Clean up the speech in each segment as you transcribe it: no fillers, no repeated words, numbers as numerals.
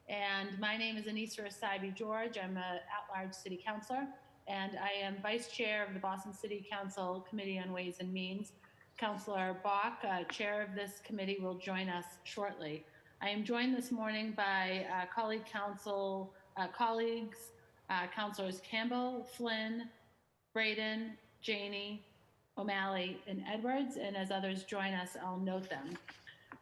And my name is Anissa Asaibi George. I'm an at-large city councilor, and I am vice chair of the Boston City Council Committee on Ways and Means. Councilor Bach, chair of this committee, will join us shortly. I am joined this morning by colleagues, Councilors Campbell, Flynn, Braden, Janey, O'Malley, and Edwards, and as others join us, I'll note them.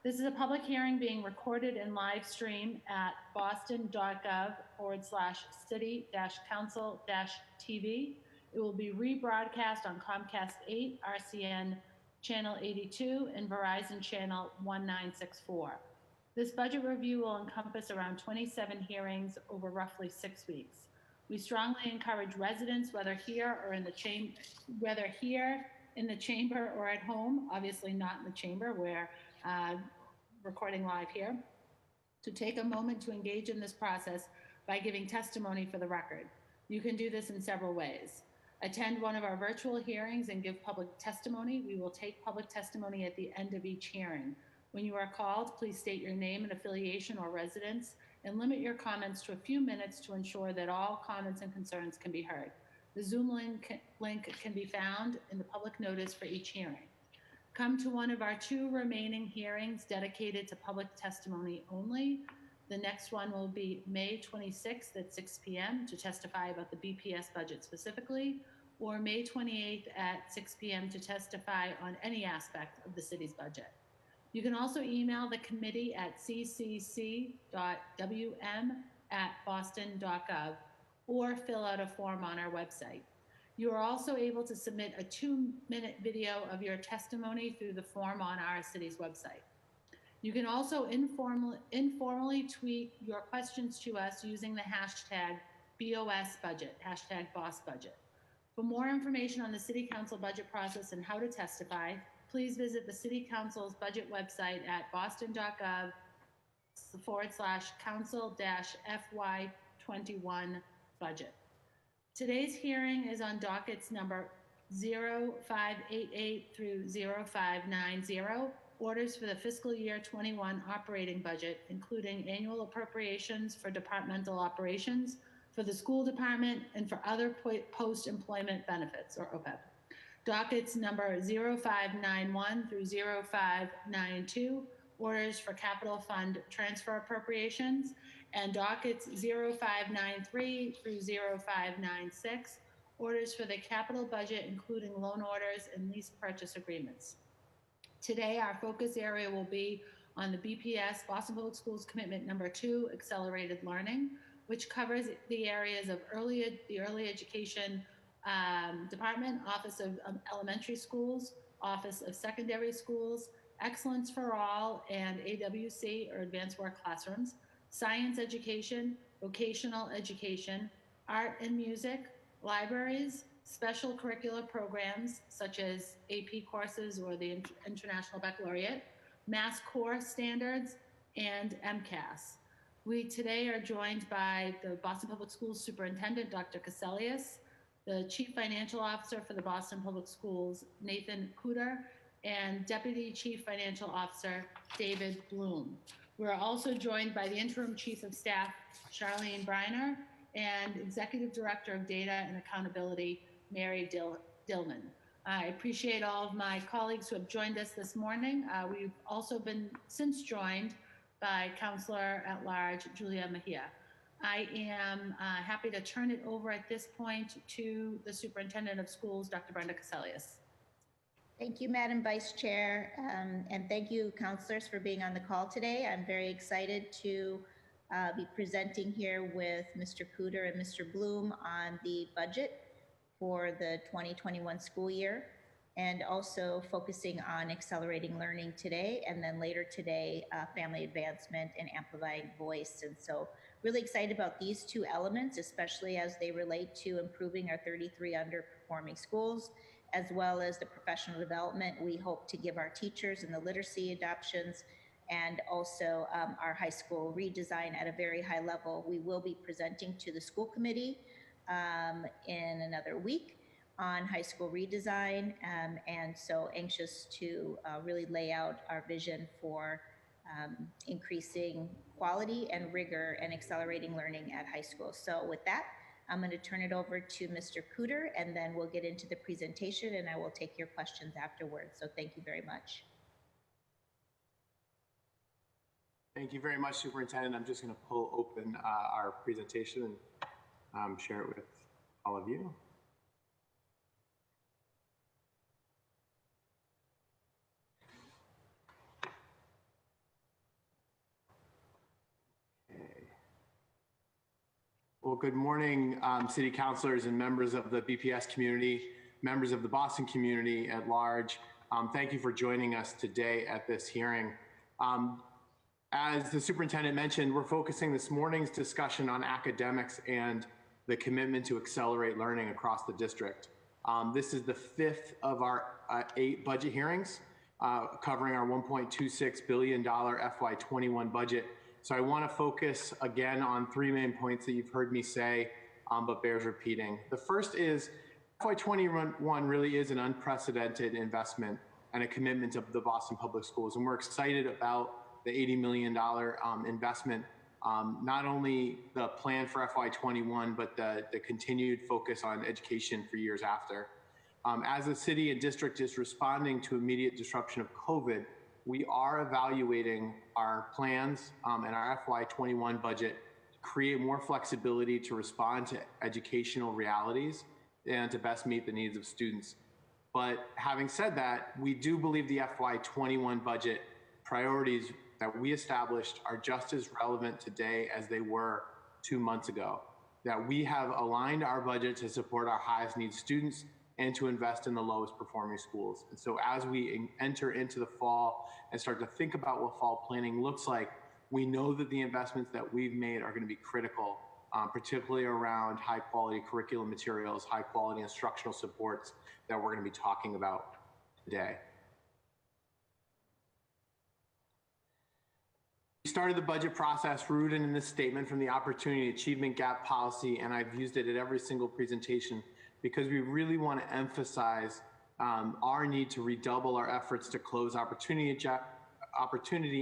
This is a public hearing being recorded and live streamed at boston.gov/city-council-TV. It will be rebroadcast on Comcast 8, RCN Channel 82, and Verizon Channel 1964. This budget review will encompass around 27 hearings over roughly 6 weeks. We strongly encourage residents, whether here in the chamber or at home, obviously not in the chamber, we're recording live here, to take a moment to engage in this process by giving testimony for the record. You can do this in several ways. Attend one of our virtual hearings and give public testimony. We will take public testimony at the end of each hearing. When you are called, please state your name and affiliation or residence, and limit your comments to a few minutes to ensure that all comments and concerns can be heard. The Zoom link can be found in the public notice for each hearing. Come to one of our 2 remaining hearings dedicated to public testimony only. The next one will be May 26th at 6 p.m. to testify about the BPS budget specifically, or May 28th at 6 p.m. to testify on any aspect of the city's budget. You can also email the committee at ccc.wm@boston.gov or fill out a form on our website. You are also able to submit a 2-minute video of your testimony through the form on our city's website. You can also informally tweet your questions to us using the hashtag #BOSBudget, hashtag #BossBudget. For more information on the City Council budget process and how to testify, please visit the City Council's budget website at boston.gov/council-FY21Budget. Today's hearing is on dockets number 0588 through 0590, orders for the fiscal year 21 operating budget, including annual appropriations for departmental operations, for the school department, and for other post-employment benefits, or OPEB. Dockets number 0591 through 0592, orders for capital fund transfer appropriations, and dockets 0593 through 0596, orders for the capital budget, including loan orders and lease purchase agreements. Today, our focus area will be on the BPS, Boston Public Schools Commitment Number 2, Accelerated Learning, which covers the areas of the early education department, Office of Elementary Schools, Office of Secondary Schools, Excellence for All, and AWC, or Advanced Work Classrooms, Science Education, Vocational Education, Art and Music, Libraries, Special Curricular Programs, such as AP courses or the International Baccalaureate, Mass Core Standards, and MCAS. We today are joined by the Boston Public Schools Superintendent, Dr. Cassellius, the Chief Financial Officer for the Boston Public Schools, Nathan Cooter, and Deputy Chief Financial Officer, David Bloom. We're also joined by the Interim Chief of Staff, Charlene Briner, and Executive Director of Data and Accountability, Mary Dillman. I appreciate all of my colleagues who have joined us this morning. We've also been since joined by Councilor at Large, Julia Mejia. I am happy to turn it over at this point to the Superintendent of Schools, Dr. Brenda Cassellius. Thank you, Madam Vice Chair, and thank you, counselors, for being on the call today. I'm very excited to be presenting here with Mr. Cooter and Mr. Bloom on the budget for the 2021 school year, and also focusing on accelerating learning today, and then later today, family advancement and amplifying voice. And so really excited about these 2 elements, especially as they relate to improving our 33 underperforming schools, as well as the professional development we hope to give our teachers and the literacy adoptions, and also our high school redesign at a very high level. We will be presenting to the school committee in another week on high school redesign, and so anxious to really lay out our vision for increasing quality and rigor and accelerating learning at high school. So with that, I'm going to turn it over to Mr. Cooter, and then we'll get into the presentation, and I will take your questions afterwards. So thank you very much. Thank you very much, Superintendent. I'm just going to pull open our presentation and share it with all of you. Well, good morning, City Councilors and members of the BPS community, members of the Boston community at large. Thank you for joining us today at this hearing. As the Superintendent mentioned, we're focusing this morning's discussion on academics and the commitment to accelerate learning across the district. This is the 5th of our 8 budget hearings, covering our $1.26 billion FY21 budget. So I want to focus again on 3 main points that you've heard me say, but bears repeating. The first is FY21 really is an unprecedented investment and a commitment of the Boston Public Schools. And we're excited about the $80 million investment, not only the plan for FY21, but the continued focus on education for years after. As the city and district is responding to immediate disruption of COVID, we are evaluating our plans and our FY21 budget to create more flexibility to respond to educational realities and to best meet the needs of students. But having said that, we do believe the FY21 budget priorities that we established are just as relevant today as they were 2 months ago. That we have aligned our budget to support our highest need students and to invest in the lowest performing schools. And so as we enter into the fall and start to think about what fall planning looks like, we know that the investments that we've made are going to be critical, particularly around high quality curriculum materials, high quality instructional supports that we're going to be talking about today. We started the budget process rooted in this statement from the Opportunity Achievement Gap Policy, and I've used it at every single presentation because we really want to emphasize our need to redouble our efforts to close opportunity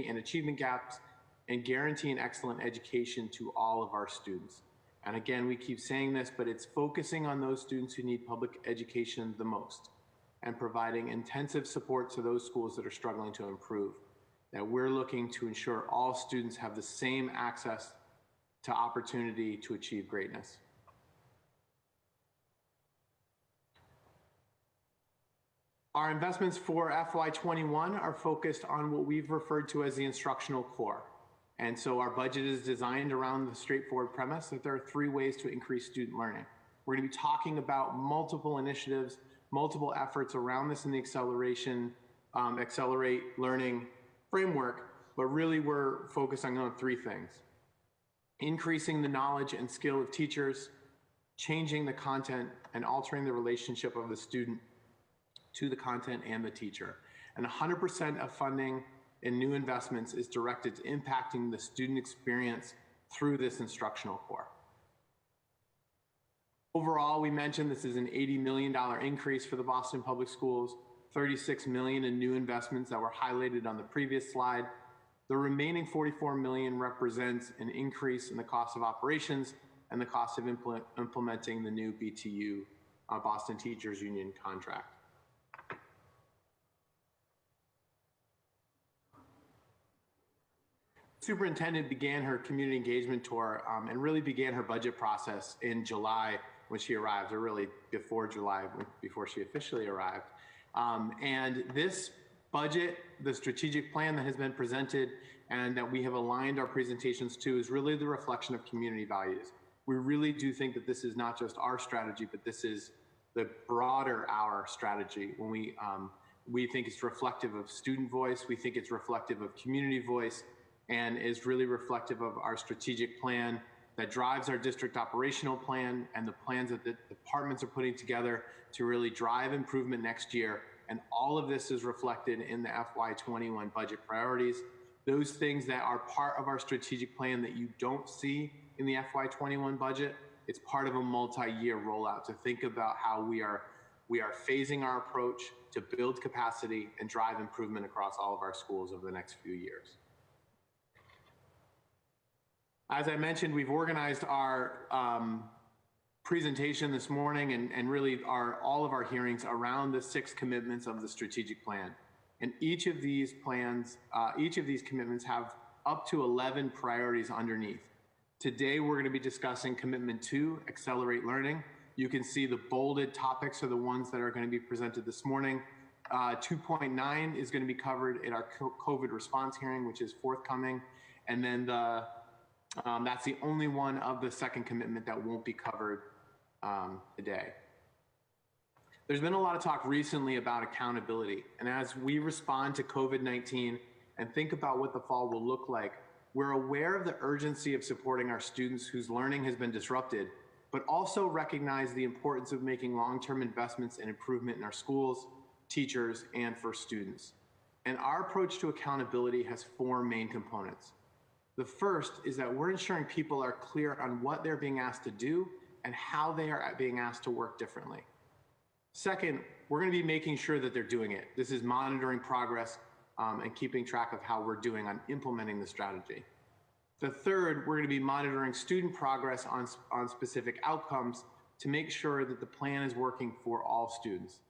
and achievement gaps and guarantee an excellent education to all of our students. And again, we keep saying this, but it's focusing on those students who need public education the most and providing intensive support to those schools that are struggling to improve. That we're looking to ensure all students have the same access to opportunity to achieve greatness. Our investments for FY21 are focused on what we've referred to as the instructional core. And so our budget is designed around the straightforward premise that there are 3 ways to increase student learning. We're going to be talking about multiple initiatives, multiple efforts around this in the accelerate learning framework, but really we're focusing on 3 things. Increasing the knowledge and skill of teachers, changing the content, and altering the relationship of the student to the content and the teacher. And 100% of funding and new investments is directed to impacting the student experience through this instructional core. Overall, we mentioned this is an $80 million increase for the Boston Public Schools, $36 million in new investments that were highlighted on the previous slide. The remaining $44 million represents an increase in the cost of operations and the cost of implementing the new BTU, Boston Teachers Union contract. Superintendent began her community engagement tour and really began her budget process in July when she arrived, or really before July, before she officially arrived. And this budget, the strategic plan that has been presented and that we have aligned our presentations to is really the reflection of community values. We really do think that this is not just our strategy, but this is the broader our strategy. When we think it's reflective of student voice, we think it's reflective of community voice, and is really reflective of our strategic plan that drives our district operational plan and the plans that the departments are putting together to really drive improvement next year. And all of this is reflected in the FY21 budget priorities. Those things that are part of our strategic plan that you don't see in the FY21 budget, it's part of a multi-year rollout to think about how we are phasing our approach to build capacity and drive improvement across all of our schools over the next few years. As I mentioned, we've organized our presentation this morning and really all of our hearings around the 6 commitments of the strategic plan. And each of these commitments have up to 11 priorities underneath. Today, we're going to be discussing commitment 2, accelerate learning. You can see the bolded topics are the ones that are going to be presented this morning. 2.9 is going to be covered in our COVID response hearing, which is forthcoming. And then that's the only one of the second commitment that won't be covered today. There's been a lot of talk recently about accountability. And as we respond to COVID-19 and think about what the fall will look like, we're aware of the urgency of supporting our students whose learning has been disrupted, but also recognize the importance of making long-term investments and improvement in our schools, teachers, and for students. And our approach to accountability has 4 main components. The first is that we're ensuring people are clear on what they're being asked to do and how they are being asked to work differently. Second, we're going to be making sure that they're doing it. This is monitoring progress and keeping track of how we're doing on implementing the strategy. The third, we're going to be monitoring student progress on specific outcomes to make sure that the plan is working for all students.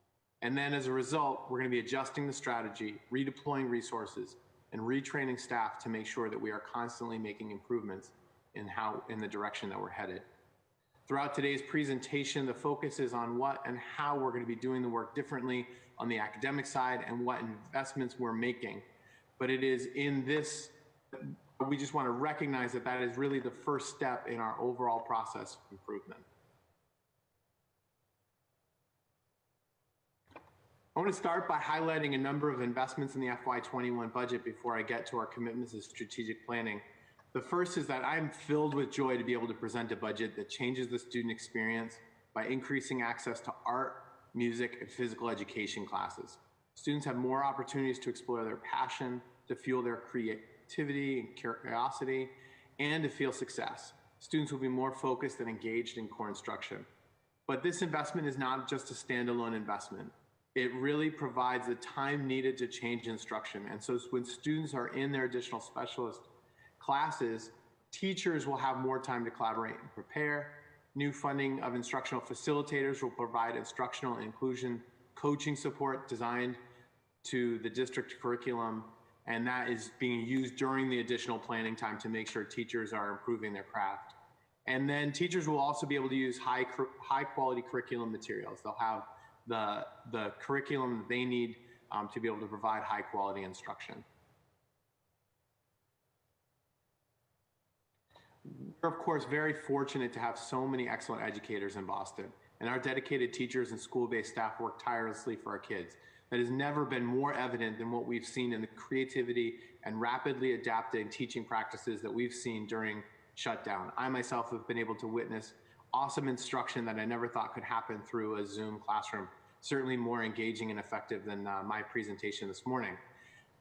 And then as a result, we're going to be adjusting the strategy, redeploying resources, and retraining staff to make sure that we are constantly making improvements in the direction that we're headed. Throughout today's presentation, the focus is on what and how we're going to be doing the work differently on the academic side and what investments we're making. But it is in this, we just want to recognize that that is really the first step in our overall process of improvement. I want to start by highlighting a number of investments in the FY21 budget before I get to our commitments to strategic planning. The first is that I'm filled with joy to be able to present a budget that changes the student experience by increasing access to art, music, and physical education classes. Students have more opportunities to explore their passion, to fuel their creativity and curiosity, and to feel success. Students will be more focused and engaged in core instruction. But this investment is not just a standalone investment. It really provides the time needed to change instruction. And so when students are in their additional specialist classes, teachers will have more time to collaborate and prepare. New funding of instructional facilitators will provide instructional and inclusion coaching support designed to the district curriculum, and that is being used during the additional planning time to make sure teachers are improving their craft. And then teachers will also be able to use high quality curriculum materials. They'll have the curriculum that they need to be able to provide high quality instruction. We're of course very fortunate to have so many excellent educators in Boston, and our dedicated teachers and school-based staff work tirelessly for our kids. That has never been more evident than what we've seen in the creativity and rapidly adapting teaching practices that we've seen during shutdown. I myself have been able to witness awesome instruction that I never thought could happen through a Zoom classroom, certainly more engaging and effective than my presentation this morning.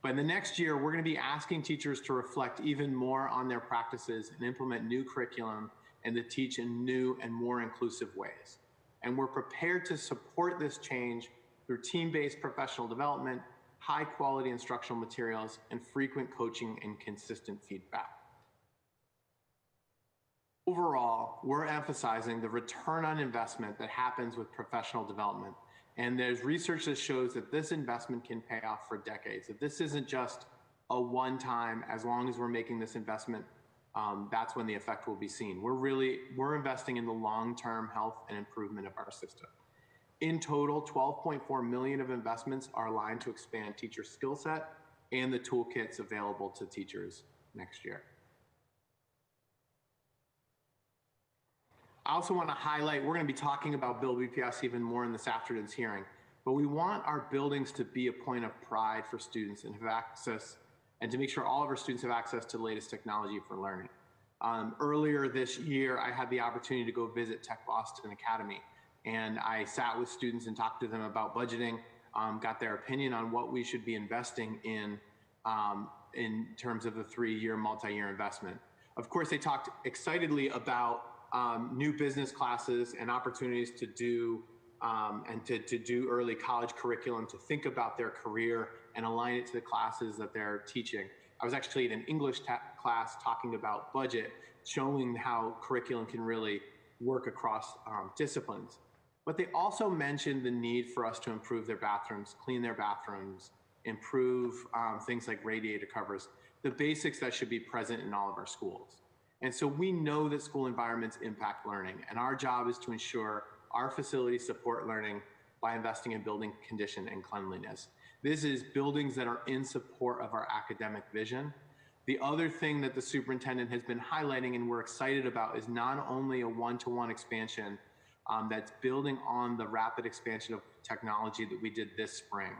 But in the next year, we're going to be asking teachers to reflect even more on their practices and implement new curriculum and to teach in new and more inclusive ways. And we're prepared to support this change through team-based professional development, high-quality instructional materials, and frequent coaching and consistent feedback. Overall, we're emphasizing the return on investment that happens with professional development. And there's research that shows that this investment can pay off for decades. That this isn't just a one-time, as long as we're making this investment, that's when the effect will be seen. We're investing in the long-term health and improvement of our system. In total, 12.4 million of investments are aligned to expand teacher skill set and the toolkits available to teachers next year. I also want to highlight, we're going to be talking about Build BPS even more in this afternoon's hearing, but we want our buildings to be a point of pride for students and have access, and to make sure all of our students have access to the latest technology for learning. Earlier this year, I had the opportunity to go visit Tech Boston Academy, and I sat with students and talked to them about budgeting, got their opinion on what we should be investing in terms of the 3-year multi-year investment. Of course, they talked excitedly about new business classes and opportunities to do to do early college curriculum, to think about their career and align it to the classes that they're teaching. I was actually in an English class talking about budget, showing how curriculum can really work across disciplines. But they also mentioned the need for us to improve their bathrooms, clean their bathrooms, improve things like radiator covers, the basics that should be present in all of our schools. And so we know that school environments impact learning, and our job is to ensure our facilities support learning by investing in building condition and cleanliness. This is buildings that are in support of our academic vision. The other thing that the superintendent has been highlighting and we're excited about is not only a one-to-one expansion that's building on the rapid expansion of technology that we did this spring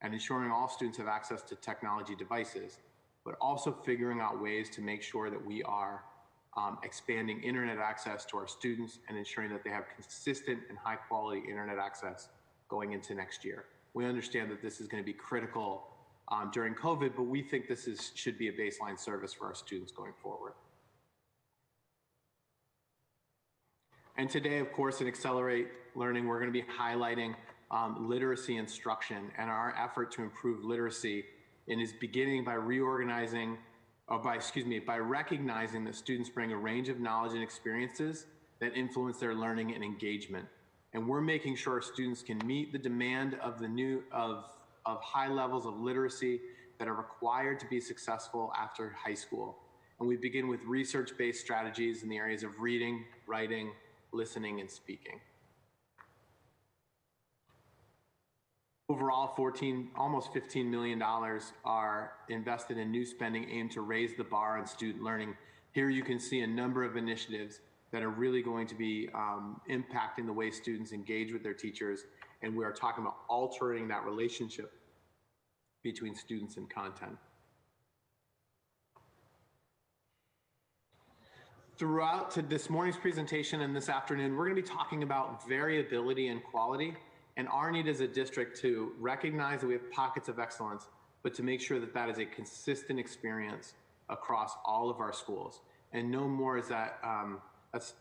and ensuring all students have access to technology devices, but also figuring out ways to make sure that we are expanding internet access to our students and ensuring that they have consistent and high quality internet access going into next year. We understand that this is going to be critical during COVID, but we think this should be a baseline service for our students going forward. And today, of course, in Accelerate Learning, we're going to be highlighting literacy instruction and our effort to improve literacy, and is beginning by recognizing that students bring a range of knowledge and experiences that influence their learning and engagement. And we're making sure our students can meet the demand of high levels of literacy that are required to be successful after high school. And we begin with research-based strategies in the areas of reading, writing, listening, and speaking. Overall, almost $15 million are invested in new spending aimed to raise the bar on student learning. Here you can see a number of initiatives that are really going to be impacting the way students engage with their teachers, and we are talking about altering that relationship between students and content. Throughout this morning's presentation and this afternoon, we're going to be talking about variability and quality, and our need as a district to recognize that we have pockets of excellence, but to make sure that that is a consistent experience across all of our schools. And no more is that,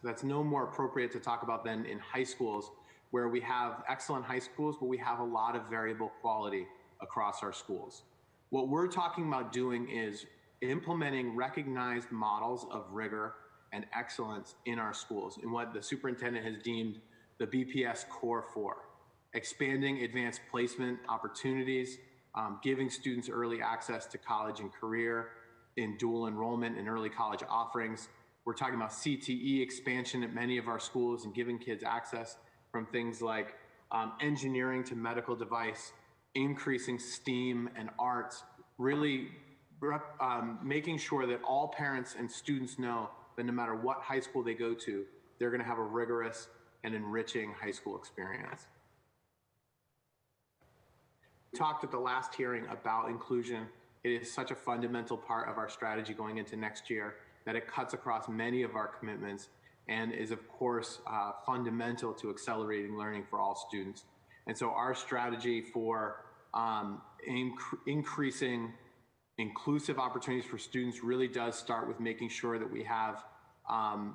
that's no more appropriate to talk about than in high schools, where we have excellent high schools, but we have a lot of variable quality across our schools. What we're talking about doing is implementing recognized models of rigor and excellence in our schools, in what the superintendent has deemed the BPS Core for. Expanding advanced placement opportunities, giving students early access to college and career in dual enrollment and early college offerings. We're talking about CTE expansion at many of our schools and giving kids access from things like engineering to medical device, increasing STEAM and arts, really making sure that all parents and students know that no matter what high school they go to, they're going to have a rigorous and enriching high school experience. We talked at the last hearing about inclusion. It is such a fundamental part of our strategy going into next year that it cuts across many of our commitments and is, of course, fundamental to accelerating learning for all students. And so our strategy for increasing inclusive opportunities for students really does start with making sure that we have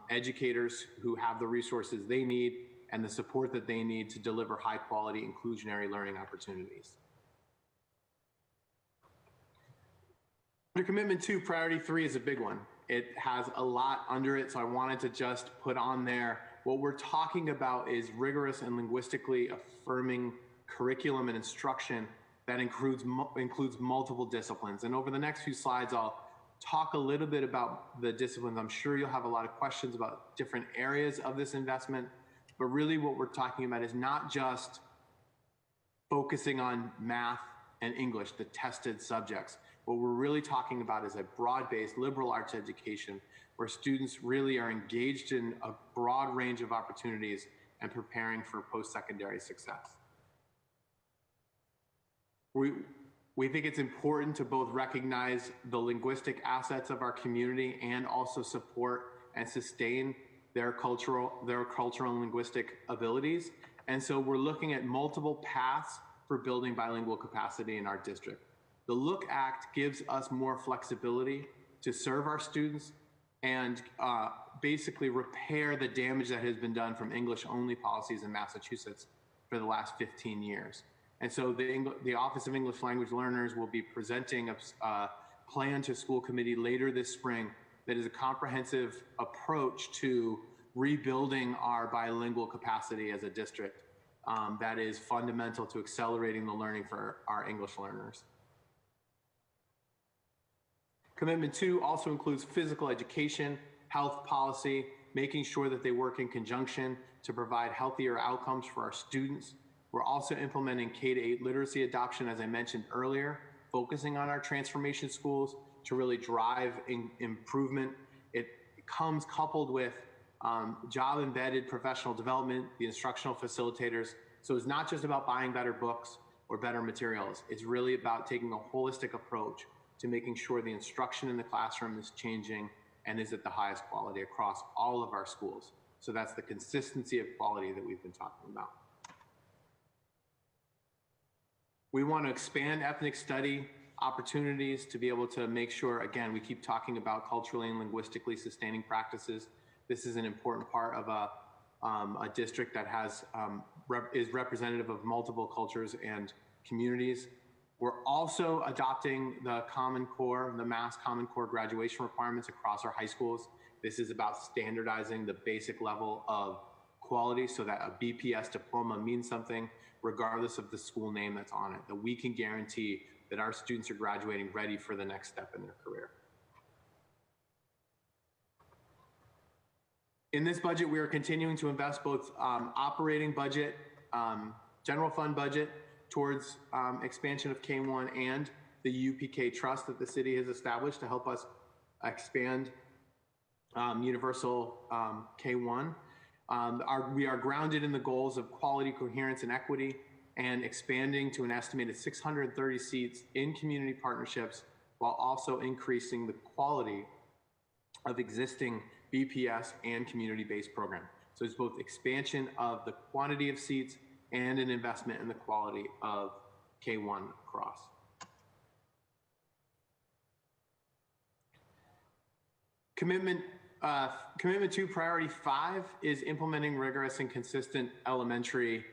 educators who have the resources they need and the support that they need to deliver high quality inclusionary learning opportunities. Under commitment 2, priority 3 is a big one. It has a lot under it, so I wanted to just put on there what we're talking about is rigorous and linguistically affirming curriculum and instruction that includes multiple disciplines. And over the next few slides, I'll talk a little bit about the disciplines. I'm sure you'll have a lot of questions about different areas of this investment, but really what we're talking about is not just focusing on math and English, the tested subjects. What we're really talking about is a broad-based liberal arts education where students really are engaged in a broad range of opportunities and preparing for post-secondary success. We think it's important to both recognize the linguistic assets of our community and also support and sustain their cultural and linguistic abilities. And so we're looking at multiple paths for building bilingual capacity in our district. The Look Act gives us more flexibility to serve our students and basically repair the damage that has been done from English-only policies in Massachusetts for the last 15 years. And so the Office of English Language Learners will be presenting plan to school committee later this spring that is a comprehensive approach to rebuilding our bilingual capacity as a district that is fundamental to accelerating the learning for our English learners. Commitment 2 also includes physical education, health policy, making sure that they work in conjunction to provide healthier outcomes for our students. We're also implementing K-8 literacy adoption, as I mentioned earlier, focusing on our transformation schools to really drive improvement. It comes coupled with job-embedded professional development, the instructional facilitators. So it's not just about buying better books or better materials. It's really about taking a holistic approach to making sure the instruction in the classroom is changing and is at the highest quality across all of our schools. So that's the consistency of quality that we've been talking about. We want to expand ethnic study opportunities to be able to make sure, again, we keep talking about culturally and linguistically sustaining practices. This is an important part of a district that has is representative of multiple cultures and communities. We're also adopting the Common Core, the Mass Common Core graduation requirements across our high schools. This is about standardizing the basic level of quality so that a BPS diploma means something regardless of the school name that's on it, that we can guarantee that our students are graduating ready for the next step in their career. In this budget, we are continuing to invest both operating budget, general fund budget, towards expansion of K1 and the UPK trust that the city has established to help us expand universal K1. We are grounded in the goals of quality, coherence, and equity, and expanding to an estimated 630 seats in community partnerships, while also increasing the quality of existing BPS and community-based program. So it's both expansion of the quantity of seats and an investment in the quality of K1 across. Commitment 2, priority 5 is implementing rigorous and consistent elementary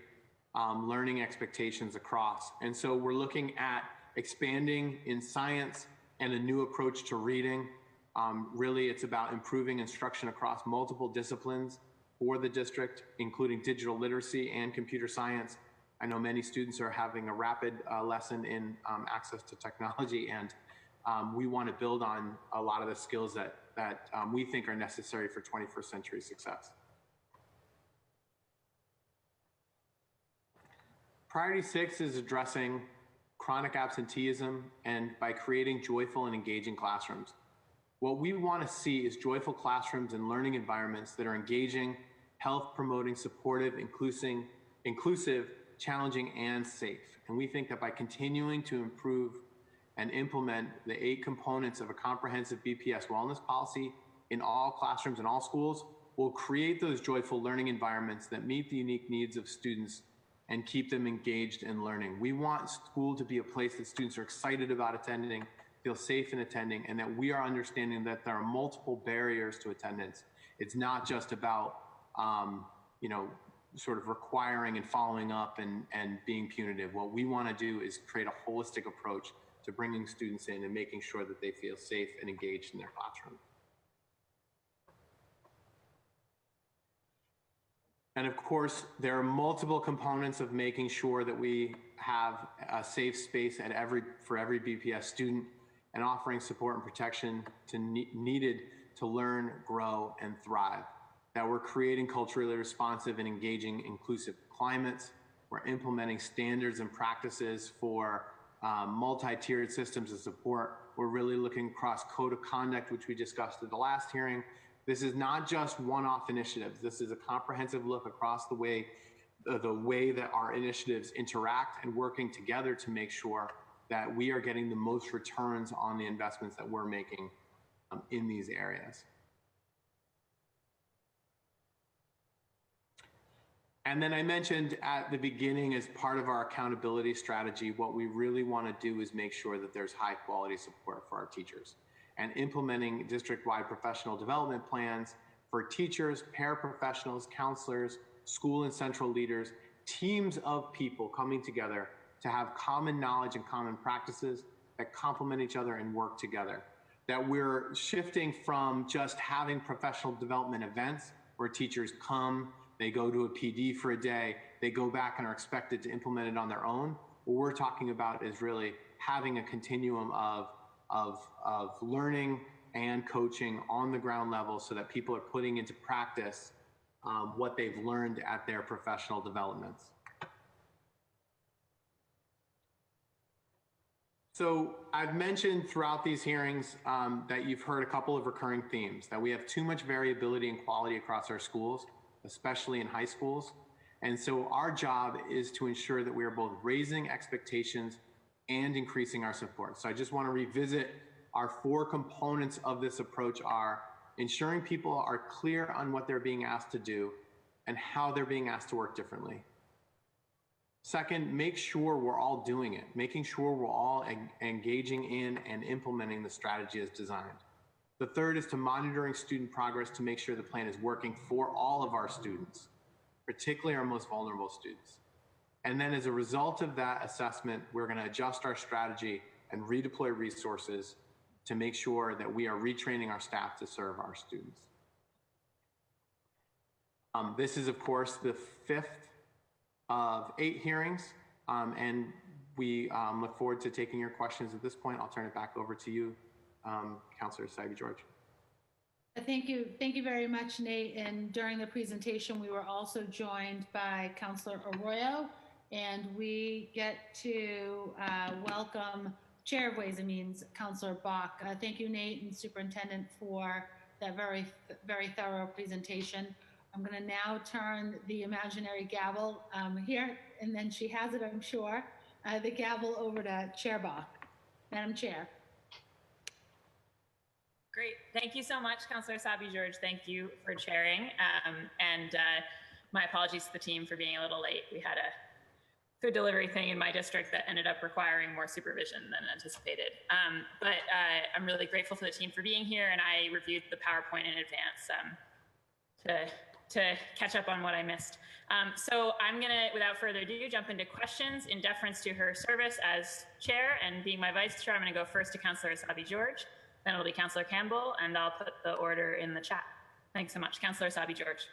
learning expectations across. And so we're looking at expanding in science and a new approach to reading. Really, it's about improving instruction across multiple disciplines for the district, including digital literacy and computer science. I know many students are having a rapid lesson in access to technology, and we want to build on a lot of the skills that we think are necessary for 21st century success. Priority 6 is addressing chronic absenteeism and by creating joyful and engaging classrooms. What we want to see is joyful classrooms and learning environments that are engaging, health-promoting, supportive, inclusive, challenging, and safe. And we think that by continuing to improve and implement the 8 components of a comprehensive BPS wellness policy in all classrooms and all schools, we'll create those joyful learning environments that meet the unique needs of students and keep them engaged in learning. We want school to be a place that students are excited about attending, feel safe in attending, and that we are understanding that there are multiple barriers to attendance. It's not just about, sort of requiring and following up and being punitive. What we want to do is create a holistic approach to bringing students in and making sure that they feel safe and engaged in their classroom. And of course, there are multiple components of making sure that we have a safe space for every BPS student and offering support and protection needed to learn, grow, and thrive. That we're creating culturally responsive and engaging inclusive climates. We're implementing standards and practices for multi-tiered systems of support. We're really looking across code of conduct, which we discussed at the last hearing. This is not just one-off initiatives. This is a comprehensive look across the way that our initiatives interact and working together to make sure that we are getting the most returns on the investments that we're making in these areas. And then I mentioned at the beginning, as part of our accountability strategy, what we really want to do is make sure that there's high quality support for our teachers, and implementing district-wide professional development plans for teachers, paraprofessionals, counselors, school and central leaders, teams of people coming together to have common knowledge and common practices, that complement each other and work together. That we're shifting from just having professional development events where teachers come, they go to a PD for a day, they go back and are expected to implement it on their own. What we're talking about is really having a continuum of learning and coaching on the ground level so that people are putting into practice what they've learned at their professional developments. So I've mentioned throughout these hearings that you've heard a couple of recurring themes, that we have too much variability and quality across our schools, especially in high schools. And so our job is to ensure that we are both raising expectations and increasing our support. So I just want to revisit our 4 components of this approach are ensuring people are clear on what they're being asked to do and how they're being asked to work differently. Second, make sure we're all doing it, making sure we're all engaging in and implementing the strategy as designed. The third is to monitoring student progress to make sure the plan is working for all of our students, particularly our most vulnerable students. And then as a result of that assessment, we're going to adjust our strategy and redeploy resources to make sure that we are retraining our staff to serve our students. This is, of course, the 5th of 8 hearings, and we look forward to taking your questions at this point. I'll turn it back over to you, Councilor Sabi-George. Thank you very much, Nate. And during the presentation, we were also joined by Councilor Arroyo, and we get to welcome Chair of Ways and Means, Councilor Bach. Thank you, Nate and Superintendent, for that very thorough presentation. I'm going to now turn the imaginary gavel here, and then she has it, I'm sure, the gavel over to Chair Bach. Madam Chair. Great. Thank you so much, Councilor Sabi-George. Thank you for chairing. And my apologies to the team for being a little late. We had a food delivery thing in my district that ended up requiring more supervision than anticipated. But I'm really grateful for the team for being here, and I reviewed the PowerPoint in advance to catch up on what I missed. So I'm gonna, without further ado, jump into questions in deference to her service as chair, and being my vice chair, I'm gonna go first to Councilor Sabi-George, then it'll be Councilor Campbell, and I'll put the order in the chat. Thanks so much. Councilor Sabi-George.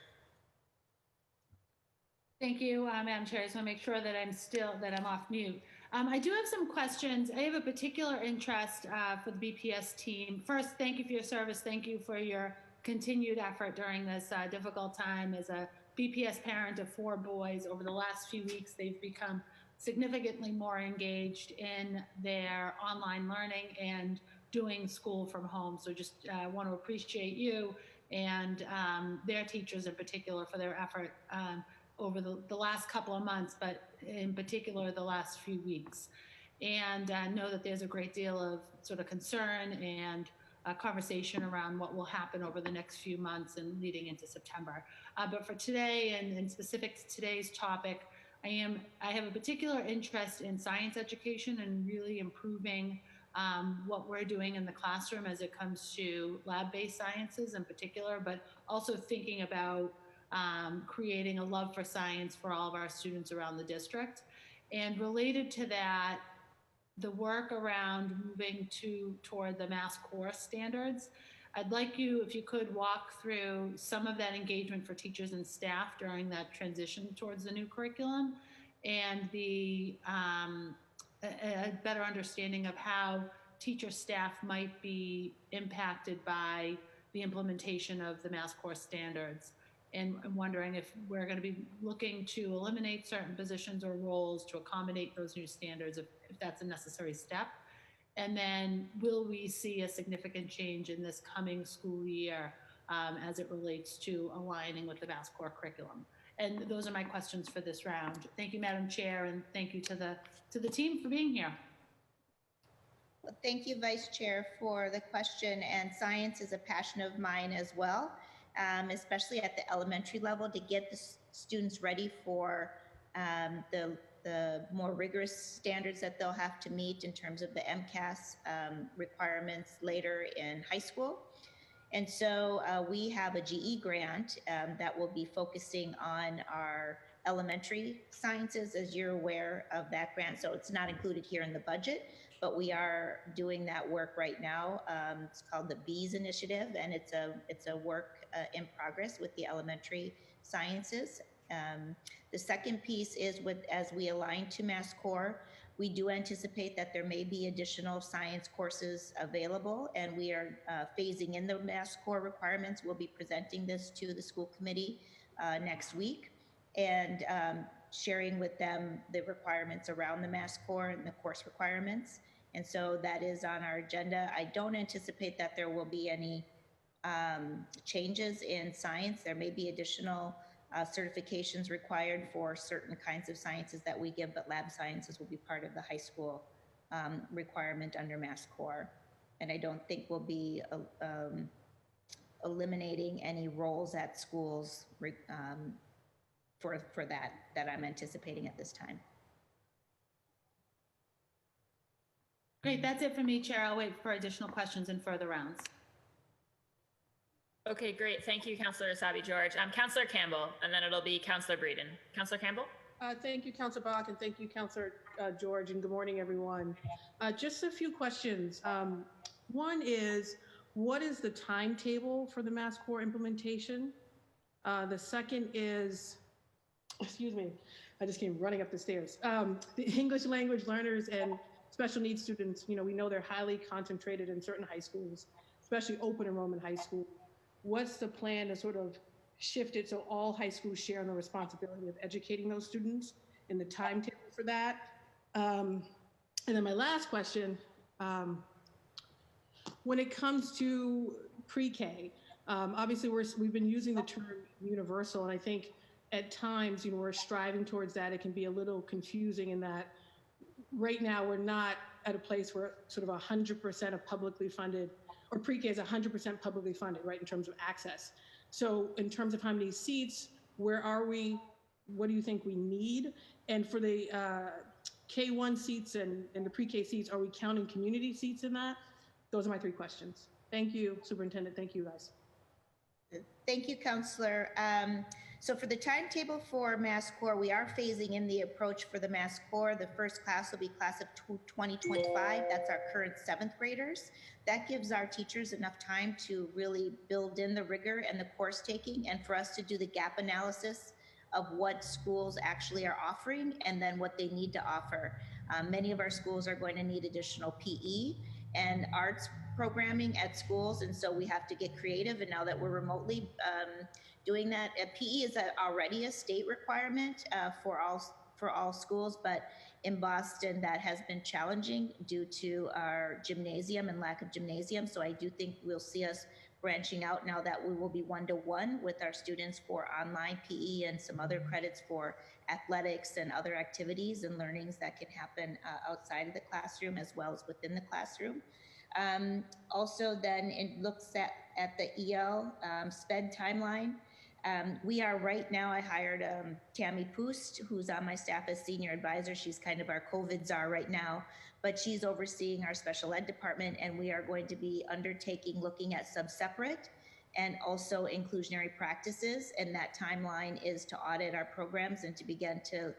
Thank you, Madam Chair. I just want to make sure that I'm off mute. I do have some questions. I have a particular interest for the BPS team. First, thank you for your service. Thank you for your continued effort during this difficult time. As a BPS parent of 4 boys, over the last few weeks, they've become significantly more engaged in their online learning and doing school from home. So just want to appreciate you and their teachers in particular for their effort over the last couple of months, but in particular the last few weeks. And know that there's a great deal of sort of concern and conversation around what will happen over the next few months and leading into September. But for today and specific to today's topic, I have a particular interest in science education and really improving what we're doing in the classroom as it comes to lab-based sciences in particular, but also thinking about creating a love for science for all of our students around the district. And related to that, the work around moving toward the Mass Core standards. I'd like you, if you could, walk through some of that engagement for teachers and staff during that transition towards the new curriculum, and a better understanding of how teacher staff might be impacted by the implementation of the Mass Core standards. And I'm wondering if we're going to be looking to eliminate certain positions or roles to accommodate those new standards, if that's a necessary step. And then will we see a significant change in this coming school year as it relates to aligning with the Mass Core curriculum? And those are my questions for this round. Thank you, Madam Chair, and thank you to the team for being here. Well, thank you, Vice Chair, for the question. And science is a passion of mine as well, especially at the elementary level, to get the students ready for the more rigorous standards that they'll have to meet in terms of the MCAS requirements later in high school. And so we have a GE grant that will be focusing on our elementary sciences, as you're aware of that grant. So it's not included here in the budget, but we are doing that work right now. It's called the Bees Initiative, and it's a work in progress with the elementary sciences. The second piece is as we align to Mass Core, we do anticipate that there may be additional science courses available, and we are phasing in the Mass Core requirements. We'll be presenting this to the school committee next week, and sharing with them the requirements around the Mass Core and the course requirements. And so that is on our agenda. I don't anticipate that there will be any changes in science. There may be additional certifications required for certain kinds of sciences that we give, but lab sciences will be part of the high school requirement under Mass Core. And I don't think we'll be eliminating any roles at schools for that I'm anticipating at this time. Great, that's it for me, Chair. I'll wait for additional questions and further rounds. Okay, great. Thank you, Councillor Asabi George. Councillor Campbell, and then it'll be Councillor Breeden. Councillor Campbell? Thank you, Councillor Bach, and thank you, Councillor George, and good morning, everyone. Just a few questions. One is, what is the timetable for the Mass Core implementation? The second is, excuse me, I just came running up the stairs. The English language learners and special needs students, we know they're highly concentrated in certain high schools, especially open enrollment high schools. What's the plan to sort of shift it so all high schools share in the responsibility of educating those students and the timetable for that? And then my last question, when it comes to pre-K, obviously we've been using the term universal, and I think at times, we're striving towards that. It can be a little confusing in that right now we're not at a place where sort of 100% of publicly funded, or pre-K is 100% publicly funded, right, in terms of access. So in terms of how many seats, where are we? What do you think we need? And for the K1 seats and the pre-K seats, are we counting community seats in that? Those are my three questions. Thank you, Superintendent. Thank you, guys. Thank you, Counselor. So for the timetable for Mass Core, we are phasing in the approach for the Mass Core. The first class will be class of 2025. That's our current 7th graders. That gives our teachers enough time to really build in the rigor and the course taking, and for us to do the gap analysis of what schools actually are offering and then what they need to offer. Many of our schools are going to need additional PE and arts programming at schools, and so we have to get creative. And now that we're remotely doing that, PE is already a state requirement for all schools, but in Boston that has been challenging due to our gymnasium and lack of gymnasium. So I do think we'll see us branching out now that we will be one-to-one with our students for online PE and some other credits for athletics and other activities and learnings that can happen outside of the classroom as well as within the classroom. Also then it looks at the EL SPED timeline. We are right now, I hired Tammy Poost, who's on my staff as senior advisor. She's kind of our COVID czar right now, but she's overseeing our special ed department, and we are going to be looking at sub-separate and also inclusionary practices. And that timeline is to audit our programs and to begin to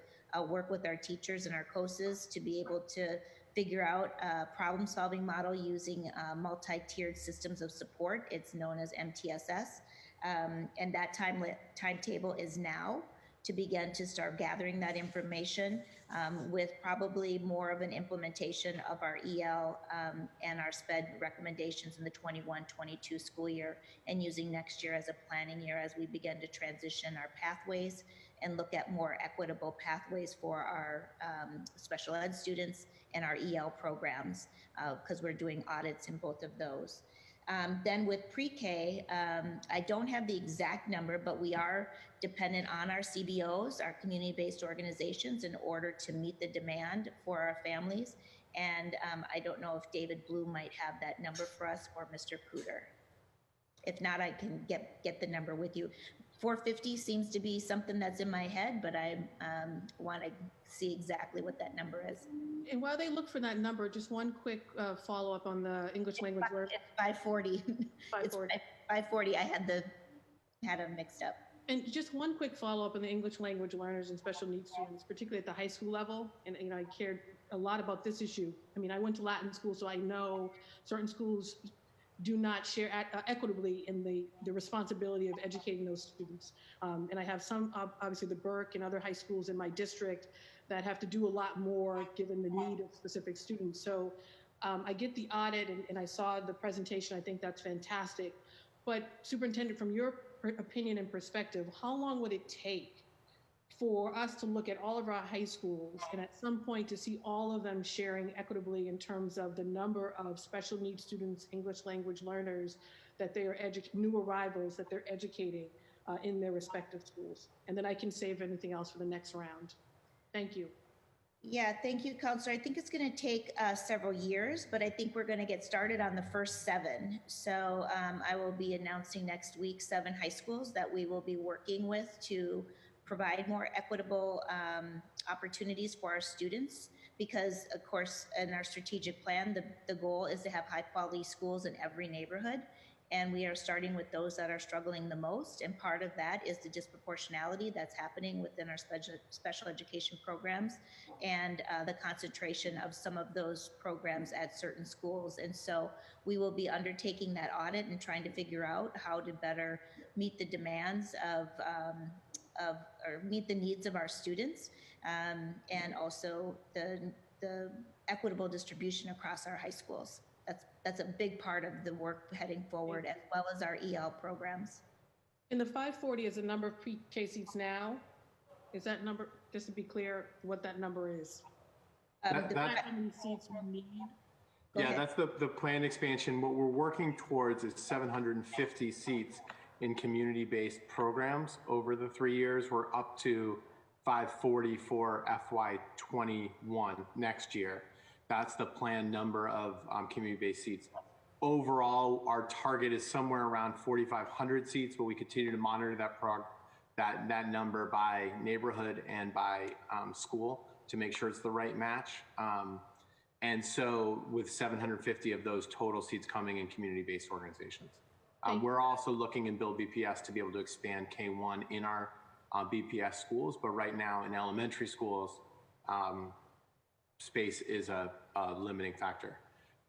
work with our teachers and our COSAs to be able to figure out a problem-solving model using multi-tiered systems of support. It's known as MTSS. And that timetable is now to begin to start gathering that information with probably more of an implementation of our EL and our SPED recommendations in the 21-22 school year, and using next year as a planning year as we begin to transition our pathways and look at more equitable pathways for our special ed students and our EL programs, because we're doing audits in both of those. Then with pre-K, I don't have the exact number, but we are dependent on our CBOs, our community-based organizations, in order to meet the demand for our families. And I don't know if David Bloom might have that number for us, or Mr. Cooter. If not, I can get the number with you. 450 seems to be something that's in my head, but I want to see exactly what that number is. And while they look for that number, just one quick follow-up on the English language learner. It's 540. 540. It's 540. I had them mixed up. And just one quick follow-up on the English language learners and special needs students, particularly at the high school level. And I cared a lot about this issue. I mean, I went to Latin school, so I know certain schools do not share equitably in the responsibility of educating those students. And I have some, obviously the Burke and other high schools in my district that have to do a lot more given the need of specific students. So I get the audit and I saw the presentation. I think that's fantastic. But Superintendent, from your opinion and perspective, how long would it take for us to look at all of our high schools and at some point to see all of them sharing equitably in terms of the number of special needs students, English language learners that they are new arrivals that they're educating in their respective schools? And then I can save anything else for the next round. Thank you. Yeah, thank you, Counselor. I think it's going to take several years, but I think we're going to get started on the first 7. So I will be announcing next week 7 high schools that we will be working with to provide more equitable opportunities for our students. Because, of course, in our strategic plan, the goal is to have high-quality schools in every neighborhood. And we are starting with those that are struggling the most. And part of that is the disproportionality that's happening within our special education programs and the concentration of some of those programs at certain schools. And so we will be undertaking that audit and trying to figure out how to better meet the demands or meet the needs of our students, and also the equitable distribution across our high schools. That's a big part of the work heading forward, as well as our EL programs. And the 540 is the number of pre-K seats now. Is that number, just to be clear, what that number is? That's How many seats we need? yeah, that's the planned expansion. What we're working towards is 750 seats in community-based programs over the 3 years. We're up to 540 for FY21 next year. That's the planned number of community-based seats. Overall, our target is somewhere around 4,500 seats, but we continue to monitor that number by neighborhood and by school to make sure it's the right match. And so with 750 of those total seats coming in community-based organizations. We're also looking in Build BPS to be able to expand K1 in our BPS schools, but right now in elementary schools, space is a limiting factor.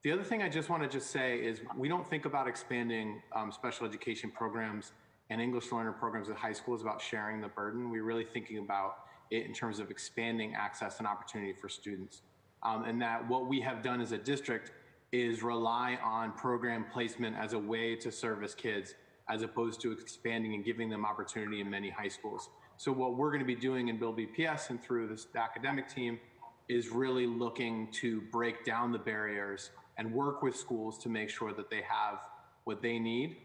The other thing I just want to say is we don't think about expanding special education programs and English learner programs at high school is about sharing the burden. We're really thinking about it in terms of expanding access and opportunity for students. And that what we have done as a district is rely on program placement as a way to service kids as opposed to expanding and giving them opportunity in many high schools. So what we're going to be doing in Build BPS and through the academic team is really looking to break down the barriers and work with schools to make sure that they have what they need,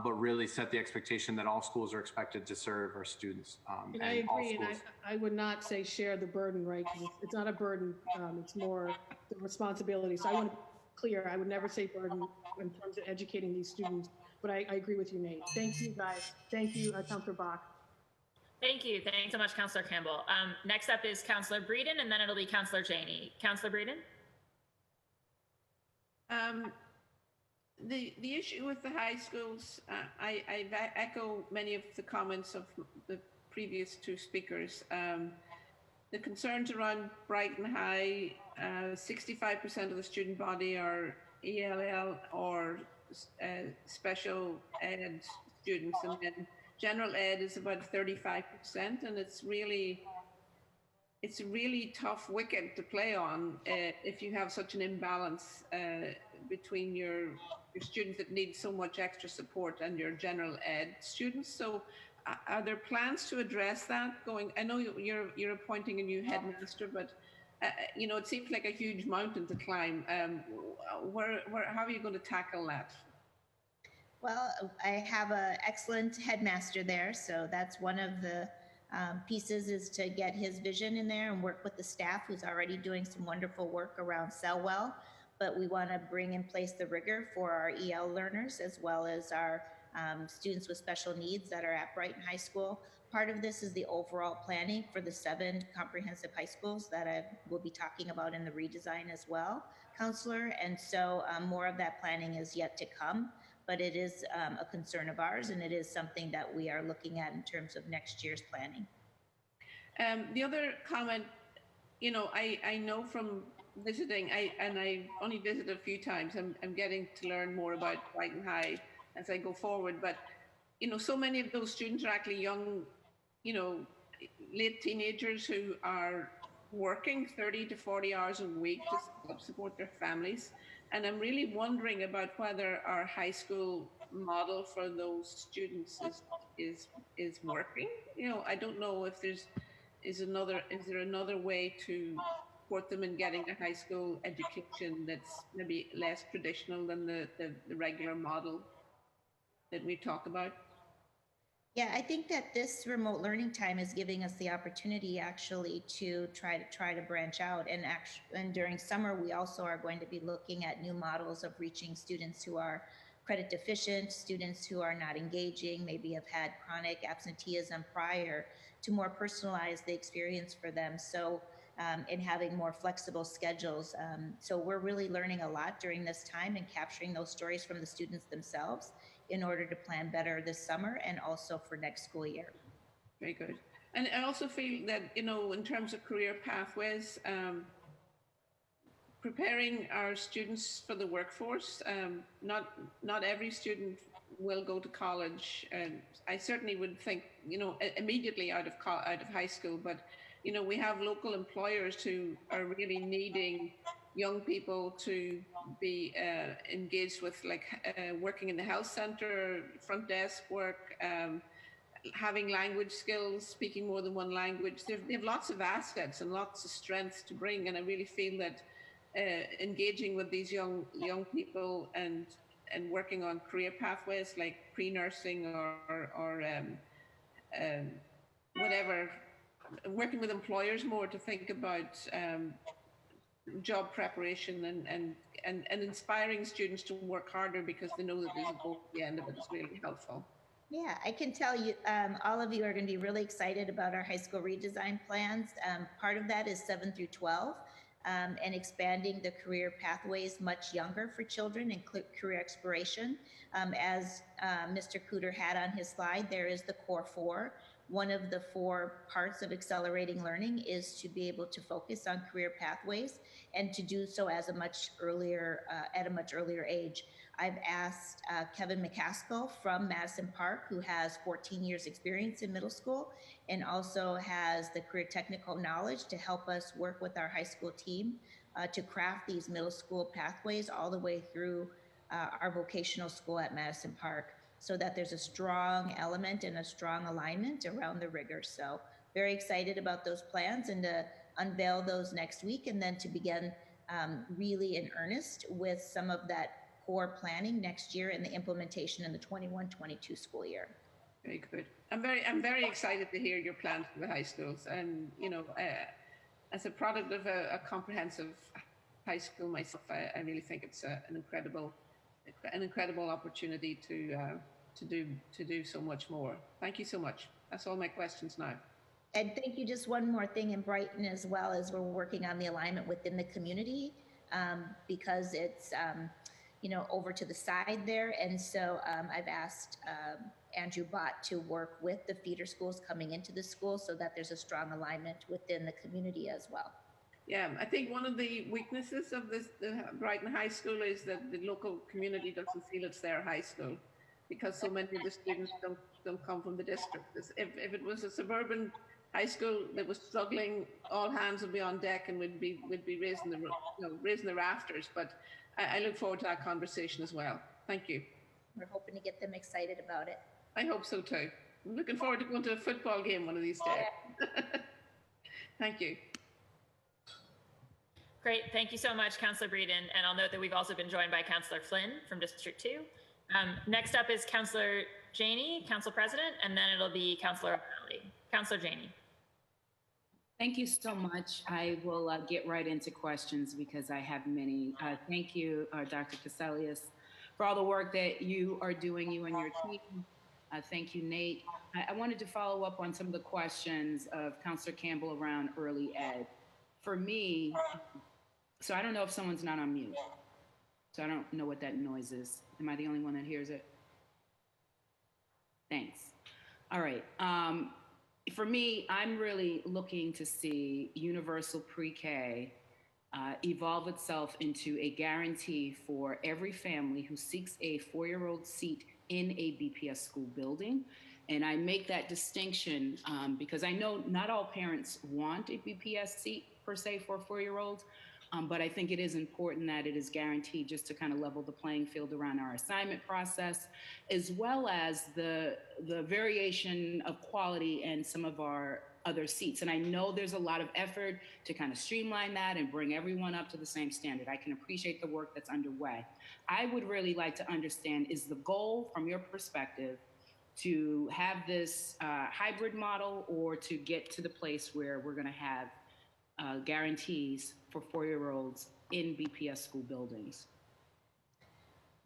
but really set the expectation that all schools are expected to serve our students. And I agree, and I would not say share the burden, right? 'Cause it's not a burden, it's more the responsibility. So I want to be clear, I would never say burden in terms of educating these students, but I agree with you, Nate. Thank you, guys. Thank you, Councilor Bach. Thank you. Thanks so much, Councilor Campbell. Next up is Councilor Breeden, and then it'll be Councilor Janey. Councilor Breeden? The issue with the high schools, I echo many of the comments of the previous 2 speakers. The concerns around Brighton High, 65% of the student body are ELL or special ed students, and then general ed is about 35%, and it's a really tough wicket to play on if you have such an imbalance between your students that need so much extra support and your general ed students. So are there plans to address that I know you're appointing a new headmaster, but it seems like a huge mountain to climb. How are you going to tackle that? Well, I have an excellent headmaster there, so that's one of the pieces is to get his vision in there and work with the staff who's already doing some wonderful work around Selwell. But we want to bring in place the rigor for our EL learners as well as our students with special needs that are at Brighton High School. Part of this is the overall planning for the 7 comprehensive high schools that I will be talking about in the redesign as well, Counselor. And so more of that planning is yet to come. but it is a concern of ours, and it is something that we are looking at in terms of next year's planning. The other comment, I know from visiting, and I only visited a few times. I'm getting to learn more about Brighton High as I go forward. But so many of those students are actually young, late teenagers who are working 30 to 40 hours a week to help support their families. And I'm really wondering about whether our high school model for those students is working. I don't know if is there another way to support them in getting a high school education that's maybe less traditional than the regular model that we talk about? Yeah, I think that this remote learning time is giving us the opportunity actually to try to branch out, and during summer we also are going to be looking at new models of reaching students who are credit deficient, students who are not engaging, maybe have had chronic absenteeism prior, to more personalize the experience for them. So and having more flexible schedules. So we're really learning a lot during this time and capturing those stories from the students themselves in order to plan better this summer and also for next school year. Very good. And I also feel that, in terms of career pathways, preparing our students for the workforce, not every student will go to college. And I certainly would think, immediately out of high school, but we have local employers who are really needing young people to be engaged with, like working in the health center, front desk work, having language skills, speaking more than one language. They have lots of assets and lots of strengths to bring, and I really feel that engaging with these young people and working on career pathways like pre-nursing or whatever, working with employers more to think about job preparation and inspiring students to work harder because they know that there's a goal at the end of it is really helpful. Yeah, I can tell you, all of you are going to be really excited about our high school redesign plans. Part of that is 7 through 12 and expanding the career pathways much younger for children and career exploration. As Mr. Cooter had on his slide, there is the Core 4. One of the 4 parts of accelerating learning is to be able to focus on career pathways and to do so as at a much earlier age. I've asked Kevin McCaskill from Madison Park, who has 14 years experience in middle school and also has the career technical knowledge to help us work with our high school team to craft these middle school pathways all the way through our vocational school at Madison Park, so that there's a strong element and a strong alignment around the rigor. So very excited about those plans and to unveil those next week, and then to begin really in earnest with some of that core planning next year and the implementation in the 21-22 school year. Very good. I'm very excited to hear your plans for the high schools, and as a product of a comprehensive high school myself, I really think it's an incredible opportunity to do so much more. Thank you so much. That's all my questions now. And thank you. Just one more thing in Brighton as well, as we're working on the alignment within the community because it's over to the side there. And so I've asked Andrew Bott to work with the feeder schools coming into the school so that there's a strong alignment within the community as well. Yeah, I think one of the weaknesses of the Brighton High School is that the local community doesn't feel it's their high school because so many of the students don't come from the district. If it was a suburban high school that was struggling, all hands would be on deck and would be raising the rafters. But I look forward to that conversation as well. Thank you. We're hoping to get them excited about it. I hope so too. I'm looking forward to going to a football game one of these days. Thank you. Great. Thank you so much, Councillor Breeden. And I'll note that we've also been joined by Councillor Flynn from District 2. Next up is Councillor Janey, Council President, and then it'll be Councillor O'Malley. Councillor Janey. Thank you so much. I will get right into questions because I have many. Thank you, Dr. Caselius, for all the work that you are doing, you and your team. Thank you, Nate. I wanted to follow up on some of the questions of Councillor Campbell around early ed. For me, so I don't know if someone's not on mute. So I don't know what that noise is. Am I the only one that hears it? Thanks. All right. For me, I'm really looking to see universal pre-K evolve itself into a guarantee for every family who seeks a 4-year-old seat in a BPS school building. And I make that distinction because I know not all parents want a BPS seat per se for a 4-year-old, but I think it is important that it is guaranteed just to kind of level the playing field around our assignment process, as well as the variation of quality and some of our other seats. And I know there's a lot of effort to kind of streamline that and bring everyone up to the same standard. I can appreciate the work that's underway. I would really like to understand, is the goal from your perspective to have this hybrid model, or to get to the place where we're going to have guarantees for 4-year-olds in BPS school buildings?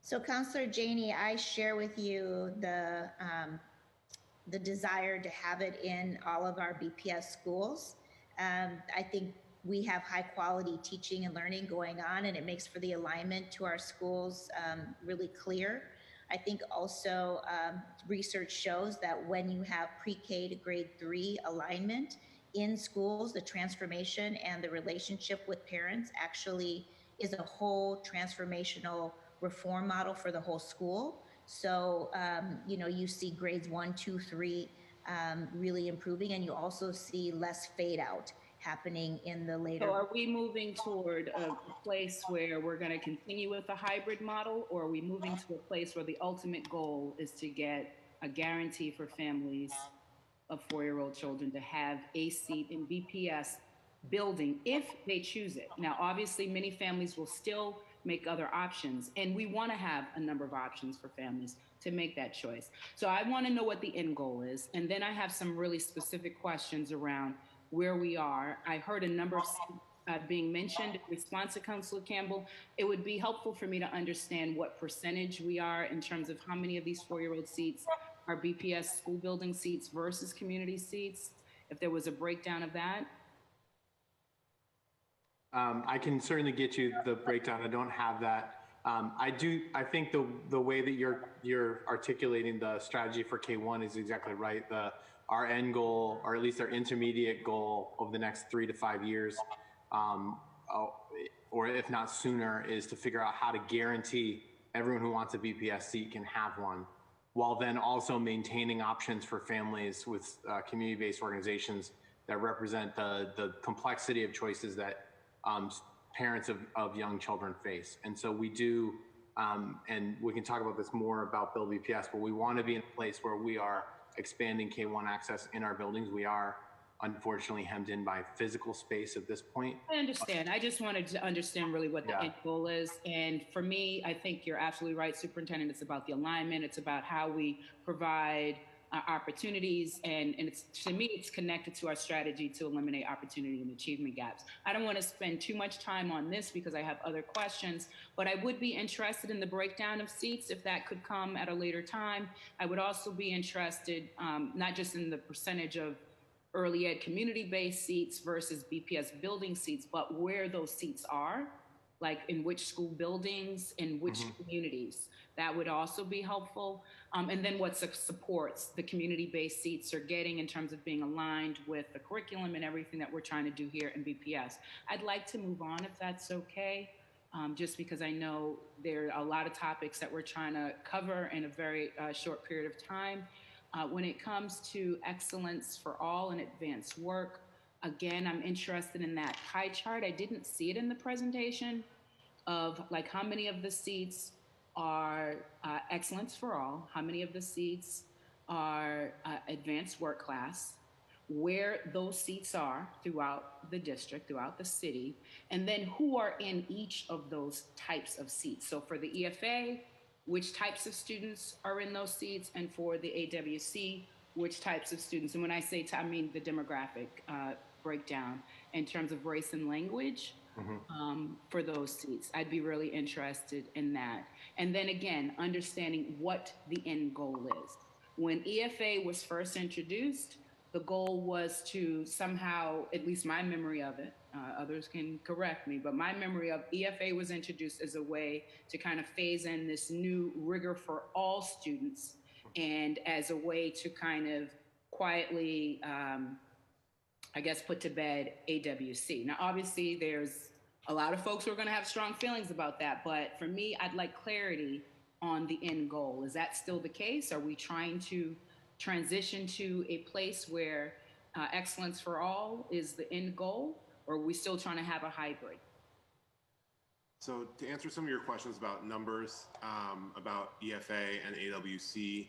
So Counselor Janey, I share with you the desire to have it in all of our BPS schools. I think we have high quality teaching and learning going on, and it makes for the alignment to our schools really clear. I think also research shows that when you have pre-K to grade 3 alignment in schools, the transformation and the relationship with parents actually is a whole transformational reform model for the whole school. So, you know, you see grades 1, 2, 3 really improving, and you also see less fade out happening in the later. So are we moving toward a place where we're going to continue with the hybrid model, or are we moving to a place where the ultimate goal is to get a guarantee for families of 4-year-old children to have a seat in BPS building if they choose it? Now, obviously, many families will still make other options, and we want to have a number of options for families to make that choice. So I want to know what the end goal is, and then I have some really specific questions around where we are. I heard a number of being mentioned in response to Councilor Campbell. It would be helpful for me to understand what percentage we are in terms of how many of these 4-year-old seats are BPS school building seats versus community seats, if there was a breakdown of that. I can certainly get you the breakdown. I don't have that. I think the way that you're articulating the strategy for K1 is exactly right. Our end goal, or at least our intermediate goal over the next 3 to 5 years, or if not sooner, is to figure out how to guarantee everyone who wants a BPS seat can have one, while then also maintaining options for families with community-based organizations that represent the complexity of choices that parents of young children face. And so we do, and we can talk about this more about Build BPS, but we want to be in a place where we are expanding K1 access in our buildings. We are unfortunately hemmed in by physical space at this point. I understand. I just wanted to understand really what the end goal is. And for me, I think you're absolutely right, Superintendent. It's about the alignment. It's about how we provide opportunities. And it's, to me, it's connected to our strategy to eliminate opportunity and achievement gaps. I don't want to spend too much time on this because I have other questions, but I would be interested in the breakdown of seats if that could come at a later time. I would also be interested not just in the percentage of early ed community-based seats versus BPS building seats, but where those seats are, like in which school buildings, in which communities. That would also be helpful. And then what supports the community-based seats are getting in terms of being aligned with the curriculum and everything that we're trying to do here in BPS. I'd like to move on if that's okay, just because I know there are a lot of topics that we're trying to cover in a very short period of time. When it comes to excellence for all and advanced work, again, I'm interested in that pie chart. I didn't see it in the presentation of like how many of the seats are excellence for all, how many of the seats are advanced work class, where those seats are throughout the district, throughout the city, and then who are in each of those types of seats. So for the EFA, which types of students are in those seats, and for the AWC, which types of students. And when I say I mean the demographic breakdown in terms of race and language for those seats. I'd be really interested in that. And then again, understanding what the end goal is. When EFA was first introduced, the goal was to somehow, at least my memory of it, Others can correct me, but my memory of EFA was introduced as a way to kind of phase in this new rigor for all students and as a way to kind of quietly, I guess, put to bed AWC. Now, obviously, there's a lot of folks who are going to have strong feelings about that, but for me, I'd like clarity on the end goal. Is that still the case? Are we trying to transition to a place where excellence for all is the end goal, or are we still trying to have a hybrid? So to answer some of your questions about numbers, about EFA and AWC,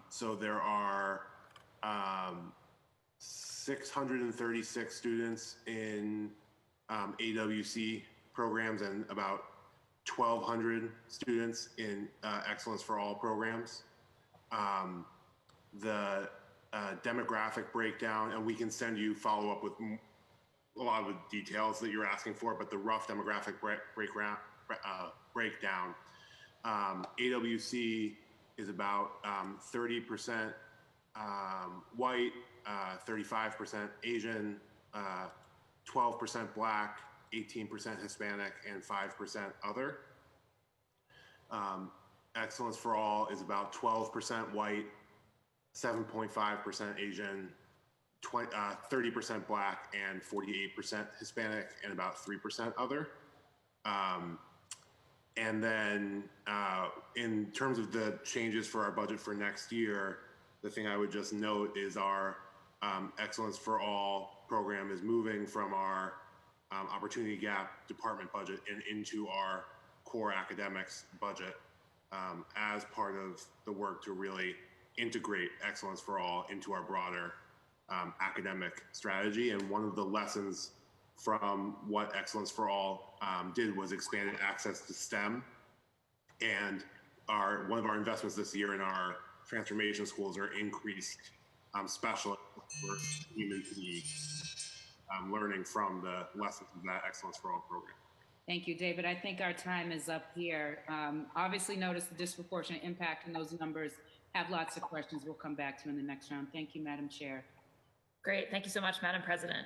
so there are 636 students in AWC programs and about 1,200 students in Excellence for All programs. The demographic breakdown, and we can send you follow up with a lot of the details that you're asking for, but the rough demographic breakdown, AWC is about 30% white, 35% Asian, 12% Black, 18% Hispanic, and 5% other. Excellence for All is about 12% white, 7.5% Asian, 30% Black, and 48% Hispanic, and about 3% other. And then in terms of the changes for our budget for next year, the thing I would just note is our Excellence for All program is moving from our Opportunity Gap department budget and into our core academics budget as part of the work to really integrate Excellence for All into our broader academic strategy. And one of the lessons from what Excellence for All did was expanded access to STEM. And one of our investments this year in our transformation schools are increased specialists for human needs, learning from the lessons of that Excellence for All program. Thank you, David. I think our time is up here. Obviously notice the disproportionate impact in those numbers. Have lots of questions we'll come back to in the next round. Thank you, Madam Chair. Great. Thank you so much, Madam President.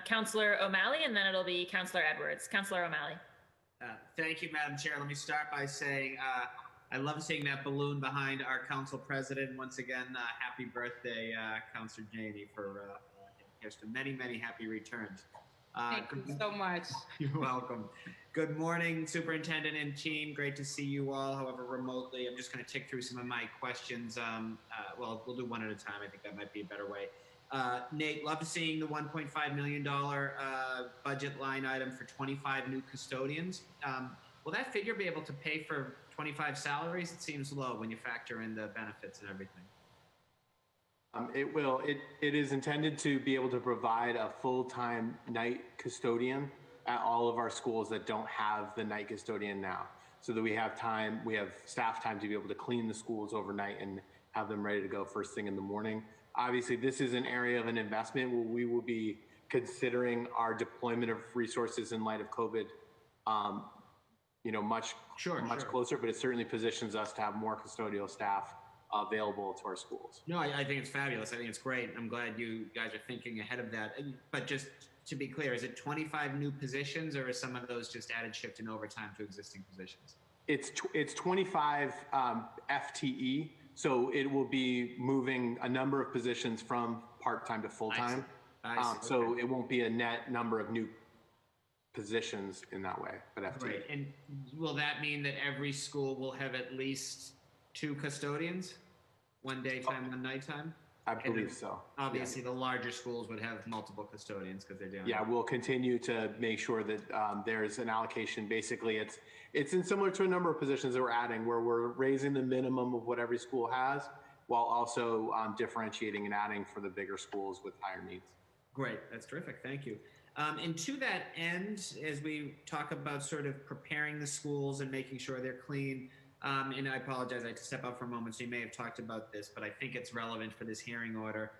Councillor O'Malley, and then it'll be Councillor Edwards. Councillor O'Malley. Thank you, Madam Chair. Let me start by saying I love seeing that balloon behind our council president. Once again, happy birthday, Councillor Janey, for here's to many, many happy returns. Thank you so much. You're welcome. Good morning, Superintendent and team. Great to see you all, however remotely. I'm just going to tick through some of my questions. Well, we'll do one at a time. I think that might be a better way. Nate, love seeing the $1.5 million budget line item for 25 new custodians. Will that figure be able to pay for 25 salaries? It seems low when you factor in the benefits and everything. It will. It is intended to be able to provide a full-time night custodian at all of our schools that don't have the night custodian now, so that we have time, we have staff time to be able to clean the schools overnight and have them ready to go first thing in the morning. Obviously, this is an area of an investment where we will be considering our deployment of resources in light of COVID, much closer, but it certainly positions us to have more custodial staff available to our schools. No, I think it's fabulous. I think it's great. I'm glad you guys are thinking ahead of that. But just to be clear, is it 25 new positions, or is some of those just added shift and overtime to existing positions? It's 25 FTE, so it will be moving a number of positions from part-time to full-time. I see. So Okay. it won't be a net number of new positions in that way, but FTE. Right. And will that mean that every school will have at least 2 custodians? One daytime, one nighttime? I believe so. Obviously, the larger schools would have multiple custodians because they're doing. Yeah, we'll continue to make sure that there's an allocation. Basically, it's in similar to a number of positions that we're adding, where we're raising the minimum of what every school has, while also differentiating and adding for the bigger schools with higher needs. Great, that's terrific. Thank you. And to that end, as we talk about sort of preparing the schools and making sure they're clean. And I apologize, I had to step out for a moment, so you may have talked about this, but I think it's relevant for this hearing order.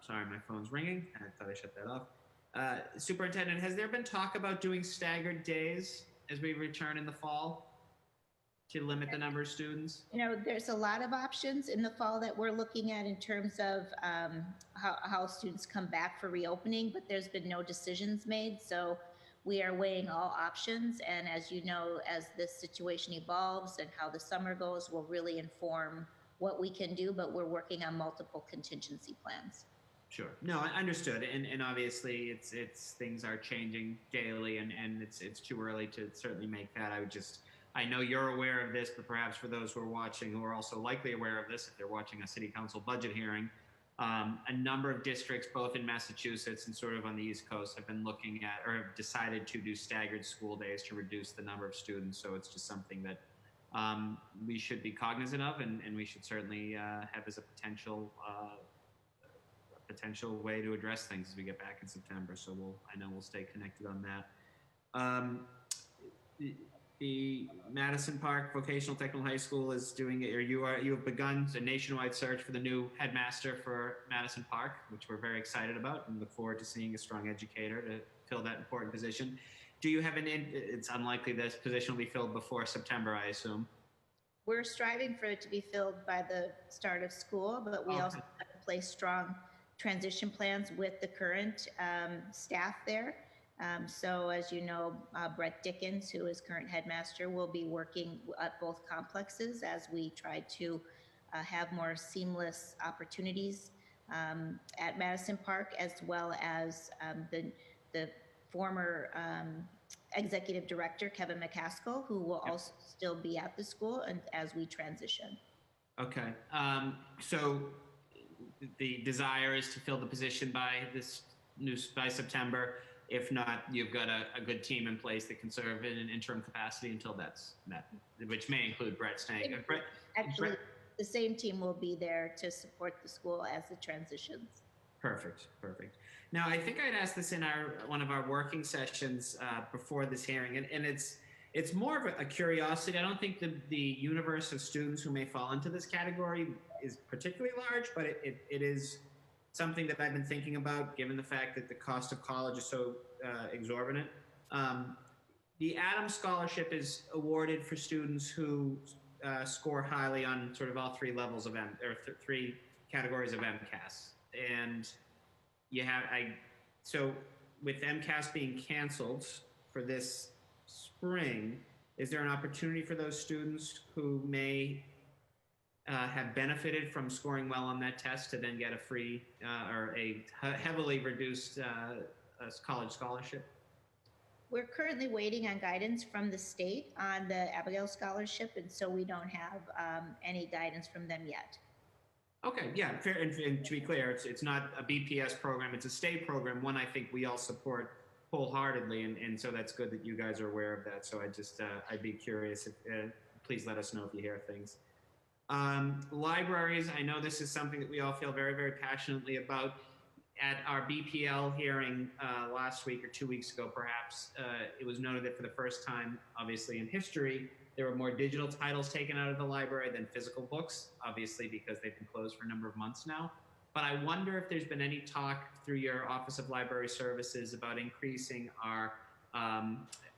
Sorry, my phone's ringing. I thought I shut that off. Superintendent, has there been talk about doing staggered days as we return in the fall? to limit the number of students? You know, there's a lot of options in the fall that we're looking at in terms of how students come back for reopening, but there's been no decisions made. So we are weighing all options. And as you know, as this situation evolves and how the summer goes, will really inform what we can do, but we're working on multiple contingency plans. Sure. No, I understood. And obviously it's things are changing daily and it's too early to certainly make that. I know you're aware of this, but perhaps for those who are watching who are also likely aware of this, if they're watching a city council budget hearing, a number of districts, both in Massachusetts and sort of on the East Coast, have been looking at or have decided to do staggered school days to reduce the number of students. So it's just something that we should be cognizant of, and we should certainly have as a potential way to address things as we get back in September. So I know we'll stay connected on that. The Madison Park Vocational Technical High School is doing it, or you have begun a nationwide search for the new headmaster for Madison Park, which we're very excited about and look forward to seeing a strong educator to fill that important position. Do you have it's unlikely this position will be filled before September, I assume? We're striving for it to be filled by the start of school, but we also have to place strong transition plans with the current staff there. So as you know, Brett Dickens, who is current headmaster, will be working at both complexes as we try to have more seamless opportunities at Madison Park, as well as the former executive director, Kevin McCaskill, who will also still be at the school and as we transition. Okay. So the desire is to fill the position by September. If not, you've got a good team in place that can serve in an interim capacity until that's met, which may include Brett staying. Actually, the same team will be there to support the school as it transitions. Perfect. Now, I think I'd asked this in one of our working sessions before this hearing, and it's more of a curiosity. I don't think the universe of students who may fall into this category is particularly large, but it is something that I've been thinking about, given the fact that the cost of college is so exorbitant. The Adams Scholarship is awarded for students who score highly on sort of all three levels of three categories of MCAS. And so with MCAS being canceled for this spring, is there an opportunity for those students who may have benefited from scoring well on that test to then get a free or a heavily reduced college scholarship? We're currently waiting on guidance from the state on the Abigail Scholarship, and so we don't have any guidance from them yet. Okay, yeah, fair. And to be clear, it's not a BPS program; it's a state program. One I think we all support wholeheartedly, and so that's good that you guys are aware of that. So I'd be curious. Please let us know if you hear things. Libraries, I know this is something that we all feel very, very passionately about. At our BPL hearing last week or 2 weeks ago, perhaps, it was noted that for the first time, obviously in history, there were more digital titles taken out of the library than physical books, obviously because they've been closed for a number of months now. But I wonder if there's been any talk through your Office of Library Services about increasing our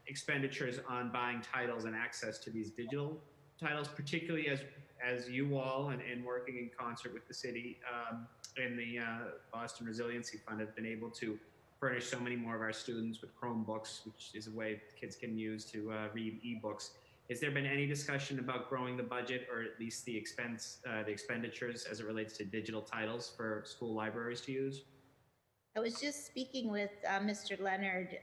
expenditures on buying titles and access to these digital titles, particularly as you all and working in concert with the city and the Boston Resiliency Fund have been able to furnish so many more of our students with Chromebooks, which is a way kids can use to read ebooks. Has there been any discussion about growing the budget or at least the expenditures as it relates to digital titles for school libraries to use? I was just speaking with Mr. Leonard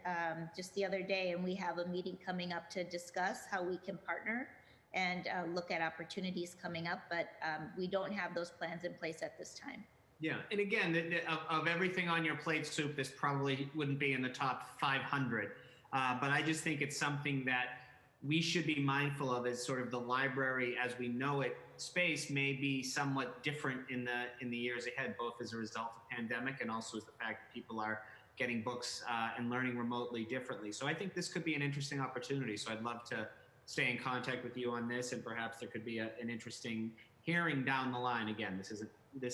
just the other day, and we have a meeting coming up to discuss how we can partner and look at opportunities coming up, but we don't have those plans in place at this time. Yeah, and again, of everything on your plate, Soup, this probably wouldn't be in the top 500, but I just think it's something that we should be mindful of as sort of the library as we know it space may be somewhat different in the years ahead, both as a result of pandemic and also as the fact that people are getting books and learning remotely differently. So I think this could be an interesting opportunity. So I'd love to stay in contact with you on this, and perhaps there could be an interesting hearing down the line. Again, this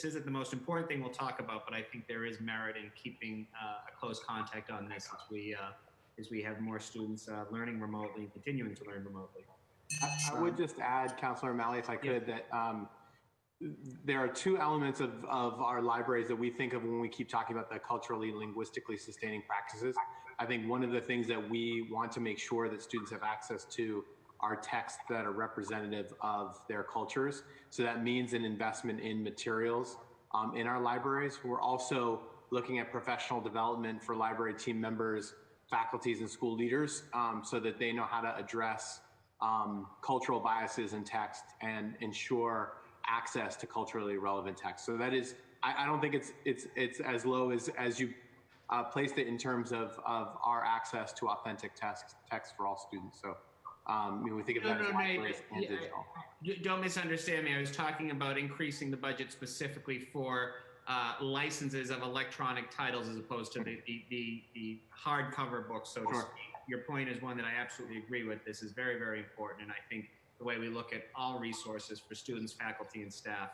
isn't the most important thing we'll talk about, but I think there is merit in keeping a close contact on this as we have more students learning remotely and continuing to learn remotely. I would just add, Councilor O'Malley, if I could, that there are two elements of our libraries that we think of when we keep talking about the culturally, linguistically sustaining practices. I think one of the things that we want to make sure that students have access to are texts that are representative of their cultures. So that means an investment in materials in our libraries. We're also looking at professional development for library team members, faculties, and school leaders so that they know how to address cultural biases in text and ensure access to culturally relevant text. So that is, I don't think it's as low as you placed it in terms of our access to authentic text for all students. So we think of that as libraries and digital. Don't misunderstand me. I was talking about increasing the budget specifically for licenses of electronic titles as opposed to the hardcover books, so to speak. Your point is one that I absolutely agree with. This is very, very important, and I think the way we look at all resources for students, faculty, and staff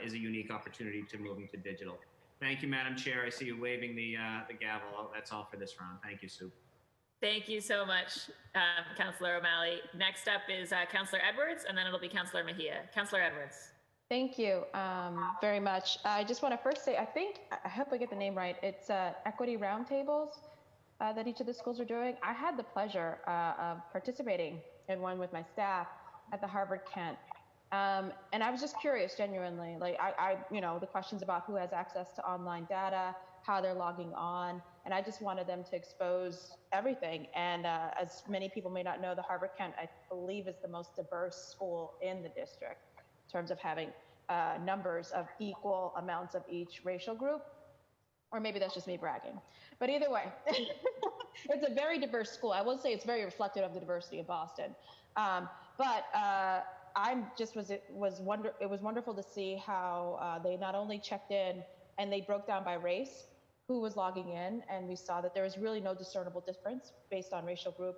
is a unique opportunity to moving to digital. Thank you, Madam Chair. I see you waving the gavel. That's all for this round. Thank you, Sue. Thank you so much, Councilor O'Malley. Next up is Councilor Edwards, and then it'll be Councilor Mejia. Councilor Edwards. Thank you very much. I just want to first say, I hope I get the name right. It's equity roundtables that each of the schools are doing. I had the pleasure of participating in one with my staff at the Harvard Kent. And I was just curious, genuinely, like the questions about who has access to online data, how they're logging on, and I just wanted them to expose everything. And as many people may not know, the Harvard Kent, I believe, is the most diverse school in the district in terms of having numbers of equal amounts of each racial group, or maybe that's just me bragging. But either way, it's a very diverse school. I will say it's very reflective of the diversity of Boston. It was wonderful to see how they not only checked in and they broke down by race who was logging in, and we saw that there was really no discernible difference based on racial group,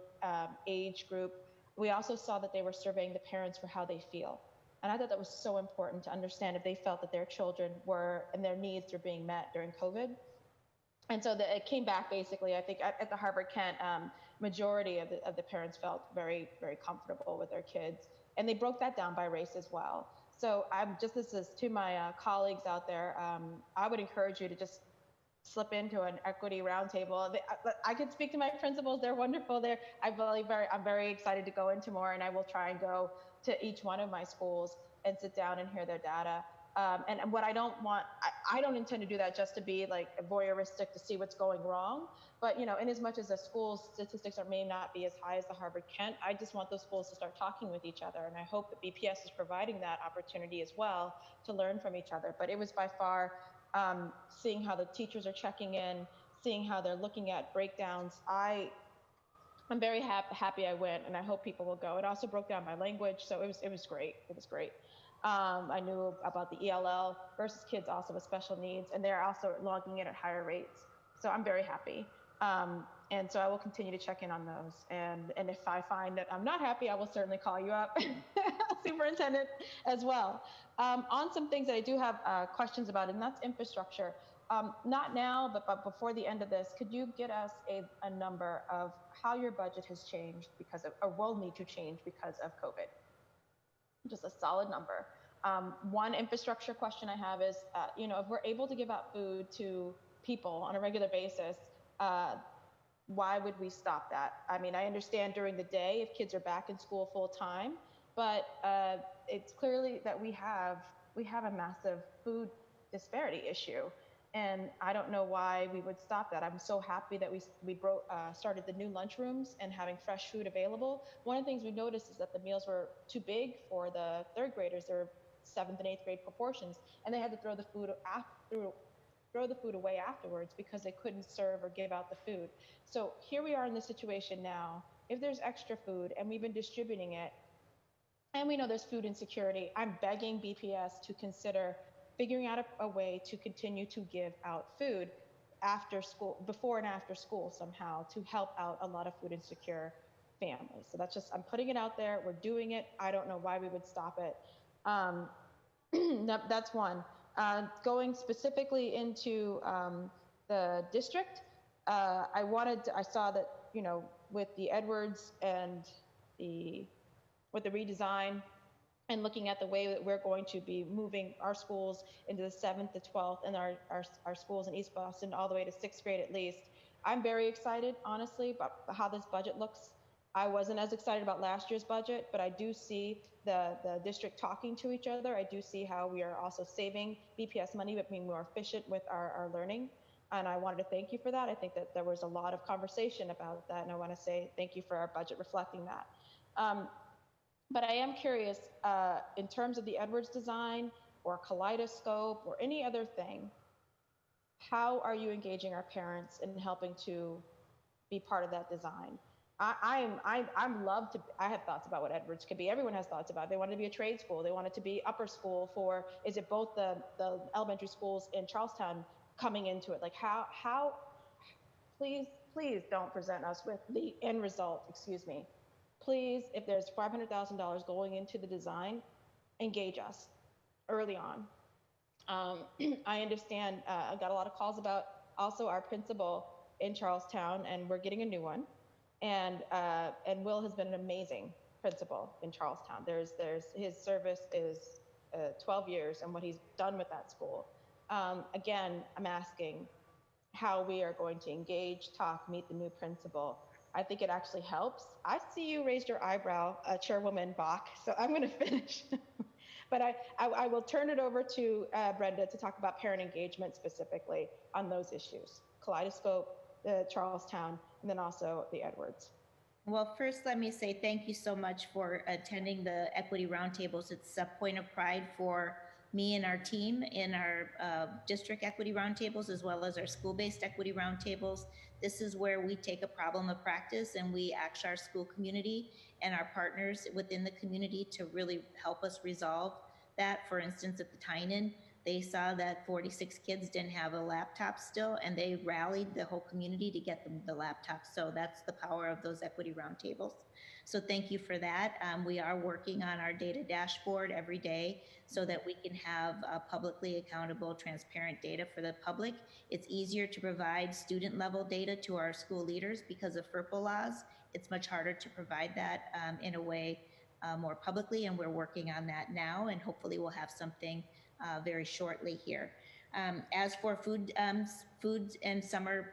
age group. We also saw that they were surveying the parents for how they feel. And I thought that was so important to understand if they felt that their children were, and their needs were being met during COVID. And so it came back basically, I think at the Harvard Kent, majority of the parents felt very, very comfortable with their kids. And they broke that down by race as well. So this is to my colleagues out there, I would encourage you to just slip into an equity roundtable. I could speak to my principals, they're wonderful. I'm very excited to go into more, and I will try and go to each one of my schools and sit down and hear their data. And what I don't want, I don't intend to do that just to be like voyeuristic to see what's going wrong. But in as much as the school's statistics may not be as high as the Harvard Kent, I just want those schools to start talking with each other. And I hope that BPS is providing that opportunity as well to learn from each other. But it was by far seeing how the teachers are checking in, seeing how they're looking at breakdowns. I'm very happy I went, and I hope people will go. It also broke down my language, so it was great. It was great. I knew about the ELL versus kids also with special needs, and they're also logging in at higher rates. So I'm very happy. And so I will continue to check in on those. And if I find that I'm not happy, I will certainly call you up, Superintendent, as well. On some things that I do have questions about, and that's infrastructure. Not now, but before the end of this, could you get us a number of how your budget has changed because of, or will need to change because of COVID? Just a solid number. One infrastructure question I have is, if we're able to give out food to people on a regular basis, why would we stop that? I mean, I understand during the day if kids are back in school full time, but it's clearly that we have a massive food disparity issue. And I don't know why we would stop that. I'm so happy that we started the new lunchrooms and having fresh food available. One of the things we noticed is that the meals were too big for the third graders. They're 7th and 8th grade proportions, and they had to throw the food away afterwards because they couldn't serve or give out the food. So here we are in this situation now. If there's extra food and we've been distributing it, and we know there's food insecurity, I'm begging BPS to consider figuring out a way to continue to give out food after school, before and after school somehow, to help out a lot of food insecure families. So that's just, I'm putting it out there. We're doing it. I don't know why we would stop it. That's one. Going specifically into the district, I saw that, with the Edwards and the with the redesign and looking at the way that we're going to be moving our schools into the 7th to 12th and our schools in East Boston all the way to 6th grade at least. I'm very excited, honestly, about how this budget looks. I wasn't as excited about last year's budget, but I do see the district talking to each other. I do see how we are also saving BPS money, but being more efficient with our learning. And I wanted to thank you for that. I think that there was a lot of conversation about that, and I want to say thank you for our budget reflecting that. But I am curious, in terms of the Edwards design or Kaleidoscope or any other thing, how are you engaging our parents in helping to be part of that design? I have thoughts about what Edwards could be. Everyone has thoughts about it. They want it to be a trade school. They want it to be upper school for, is it both the elementary schools in Charlestown coming into it? Like how, please don't present us with the end result, excuse me. Please, if there's $500,000 going into the design, engage us early on. I understand, I got a lot of calls about also our principal in Charlestown, and we're getting a new one. And Will has been an amazing principal in Charlestown. His service is 12 years and what he's done with that school. Again, I'm asking how we are going to engage, talk, meet the new principal. I think it actually helps. I see you raised your eyebrow, Chairwoman Bach, so I'm going to finish. But I will turn it over to Brenda to talk about parent engagement specifically on those issues. Kaleidoscope, Charlestown, and then also the Edwards. Well, first, let me say thank you so much for attending the Equity Roundtables. It's a point of pride for me and our team in our district equity roundtables, as well as our school-based equity roundtables. This is where we take a problem of practice and we ask our school community and our partners within the community to really help us resolve that. For instance, at the Tynan, they saw that 46 kids didn't have a laptop still, and they rallied the whole community to get them the laptop. So that's the power of those equity roundtables. So thank you for that. We are working on our data dashboard every day so that we can have publicly accountable, transparent data for the public. It's easier to provide student level data to our school leaders because of FERPA laws. It's much harder to provide that in a way more publicly, and we're working on that now, and hopefully we'll have something very shortly here. As for foods and summer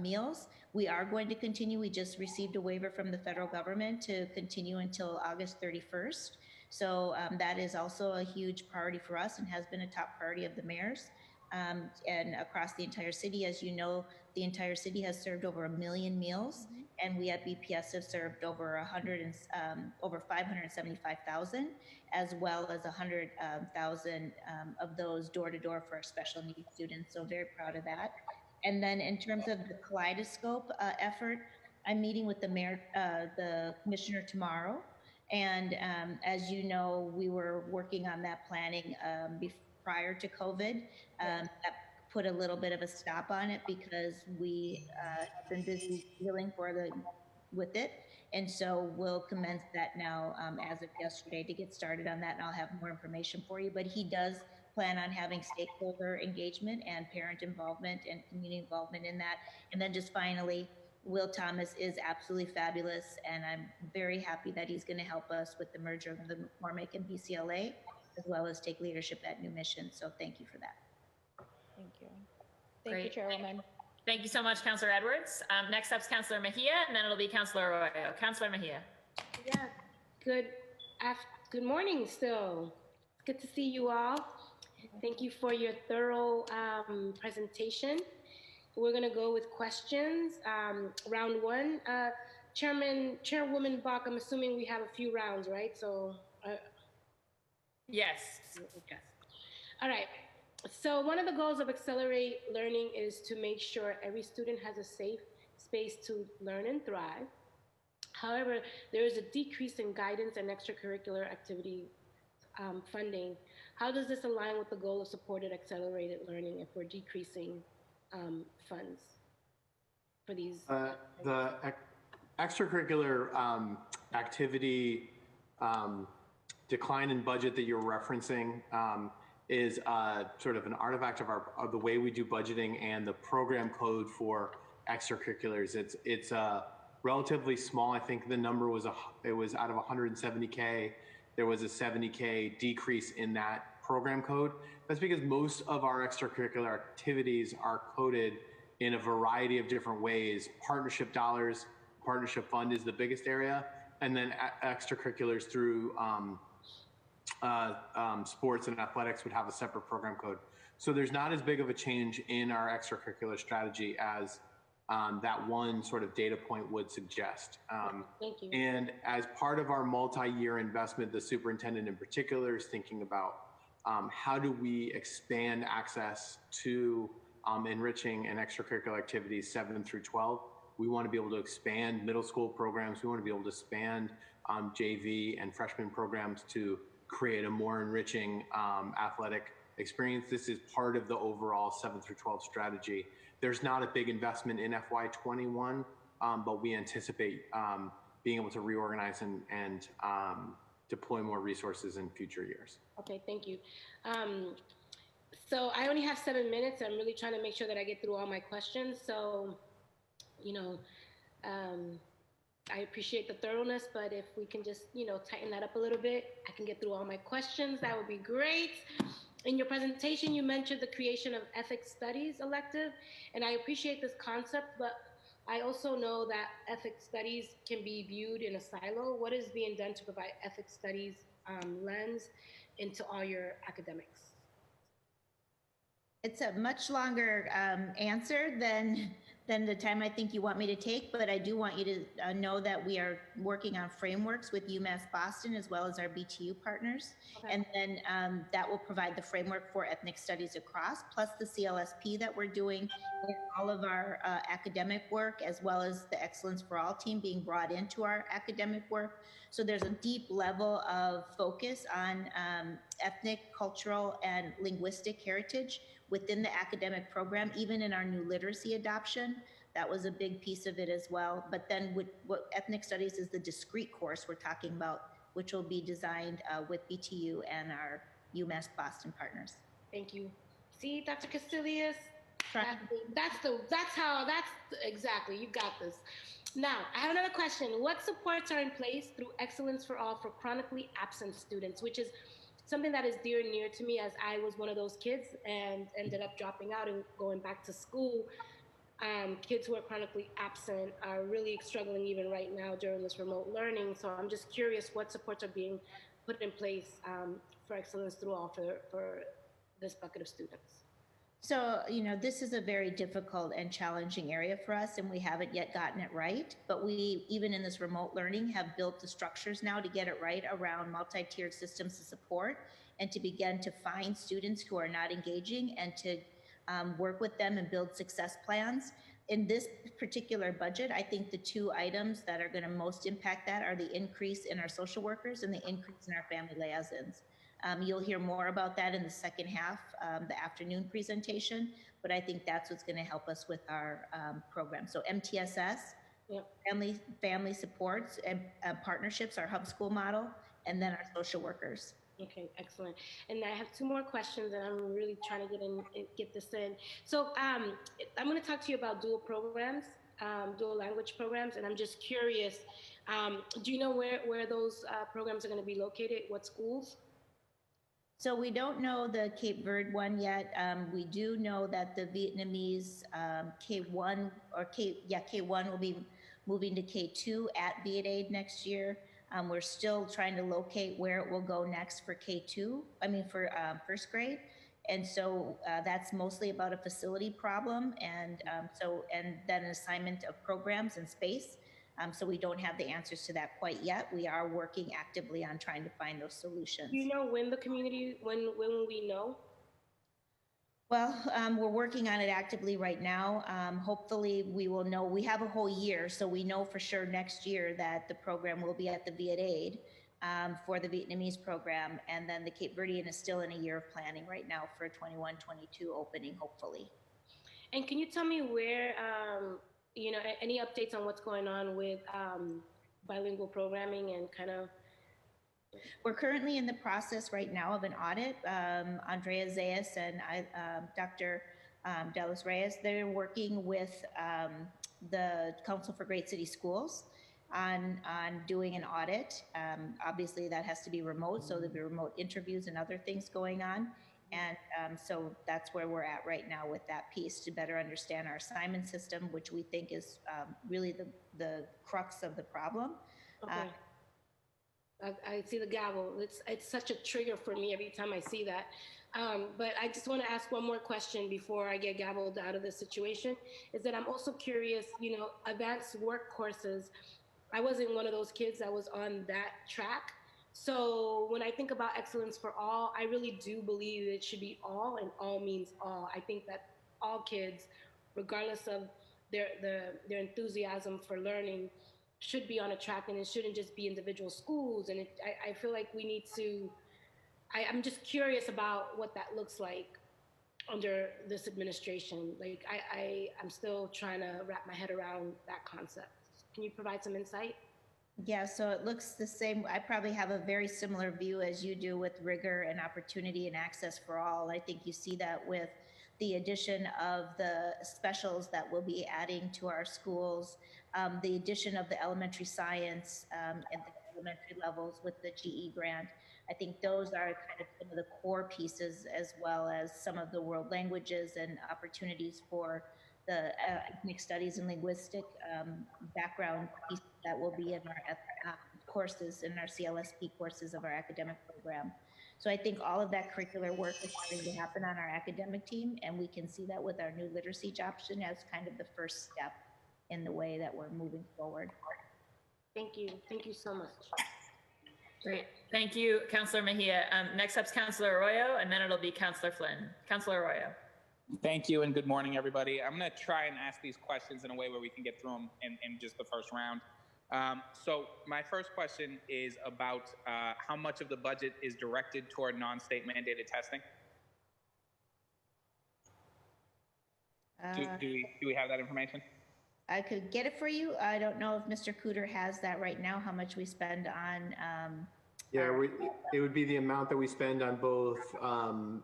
meals, we are going to continue. We just received a waiver from the federal government to continue until August 31st. So that is also a huge priority for us and has been a top priority of the mayors. And across the entire city, as you know, the entire city has served over 1 million meals, and we at BPS have served over 575,000, as well as 100,000 of those door to door for our special needs students. So very proud of that. And then in terms of the Kaleidoscope effort, I'm meeting with the mayor, the commissioner tomorrow. And as you know, we were working on that planning prior to COVID. That put a little bit of a stop on it because we have been busy dealing with it. And so we'll commence that now as of yesterday to get started on that, and I'll have more information for you. But he does plan on having stakeholder engagement and parent involvement and community involvement in that. And then just finally, Will Thomas is absolutely fabulous, and I'm very happy that he's going to help us with the merger of the McCormick and BCLA, as well as take leadership at New Mission. So thank you for that. Thank you. Thank you, Chairwoman. Thank you so much, Councillor Edwards. Next up is Councillor Mejia, and then it'll be Councillor Arroyo. Councillor Mejia. Yeah, good morning still. Good to see you all. Thank you for your thorough presentation. We're going to go with questions. Round one. Chairwoman Bach, I'm assuming we have a few rounds, right? So. Yes. Okay. All right. So one of the goals of Accelerate Learning is to make sure every student has a safe space to learn and thrive. However, there is a decrease in guidance and extracurricular activity funding. How does this align with the goal of supported accelerated learning if we're decreasing funds for these? The extracurricular activity decline in budget that you're referencing is sort of an artifact of the way we do budgeting and the program code for extracurriculars. It's relatively small. I think the number was it was out of 170K, there was a 70K decrease in that program code. That's because most of our extracurricular activities are coded in a variety of different ways. Partnership dollars, partnership fund is the biggest area, and then extracurriculars through sports and athletics would have a separate program code. So there's not as big of a change in our extracurricular strategy as that one sort of data point would suggest. Thank you. And as part of our multi-year investment, the superintendent in particular is thinking about how do we expand access to enriching and extracurricular activities 7 through 12. We want to be able to expand middle school programs. We want to be able to expand JV and freshman programs to create a more enriching athletic experience. This is part of the overall 7 through 12 strategy. There's not a big investment in FY21, but we anticipate being able to reorganize and deploy more resources in future years. Okay, thank you. So I only have 7 minutes. I'm really trying to make sure that I get through all my questions. So, you know, I appreciate the thoroughness, but if we can just, you know, tighten that up a little bit, I can get through all my questions. That would be great. In your presentation, you mentioned the creation of ethics studies elective, and I appreciate this concept, but I also know that ethics studies can be viewed in a silo. What is being done to provide ethics studies lens into all your academics? It's a much longer answer than the time I think you want me to take, but I do want you to know that we are working on frameworks with UMass Boston as well as our BTU partners. Okay. And then that will provide the framework for ethnic studies across, plus the CLSP that we're doing in all of our academic work, as well as the Excellence for All team being brought into our academic work. So there's a deep level of focus on ethnic, cultural, and linguistic heritage within the academic program, even in our new literacy adoption. That was a big piece of it as well. But then what ethnic studies is the discrete course we're talking about, which will be designed with BTU and our UMass Boston partners. Thank you. See, Dr. Castillas, exactly, you got this. Now, I have another question. What supports are in place through Excellence for All for chronically absent students, which is something that is dear and near to me, as I was one of those kids and ended up dropping out and going back to school. Kids who are chronically absent are really struggling even right now during this remote learning. So I'm just curious what supports are being put in place for Excellence Through All for this bucket of students. So, you know, this is a very difficult and challenging area for us, and we haven't yet gotten it right. But we, even in this remote learning, have built the structures now to get it right around multi-tiered systems of support and to begin to find students who are not engaging and to work with them and build success plans. In this particular budget, I think the two items that are going to most impact that are the increase in our social workers and the increase in our family liaisons. You'll hear more about that in the second half, the afternoon presentation, but I think that's what's going to help us with our program. So MTSS, yep. family supports and partnerships, our hub school model, and then our social workers. Okay, excellent. And I have 2 more questions, and I'm really trying to get this in. So I'm going to talk to you about dual programs, dual language programs, and I'm just curious, do you know where those programs are going to be located? What schools? So we don't know the Cape Verde one yet. We do know that the Vietnamese K1 K1 will be moving to K2 at VietAid next year. We're still trying to locate where it will go next for for first grade. And so that's mostly about a facility problem and then an assignment of programs and space. So we don't have the answers to that quite yet. We are working actively on trying to find those solutions. Do you know when when will we know? Well, we're working on it actively right now. Hopefully we will know. We have a whole year, so we know for sure next year that the program will be at the VietAid for the Vietnamese program. And then the Cape Verdean is still in a year of planning right now for 21-22 opening, hopefully. And can you tell me where, any updates on what's going on with bilingual programming and kind of? We're currently in the process right now of an audit. Andrea Zayas and Dr. Delos Reyes, they're working with the Council for Great City Schools on doing an audit. Obviously, that has to be remote, so there'll be remote interviews and other things going on. And so that's where we're at right now with that piece, to better understand our assignment system, which we think is really the crux of the problem. Okay. I see the gavel. It's such a trigger for me every time I see that. But I just want to ask one more question before I get gavelled out of this situation, is that I'm also curious, you know, advanced work courses, I wasn't one of those kids that was on that track. So when I think about excellence for all, I really do believe it should be all, and all means all. I think that all kids, regardless of their enthusiasm for learning, should be on a track, and it shouldn't just be individual schools. And I feel like we need to, I'm just curious about what that looks like under this administration. Like I'm still trying to wrap my head around that concept. Can you provide some insight? Yeah, so it looks the same. I probably have a very similar view as you do with rigor and opportunity and access for all. I think you see that with the addition of the specials that we'll be adding to our schools, the addition of the elementary science at the elementary levels with the GE grant. I think those are kind of some of the core pieces, as well as some of the world languages and opportunities for the ethnic studies and linguistic background pieces that will be in our courses, in our CLSP courses of our academic program. So I think all of that curricular work is starting to happen on our academic team, and we can see that with our new literacy option as kind of the first step in the way that we're moving forward. Thank you. Thank you so much. Great. Thank you, Councillor Mejia. Next up's Councillor Arroyo, and then it'll be Councillor Flynn. Councillor Arroyo. Thank you, and good morning, everybody. I'm going to try and ask these questions in a way where we can get through them in just the first round. So my first question is about how much of the budget is directed toward non-state mandated testing? Do we have that information? I could get it for you. I don't know if Mr. Cooter has that right now, how much we spend on. It would be the amount that we spend on both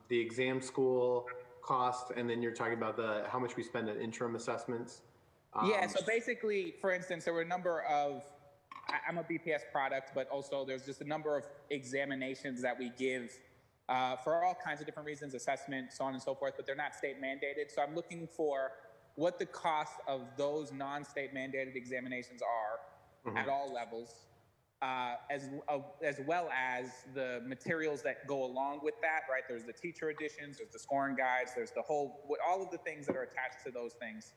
the exam school cost, and then you're talking about how much we spend on interim assessments. Yeah, so basically, for instance, there were a number of, I'm a BPS product, but also there's just a number of examinations that we give for all kinds of different reasons, assessment, so on and so forth, but they're not state mandated. So I'm looking for what the cost of those non-state mandated examinations are at all levels, as well as the materials that go along with that, right? There's the teacher editions, there's the scoring guides, there's the whole, all of the things that are attached to those things.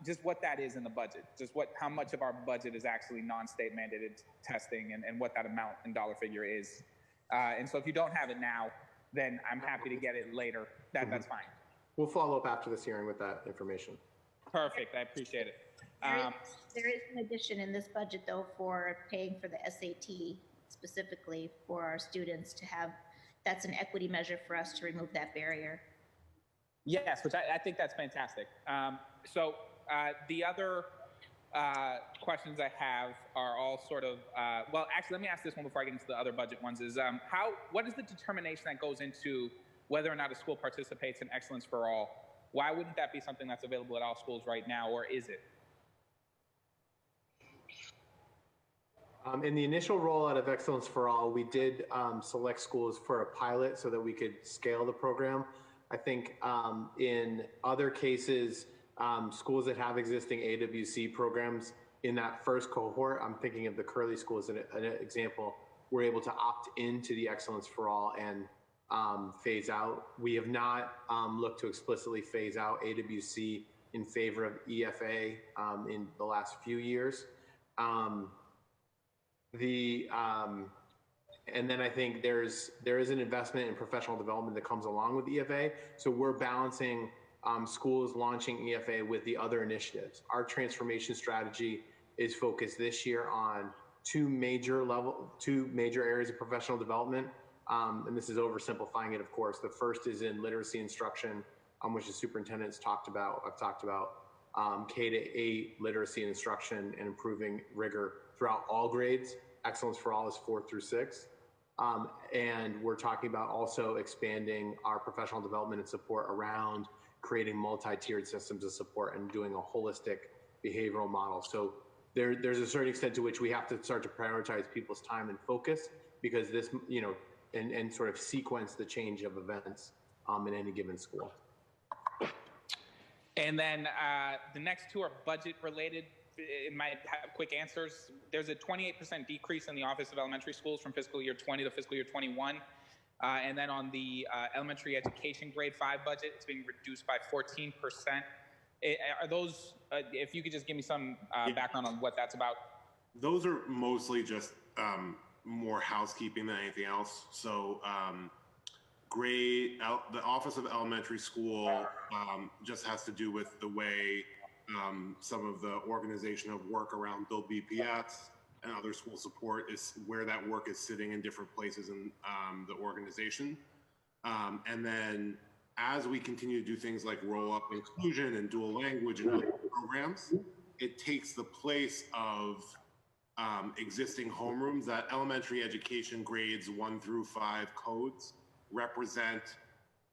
Just what that is in the budget, just how much of our budget is actually non-state mandated testing, and what that amount and dollar figure is. And so if you don't have it now, then I'm happy to get it later. That's fine. We'll follow up after this hearing with that information. Perfect, I appreciate it. There is an addition in this budget, though, for paying for the SAT specifically for our students to have. That's an equity measure for us to remove that barrier. Yes, which I think that's fantastic. So the other questions I have are all sort of, well, actually, let me ask this one before I get into the other budget ones, is what is the determination that goes into whether or not a school participates in Excellence for All? Why wouldn't that be something that's available at all schools right now, or is it? In the initial rollout of Excellence for All, we did select schools for a pilot so that we could scale the program. I think in other cases, schools that have existing AWC programs in that first cohort, I'm thinking of the Curley School as an example, were able to opt into the Excellence for All and phase out. We have not looked to explicitly phase out AWC in favor of EFA in the last few years. And then I think there is an investment in professional development that comes along with EFA. So we're balancing schools launching EFA with the other initiatives. Our transformation strategy is focused this year on two major areas of professional development. And this is oversimplifying it, of course. The first is in literacy instruction, which the superintendent's talked about. I've talked about K-8 literacy and instruction and improving rigor throughout all grades. Excellence for All is 4 through 6. And we're talking about also expanding our professional development and support around creating multi-tiered systems of support and doing a holistic behavioral model. So there's a certain extent to which we have to start to prioritize people's time and focus, because this, and sort of sequence the change of events in any given school. And then the next two are budget related. It might have quick answers. There's a 28% decrease in the Office of Elementary Schools from fiscal year 20 to fiscal year 21. And then on the elementary education grade 5 budget, it's being reduced by 14%. Are those, if you could just give me some background on what that's about? Those are mostly just more housekeeping than anything else. So the Office of Elementary School just has to do with the way some of the organization of work around Build BPS and other school support is where that work is sitting in different places in the organization. And then as we continue to do things like roll-up inclusion and dual language and other programs, it takes the place of existing homerooms. That elementary education grades 1 through 5 codes represent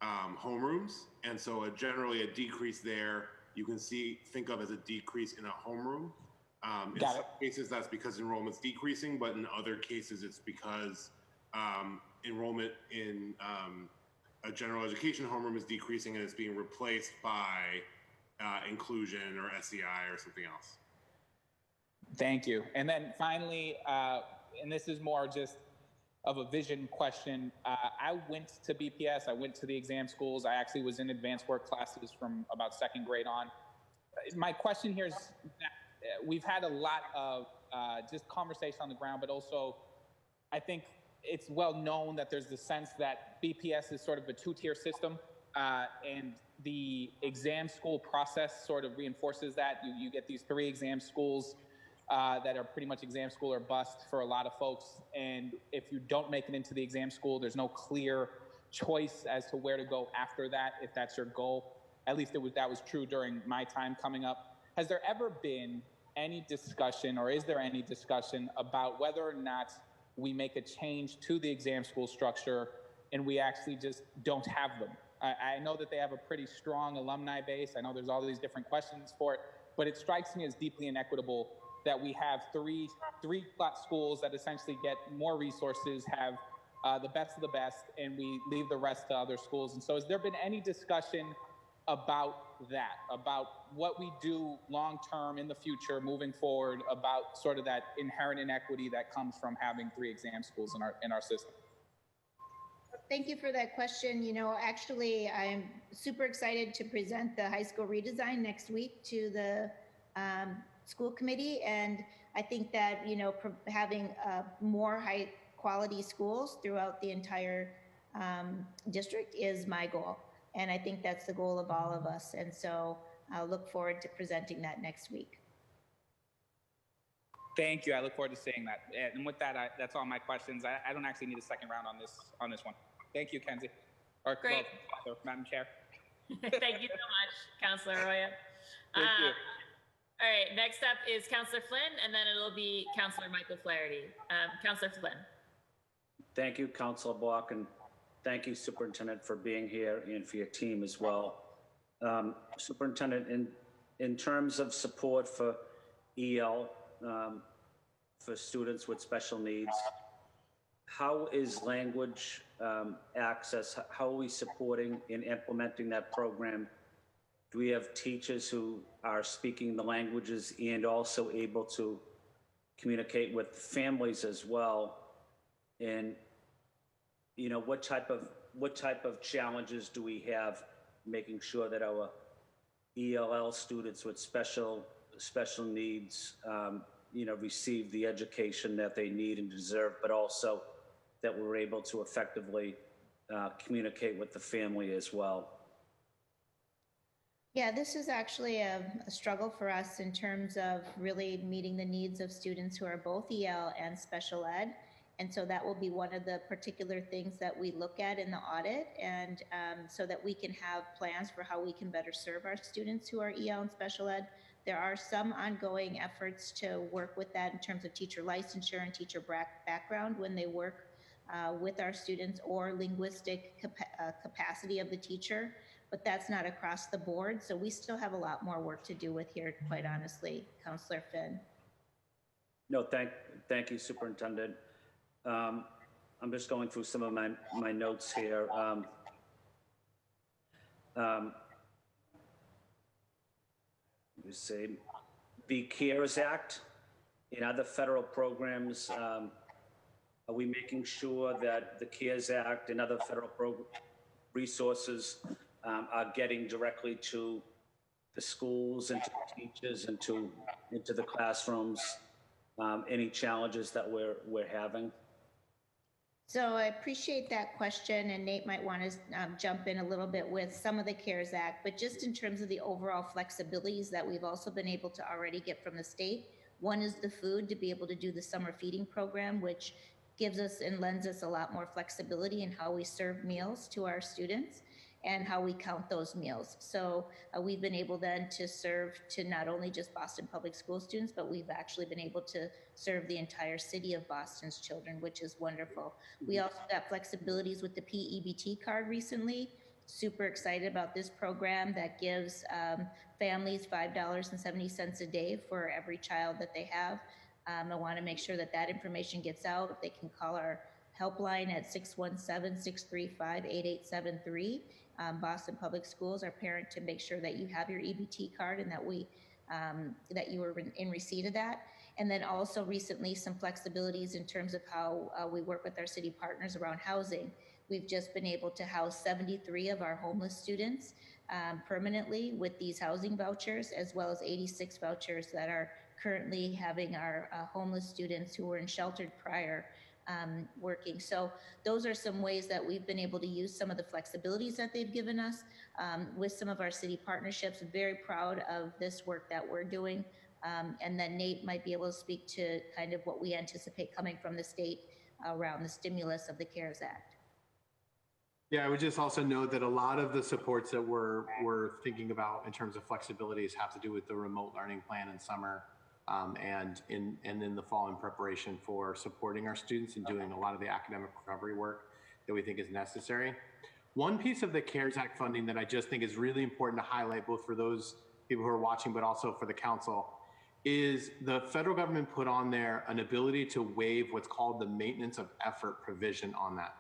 homerooms. And so generally a decrease there, you can think of as a decrease in a homeroom. In some cases, that's because enrollment's decreasing, but in other cases, it's because enrollment in a general education homeroom is decreasing and it's being replaced by inclusion or SEI or something else. Thank you. And then finally, and this is more just of a vision question. I went to BPS, I went to the exam schools. I actually was in advanced work classes from about 2nd grade on. My question here is that we've had a lot of just conversation on the ground, but also I think it's well known that there's the sense that BPS is sort of a 2-tier system, and the exam school process sort of reinforces that. You get these 3 exam schools that are pretty much exam school or bust for a lot of folks. And if you don't make it into the exam school, there's no clear choice as to where to go after that, if that's your goal. At least that was true during my time coming up. Has there ever been any discussion, or is there any discussion about whether or not we make a change to the exam school structure and we actually just don't have them? I know that they have a pretty strong alumni base. I know there's all these different questions for it, but it strikes me as deeply inequitable that we have three schools that essentially get more resources, have the best of the best, and we leave the rest to other schools. And so has there been any discussion about that, about what we do long-term in the future, moving forward, about sort of that inherent inequity that comes from having 3 exam schools in our system? Thank you for that question. Actually, I'm super excited to present the high school redesign next week to the school committee. And I think that, having more high quality schools throughout the entire district is my goal. And I think that's the goal of all of us. And so I'll look forward to presenting that next week. Thank you. I look forward to seeing that. And with that, that's all my questions. I don't actually need a second round on this one. Thank you, Kenzie. Great. Well, Madam Chair. Thank you so much, Councilor Arroyo. Thank you. All right, next up is Councilor Flynn, and then it'll be Councilor Michael Flaherty. Councilor Flynn. Thank you, Councilor Block, and thank you, Superintendent, for being here and for your team as well. Superintendent, in terms of support for EL, for students with special needs, how is language access, how are we supporting and implementing that program? Do we have teachers who are speaking the languages and also able to communicate with families as well? And what type of challenges do we have making sure that our ELL students with special needs receive the education that they need and deserve, but also that we're able to effectively communicate with the family as well? Yeah, this is actually a struggle for us in terms of really meeting the needs of students who are both EL and special ed. And so that will be one of the particular things that we look at in the audit, and so that we can have plans for how we can better serve our students who are EL and special ed. There are some ongoing efforts to work with that in terms of teacher licensure and teacher background when they work with our students, or linguistic capacity of the teacher. but that's not across the board. So we still have a lot more work to do with here, quite honestly, Counselor Finn. No, thank you, Superintendent. I'm just going through some of my notes here. Let me see. The CARES Act and other federal programs, are we making sure that the CARES Act and other federal resources are getting directly to the schools and to the teachers and into the classrooms? Any challenges that we're having? So I appreciate that question, and Nate might want to jump in a little bit with some of the CARES Act, but just in terms of the overall flexibilities that we've also been able to already get from the state. One is the food, to be able to do the summer feeding program, which gives us and lends us a lot more flexibility in how we serve meals to our students and how we count those meals. So we've been able then to serve to not only just Boston Public School students, but we've actually been able to serve the entire city of Boston's children, which is wonderful. We also got flexibilities with the PEBT card recently. Super excited about this program that gives families $5.70 a day for every child that they have. I want to make sure that that information gets out. They can call our helpline at 617-635-8873. Boston Public Schools, our parent, to make sure that you have your EBT card and that that you were in receipt of that. And then also recently some flexibilities in terms of how we work with our city partners around housing. We've just been able to house 73 of our homeless students permanently with these housing vouchers, as well as 86 vouchers that are currently having our homeless students who were in sheltered prior working. So those are some ways that we've been able to use some of the flexibilities that they've given us with some of our city partnerships. Very proud of this work that we're doing. And then Nate might be able to speak to kind of what we anticipate coming from the state around the stimulus of the CARES Act. Yeah, I would just also note that a lot of the supports that we're thinking about in terms of flexibilities have to do with the remote learning plan in summer. And in the fall in preparation for supporting our students and doing a lot of the academic recovery work that we think is necessary. One piece of the CARES Act funding that I just think is really important to highlight, both for those people who are watching, but also for the council, is the federal government put on there an ability to waive what's called the maintenance of effort provision on that.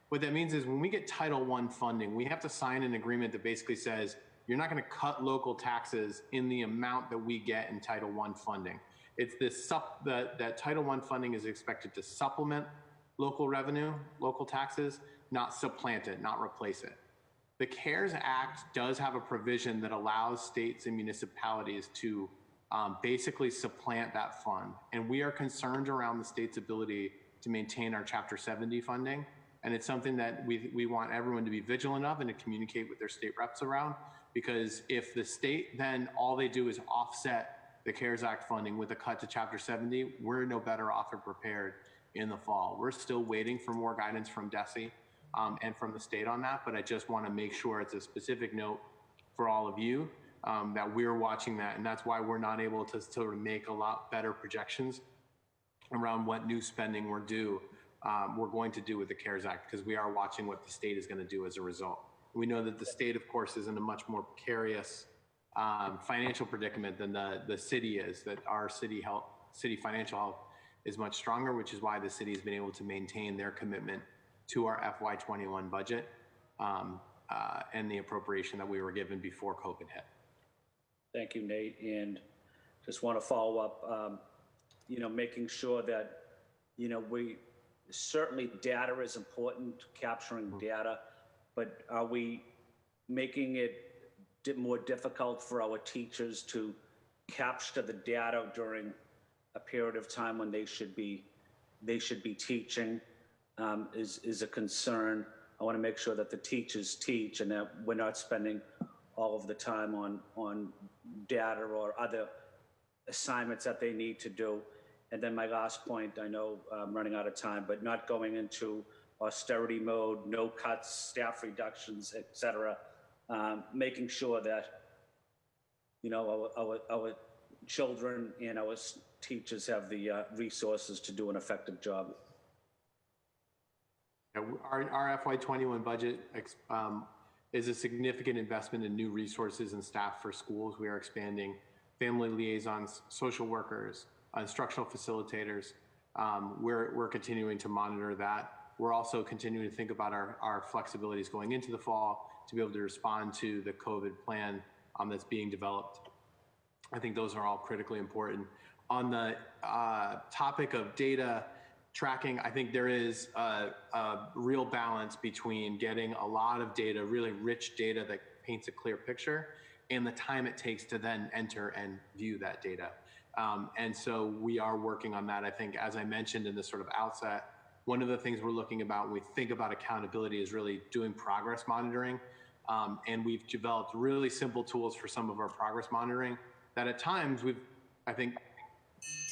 What that means is when we get Title I funding, we have to sign an agreement that basically says, you're not going to cut local taxes in the amount that we get in Title I funding. It's this that Title I funding is expected to supplement local revenue, local taxes, not supplant it, not replace it. The CARES Act does have a provision that allows states and municipalities to basically supplant that fund. And we are concerned around the state's ability to maintain our Chapter 70 funding. And it's something that we want everyone to be vigilant of and to communicate with their state reps around. Because if the state then all they do is offset the CARES Act funding with a cut to Chapter 70, we're no better off or prepared in the fall. We're still waiting for more guidance from DESE and from the state on that, but I just want to make sure it's a specific note for all of you that we're watching that, and that's why we're not able to sort of make a lot better projections around what new spending we're going to do with the CARES Act, because we are watching what the state is going to do as a result. We know that the state, of course, is in a much more precarious financial predicament than the city is, that our city financial health is much stronger, which is why the city has been able to maintain their commitment to our FY21 budget and the appropriation that we were given before COVID hit. Thank you, Nate. And just want to follow up, making sure that, we certainly data is important, capturing data, but are we making it more difficult for our teachers to capture the data during a period of time when they should be teaching? Is a concern. I want to make sure that the teachers teach and that we're not spending all of the time on data or other assignments that they need to do. And then my last point, I know I'm running out of time, but not going into austerity mode, no cuts, staff reductions, et cetera, making sure that, our children and our teachers have the resources to do an effective job. Our FY21 budget is a significant investment in new resources and staff for schools. We are expanding family liaisons, social workers, instructional facilitators. We're continuing to monitor that. We're also continuing to think about our flexibilities going into the fall to be able to respond to the COVID plan that's being developed. I think those are all critically important. On the topic of data tracking, I think there is a real balance between getting a lot of data, really rich data that paints a clear picture, and the time it takes to then enter and view that data. And so we are working on that. I think, as I mentioned in this sort of outset, one of the things we're looking about when we think about accountability is really doing progress monitoring. And we've developed really simple tools for some of our progress monitoring that at times I think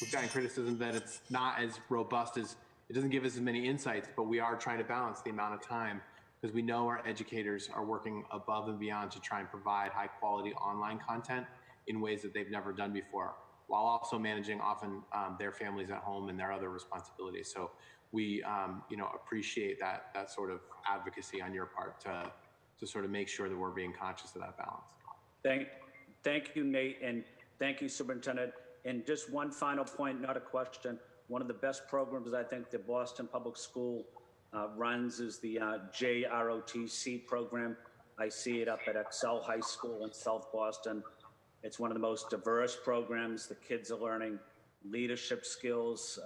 we've gotten criticism that it's not as robust as, it doesn't give us as many insights, but we are trying to balance the amount of time because we know our educators are working above and beyond to try and provide high quality online content in ways that they've never done before, while also managing often their families at home and their other responsibilities. So we appreciate that sort of advocacy on your part to sort of make sure that we're being conscious of that balance. Thank you, Nate, and thank you, Superintendent. And just one final point, not a question. One of the best programs I think the Boston Public School runs is the JROTC program. I see it up at Excel High School in South Boston. It's one of the most diverse programs. The kids are learning leadership skills,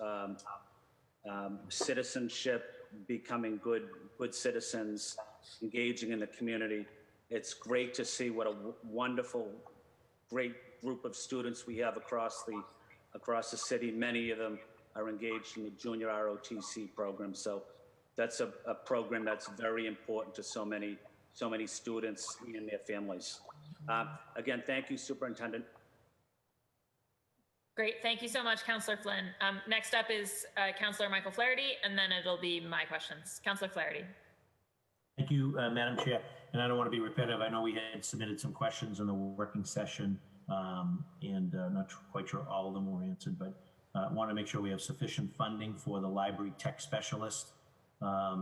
citizenship, becoming good citizens, engaging in the community. It's great to see what a wonderful, great group of students we have across the city. Many of them are engaged in the junior ROTC program. So that's a program that's very important to so many students and their families. Again, thank you, Superintendent. Great. Thank you so much, Councillor Flynn. Next up is Councillor Michael Flaherty, and then it'll be my questions. Councillor Flaherty. Thank you, Madam Chair. And I don't want to be repetitive. I know we had submitted some questions in the working session, and not quite sure all of them were answered, but I want to make sure we have sufficient funding for the library tech specialist,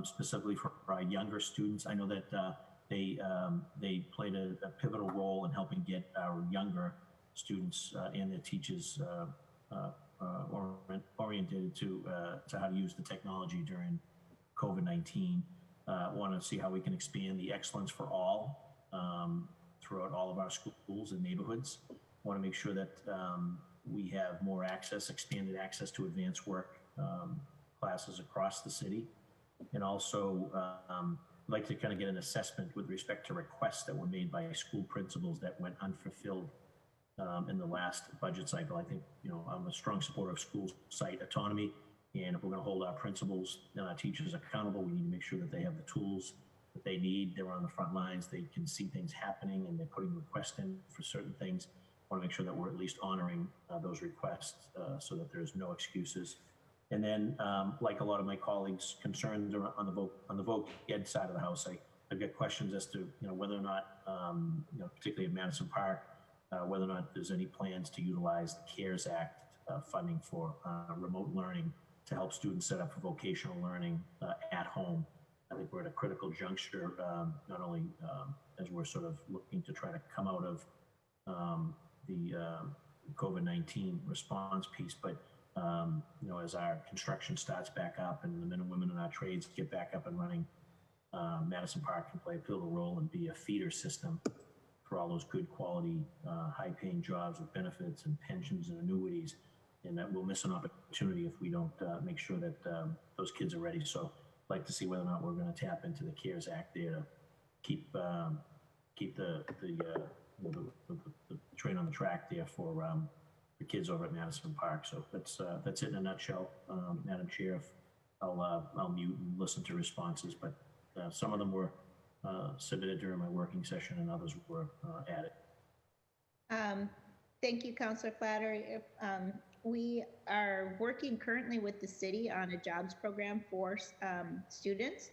specifically for our younger students. I know that they played a pivotal role in helping get our younger students and their teachers oriented to how to use the technology during COVID-19. Want to see how we can expand the excellence for all throughout all of our schools and neighborhoods. Want to make sure that we have more access, expanded access to advanced work classes across the city. And also like to kind of get an assessment with respect to requests that were made by school principals that went unfulfilled in the last budget cycle. I think, I'm a strong supporter of school site autonomy. And if we're going to hold our principals and our teachers accountable, we need to make sure that they have the tools that they need. They're on the front lines. They can see things happening and they're putting requests in for certain things. I want to make sure that we're at least honoring those requests so that there's no excuses. And then, like a lot of my colleagues, concerned on the voc ed side of the house, I've got questions as to whether or not, particularly at Madison Park, whether or not there's any plans to utilize the CARES Act funding for remote learning to help students set up for vocational learning at home. I think we're at a critical juncture, not only as we're sort of looking to try to come out of the COVID-19 response piece, but as our construction starts back up and the men and women in our trades get back up and running, Madison Park can play a pivotal role and be a feeder system for all those good quality, high-paying jobs with benefits and pensions and annuities. And that we'll miss an opportunity if we don't make sure that those kids are ready. So I'd like to see whether or not we're going to tap into the CARES Act there to keep the train on the track there for the kids over at Madison Park. So that's it in a nutshell, Madam Chair. I'll mute and listen to responses, but some of them were submitted during my working session and others were added. Thank you, Councillor Flattery. We are working currently with the city on a jobs program for students,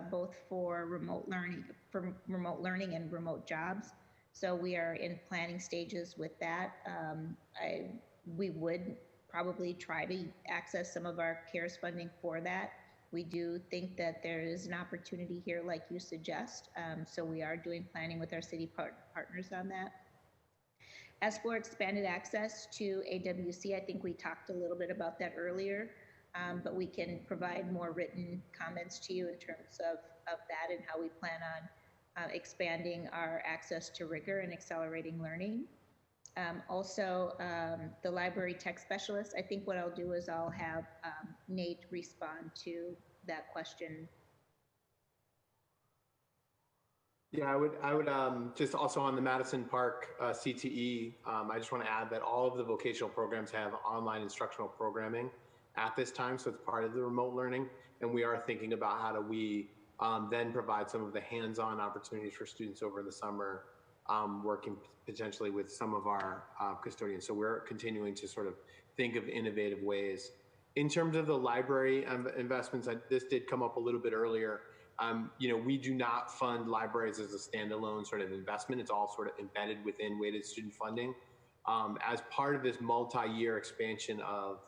both for remote learning and remote jobs. So we are in planning stages with that. We would probably try to access some of our CARES funding for that. We do think that there is an opportunity here like you suggest, so we are doing planning with our city partners on that. As for expanded access to AWC, I think we talked a little bit about that earlier, but we can provide more written comments to you in terms of that and how we plan on expanding our access to rigor and accelerating learning. Also, the library tech specialist, I think what I'll do is I'll have Nate respond to that question. Yeah, I would just also on the Madison Park CTE, I just want to add that all of the vocational programs have online instructional programming at this time, so it's part of the remote learning, and we are thinking about how do we then provide some of the hands-on opportunities for students over the summer, working potentially with some of our custodians. So we're continuing to sort of think of innovative ways. In terms of the library investments, this did come up a little bit earlier. We do not fund libraries as a standalone sort of investment. It's all sort of embedded within weighted student funding. As part of this multi-year expansion of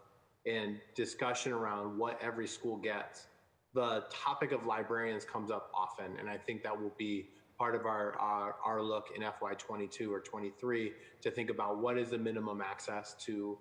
and discussion around what every school gets, the topic of librarians comes up often, and I think that will be part of our look in FY22 or 23 to think about what is the minimum access to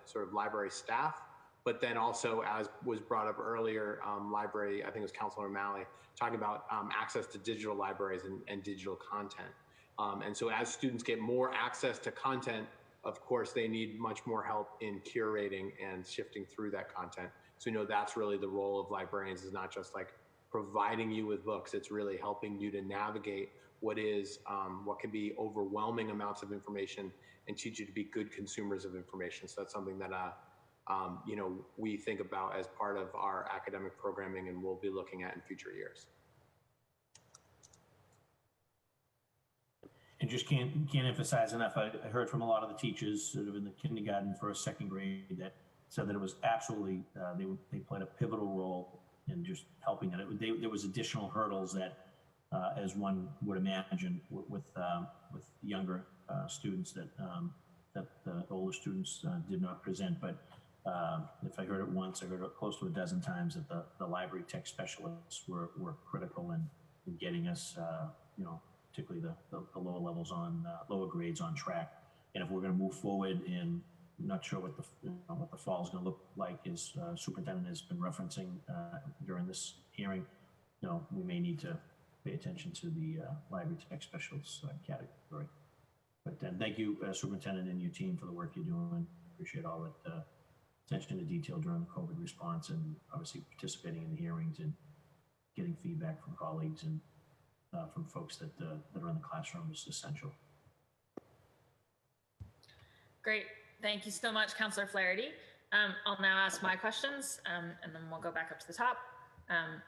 sort of library staff, but then also, as was brought up earlier, library, I think it was Councilor O'Malley, talking about access to digital libraries and digital content. And so as students get more access to content, of course, they need much more help in curating and shifting through that content. So that's really the role of librarians, is not just like providing you with books, it's really helping you to navigate what can be overwhelming amounts of information and teach you to be good consumers of information. So that's something that we think about as part of our academic programming and we'll be looking at in future years. And just can't emphasize enough, I heard from a lot of the teachers sort of in the kindergarten, first, second grade that said that it was absolutely, they played a pivotal role in just helping it. There was additional hurdles that, as one would imagine, with younger students that the older students did not present. But if I heard it once, I heard it close to a dozen times that the library tech specialists were critical in getting us, particularly the lower levels lower grades on track. And if we're going to move forward, and not sure what the fall is going to look like, as superintendent has been referencing during this hearing, we may need to pay attention to the library tech specialists category. But thank you, superintendent, and your team for the work you're doing. Appreciate all that attention to detail during the COVID response, and obviously participating in the hearings and getting feedback from colleagues and from folks that are in the classroom is essential. Great. Thank you so much, Councillor Flaherty. I'll now ask my questions, and then we'll go back up to the top.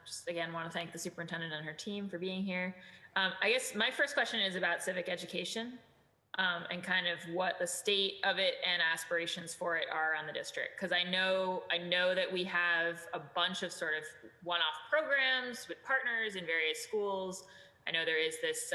Just again, want to thank the superintendent and her team for being here. I guess my first question is about civic education and kind of what the state of it and aspirations for it are on the district. Because I know that we have a bunch of sort of one-off programs with partners in various schools. I know there is this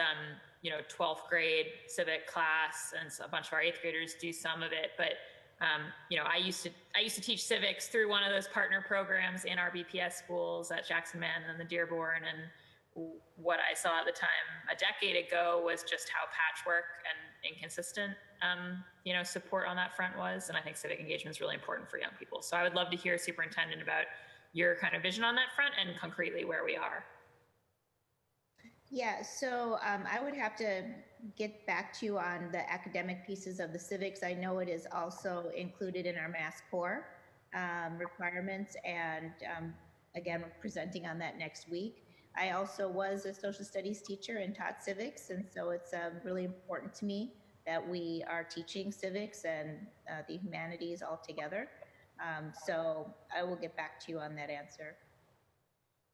12th grade civic class, and a bunch of our 8th graders do some of it. But I used to teach civics through one of those partner programs in our BPS schools at Jackson Man and the Dearborn. And what I saw at the time a decade ago was just how patchwork and inconsistent support on that front was. And I think civic engagement is really important for young people. So I would love to hear, superintendent, about your kind of vision on that front and concretely where we are. Yeah, so I would have to get back to you on the academic pieces of the civics. I know it is also included in our BPS Core requirements, and again, we're presenting on that next week. I also was a social studies teacher and taught civics, and so it's really important to me that we are teaching civics and the humanities all together. So I will get back to you on that answer.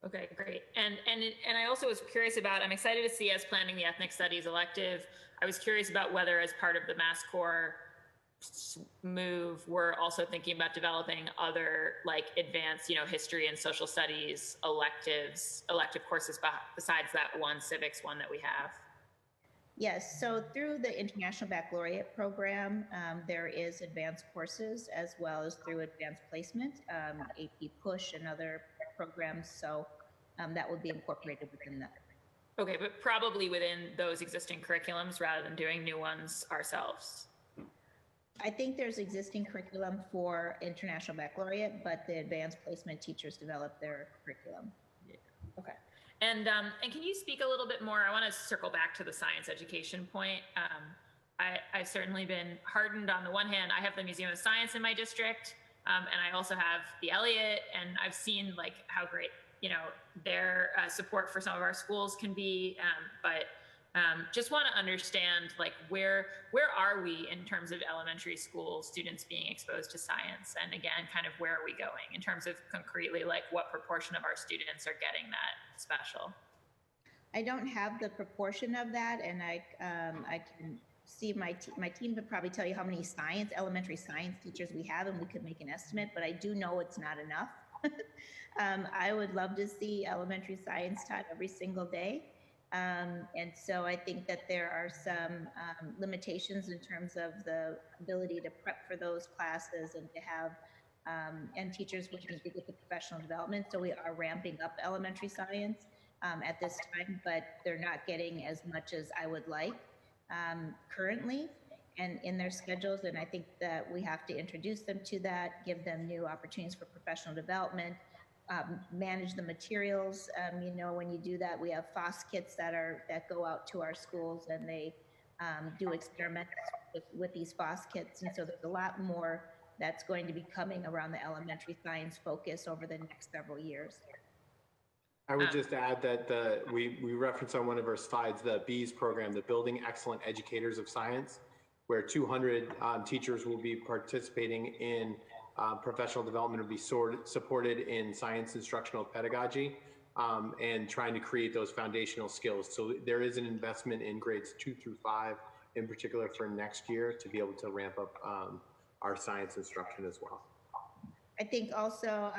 Okay, great. And I also was curious about, I'm excited to see us planning the ethnic studies elective. I was curious about whether, as part of the BPS Core move, we're also thinking about developing other like advanced, history and social studies elective courses besides that one civics one that we have. Yes, so through the International Baccalaureate program, there is advanced courses as well as through advanced placement, AP Push and other programs. So that would be incorporated within that. Okay, but probably within those existing curriculums rather than doing new ones ourselves. I think there's existing curriculum for International Baccalaureate, but the advanced placement teachers develop their curriculum. Yeah. Okay. And can you speak a little bit more? I want to circle back to the science education point. I've certainly been hardened on the one hand. I have the Museum of Science in my district, and I also have the Elliott, and I've seen like how great, you know, their support for some of our schools can be. But just want to understand, like, where are we in terms of elementary school students being exposed to science? And again, kind of where are we going in terms of concretely, like, what proportion of our students are getting that special? I don't have the proportion of that, and I can see my team would probably tell you how many elementary science teachers we have, and we could make an estimate, but I do know it's not enough. I would love to see elementary science taught every single day. And so I think that there are some limitations in terms of the ability to prep for those classes and to have, and teachers would need to get the professional development. So we are ramping up elementary science at this time, but they're not getting as much as I would like currently and in their schedules. And I think that we have to introduce them to that, give them new opportunities for professional development, manage the materials. You know, when you do that, we have FOSS kits that go out to our schools, and they do experiments with these FOSS kits. And so there's a lot more that's going to be coming around the elementary science focus over the next several years. I would just add that we referenced on one of our slides the BEES program, the Building Excellent Educators of Science, where 200 teachers will be participating in professional development will be supported in science instructional pedagogy and trying to create those foundational skills. So there is an investment in grades 2 through 5 in particular for next year to be able to ramp up our science instruction as well. I think also,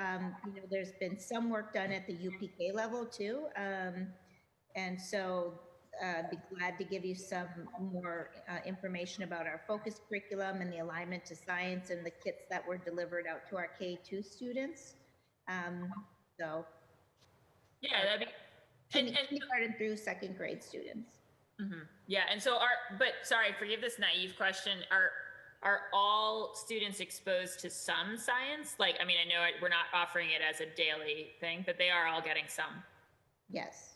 you know, there's been some work done at the UPK level too. And so I'd be glad to give you some more information about our focused curriculum and the alignment to science and the kits that were delivered out to our K-2 students. So yeah, that'd be kindergarten through second grade students. Mm-hmm. Yeah, and so but sorry, forgive this naive question. Are all students exposed to some science? Like, I mean, I know we're not offering it as a daily thing, but they are all getting some. Yes.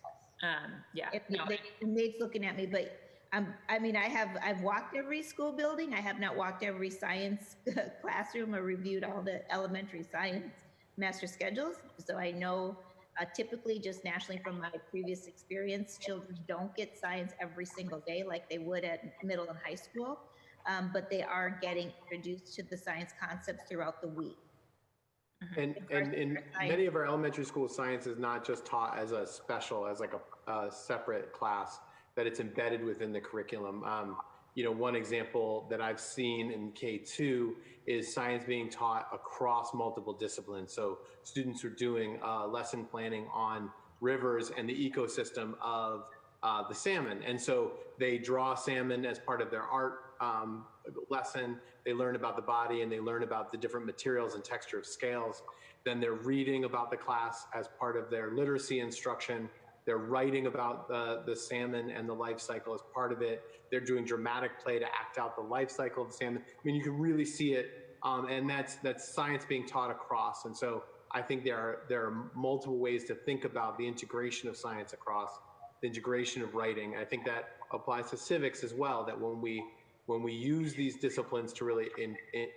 Yeah. Nate's looking at me, but I mean, I've walked every school building. I have not walked every science classroom or reviewed all the elementary science master schedules. So I know typically, just nationally from my previous experience, children don't get science every single day like they would at middle and high school, but they are getting introduced to the science concepts throughout the week. And in many of our elementary school, science is not just taught as a special, as like a separate class, that it's embedded within the curriculum. You know, one example that I've seen in K2 is science being taught across multiple disciplines. So students are doing lesson planning on rivers and the ecosystem of the salmon. And so they draw salmon as part of their art lesson. They learn about the body and they learn about the different materials and texture of scales. Then they're reading about the class as part of their literacy instruction. They're writing about the salmon and the life cycle as part of it. They're doing dramatic play to act out the life cycle of the salmon. I mean, you can really see it, and that's science being taught across. And so I think there are multiple ways to think about the integration of science across, the integration of writing. I think that applies to civics as well, that when we use these disciplines to really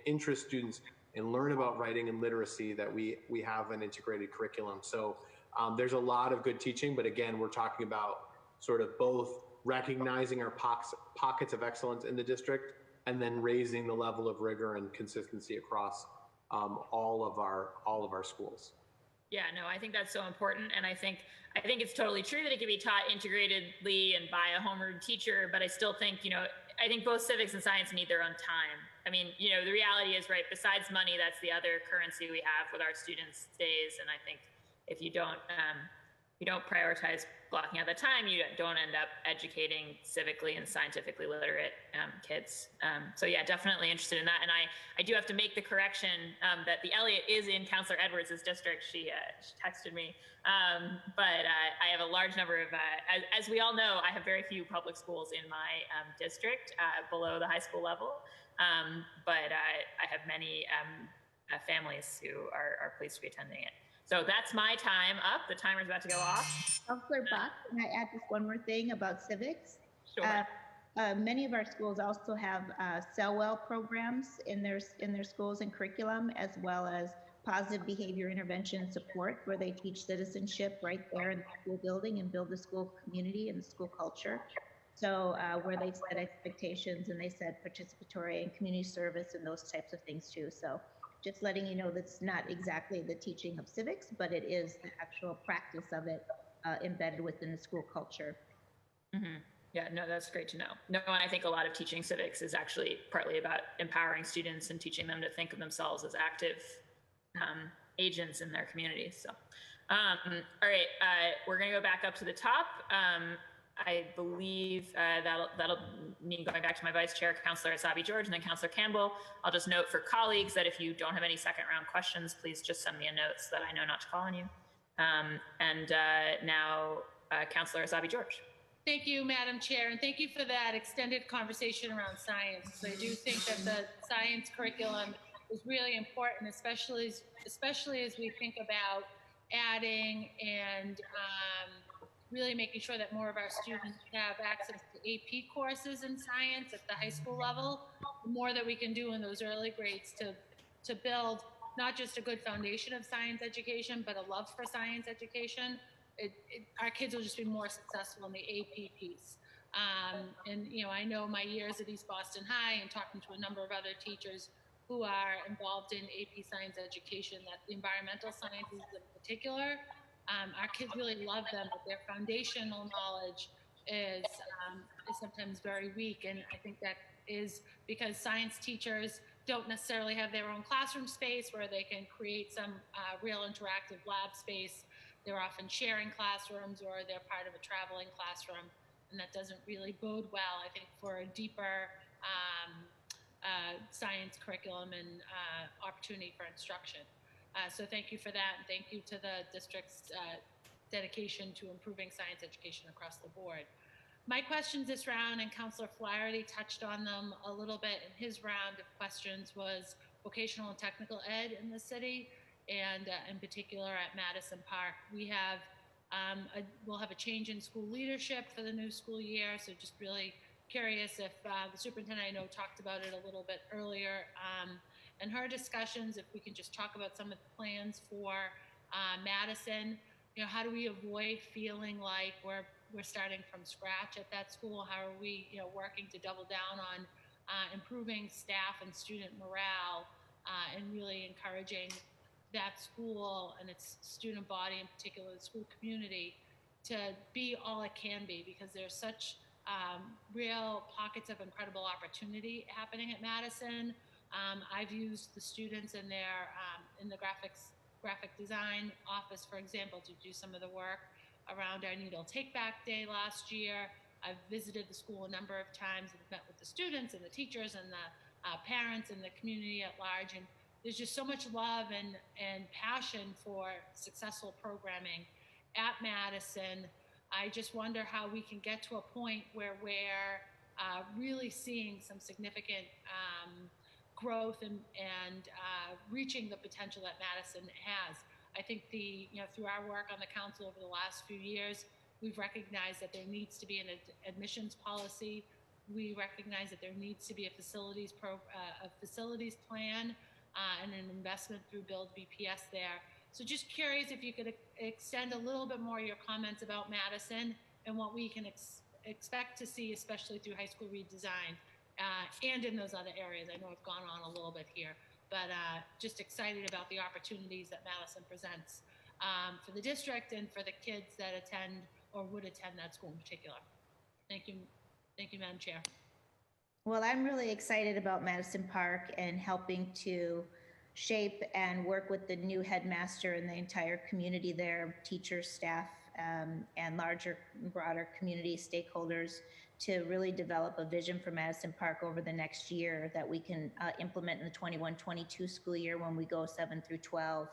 interest students and learn about writing and literacy, that we have an integrated curriculum. So there's a lot of good teaching, but again, we're talking about sort of both recognizing our pockets of excellence in the district and then raising the level of rigor and consistency across all of our schools. Yeah, no, I think that's so important. And I think it's totally true that it can be taught integratedly and by a homeroom teacher, but I still think, you know, I think both civics and science need their own time. I mean, you know, the reality is, right, besides money, that's the other currency we have with our students' days. And I think if you don't you don't prioritize blocking out the time, you don't end up educating civically and scientifically literate kids. So yeah, definitely interested in that. And I do have to make the correction that the Elliott is in Councillor Edwards' district. She texted me. But I have a large number of, as we all know, I have very few public schools in my district below the high school level. But I have many families who are pleased to be attending it. So that's my time up. The timer's about to go off. Counselor Bach, can I add just one more thing about civics? Sure. Many of our schools also have Well programs in their schools and curriculum, as well as positive behavior intervention and support, where they teach citizenship right there in the school building and build the school community and the school culture. So where they set expectations and they set participatory and community service and those types of things too. So just letting you know that's not exactly the teaching of civics, but it is the actual practice of it embedded within the school culture. Mm-hmm. Yeah, no, that's great to know. No, and I think a lot of teaching civics is actually partly about empowering students and teaching them to think of themselves as active agents in their communities. So, all right, we're going to go back up to the top. I believe that'll mean going back to my vice chair, Councillor Asabi George, and then Councillor Campbell. I'll just note for colleagues that if you don't have any second round questions, please just send me a note so that I know not to call on you. Now, Councillor Asabi George. Thank you, Madam Chair, and thank you for that extended conversation around science. I do think that the science curriculum is really important, especially as we think about adding and really making sure that more of our students have access to AP courses in science at the high school level. The more that we can do in those early grades to build not just a good foundation of science education, but a love for science education, our kids will just be more successful in the AP piece. And you know, I know my years at East Boston High and talking to a number of other teachers who are involved in AP science education, that the environmental sciences in particular, our kids really love them, but their foundational knowledge is sometimes very weak. And I think that is because science teachers don't necessarily have their own classroom space where they can create some real interactive lab space. They're often sharing classrooms or they're part of a traveling classroom. And that doesn't really bode well, I think, for a deeper science curriculum and opportunity for instruction. So thank you for that, and thank you to the district's dedication to improving science education across the board. My questions this round, and Councillor Flaherty touched on them a little bit in his round of questions, was vocational and technical ed in the city, and in particular at Madison Park. We have we'll have a change in school leadership for the new school year, so just really curious if the superintendent, I know, talked about it a little bit earlier, in her discussions, if we can just talk about some of the plans for Madison. You know, how do we avoid feeling like we're starting from scratch at that school? How are we, you know, working to double down on improving staff and student morale and really encouraging that school and its student body, in particular the school community, to be all it can be, because there's such real pockets of incredible opportunity happening at Madison. I've used the students in their in the graphic design office, for example, to do some of the work around our Needle Take Back Day last year. I've visited the school a number of times and met with the students and the teachers and the parents and the community at large. And there's just so much love and passion for successful programming at Madison. I just wonder how we can get to a point where we're really seeing some significant growth and reaching the potential that Madison has. I think through our work on the council over the last few years, we've recognized that there needs to be an admissions policy. We recognize that there needs to be a facilities plan and an investment through Build BPS there. So just curious if you could extend a little bit more your comments about Madison and what we can expect to see, especially through high school redesign and in those other areas. I know I've gone on a little bit here, but just excited about the opportunities that Madison presents for the district and for the kids that attend or would attend that school in particular. Thank you. Thank you, Madam Chair. Well, I'm really excited about Madison Park and helping to shape and work with the new headmaster and the entire community there, teachers, staff, and larger, broader community stakeholders to really develop a vision for Madison Park over the next year that we can implement in the 21-22 school year when we go 7 through 12.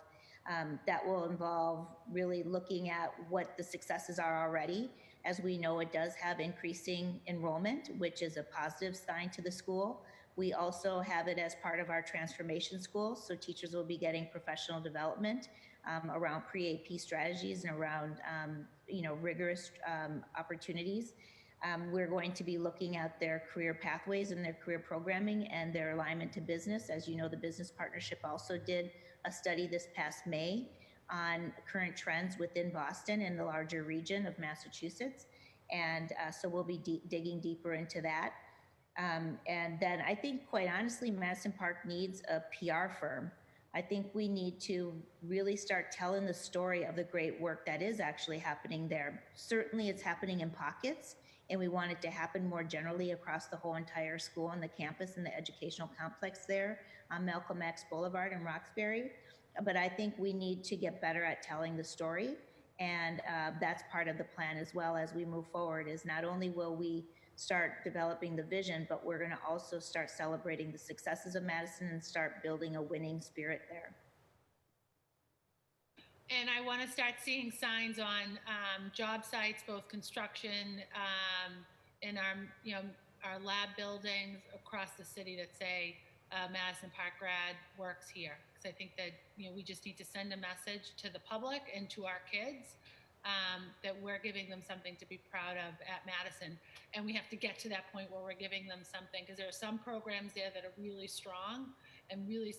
That will involve really looking at what the successes are already. As we know, it does have increasing enrollment, which is a positive sign to the school. We also have it as part of our transformation school, so teachers will be getting professional development around pre-AP strategies and around rigorous opportunities. We're going to be looking at their career pathways and their career programming and their alignment to business. As you know, the business partnership also did a study this past May on current trends within Boston and the larger region of Massachusetts. And so we'll be digging deeper into that. And then I think, quite honestly, Madison Park needs a PR firm. I think we need to really start telling the story of the great work that is actually happening there. Certainly it's happening in pockets, and we want it to happen more generally across the whole entire school and the campus and the educational complex there on Malcolm X Boulevard in Roxbury. But I think we need to get better at telling the story, and that's part of the plan as well as we move forward. Is not only will we start developing the vision, but we're going to also start celebrating the successes of Madison and start building a winning spirit there. And I want to start seeing signs on job sites, both construction in our lab buildings across the city that say Madison Park grad works here. Because I think that we just need to send a message to the public and to our kids that we're giving them something to be proud of at Madison. And we have to get to that point where we're giving them something, because there are some programs there that are really strong and really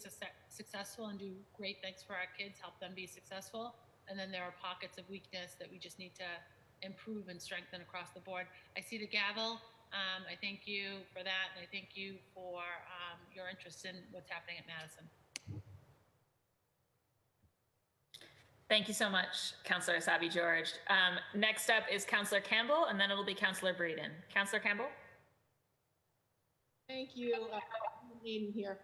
successful and do great things for our kids, help them be successful. And then there are pockets of weakness that we just need to improve and strengthen across the board. I see the gavel. I thank you for that, and I thank you for your interest in what's happening at Madison. Thank you so much, Councillor Asabi-George. Next up is Councillor Campbell, and then it'll be Councillor Breeden. Councillor Campbell? Thank you, Aiden here.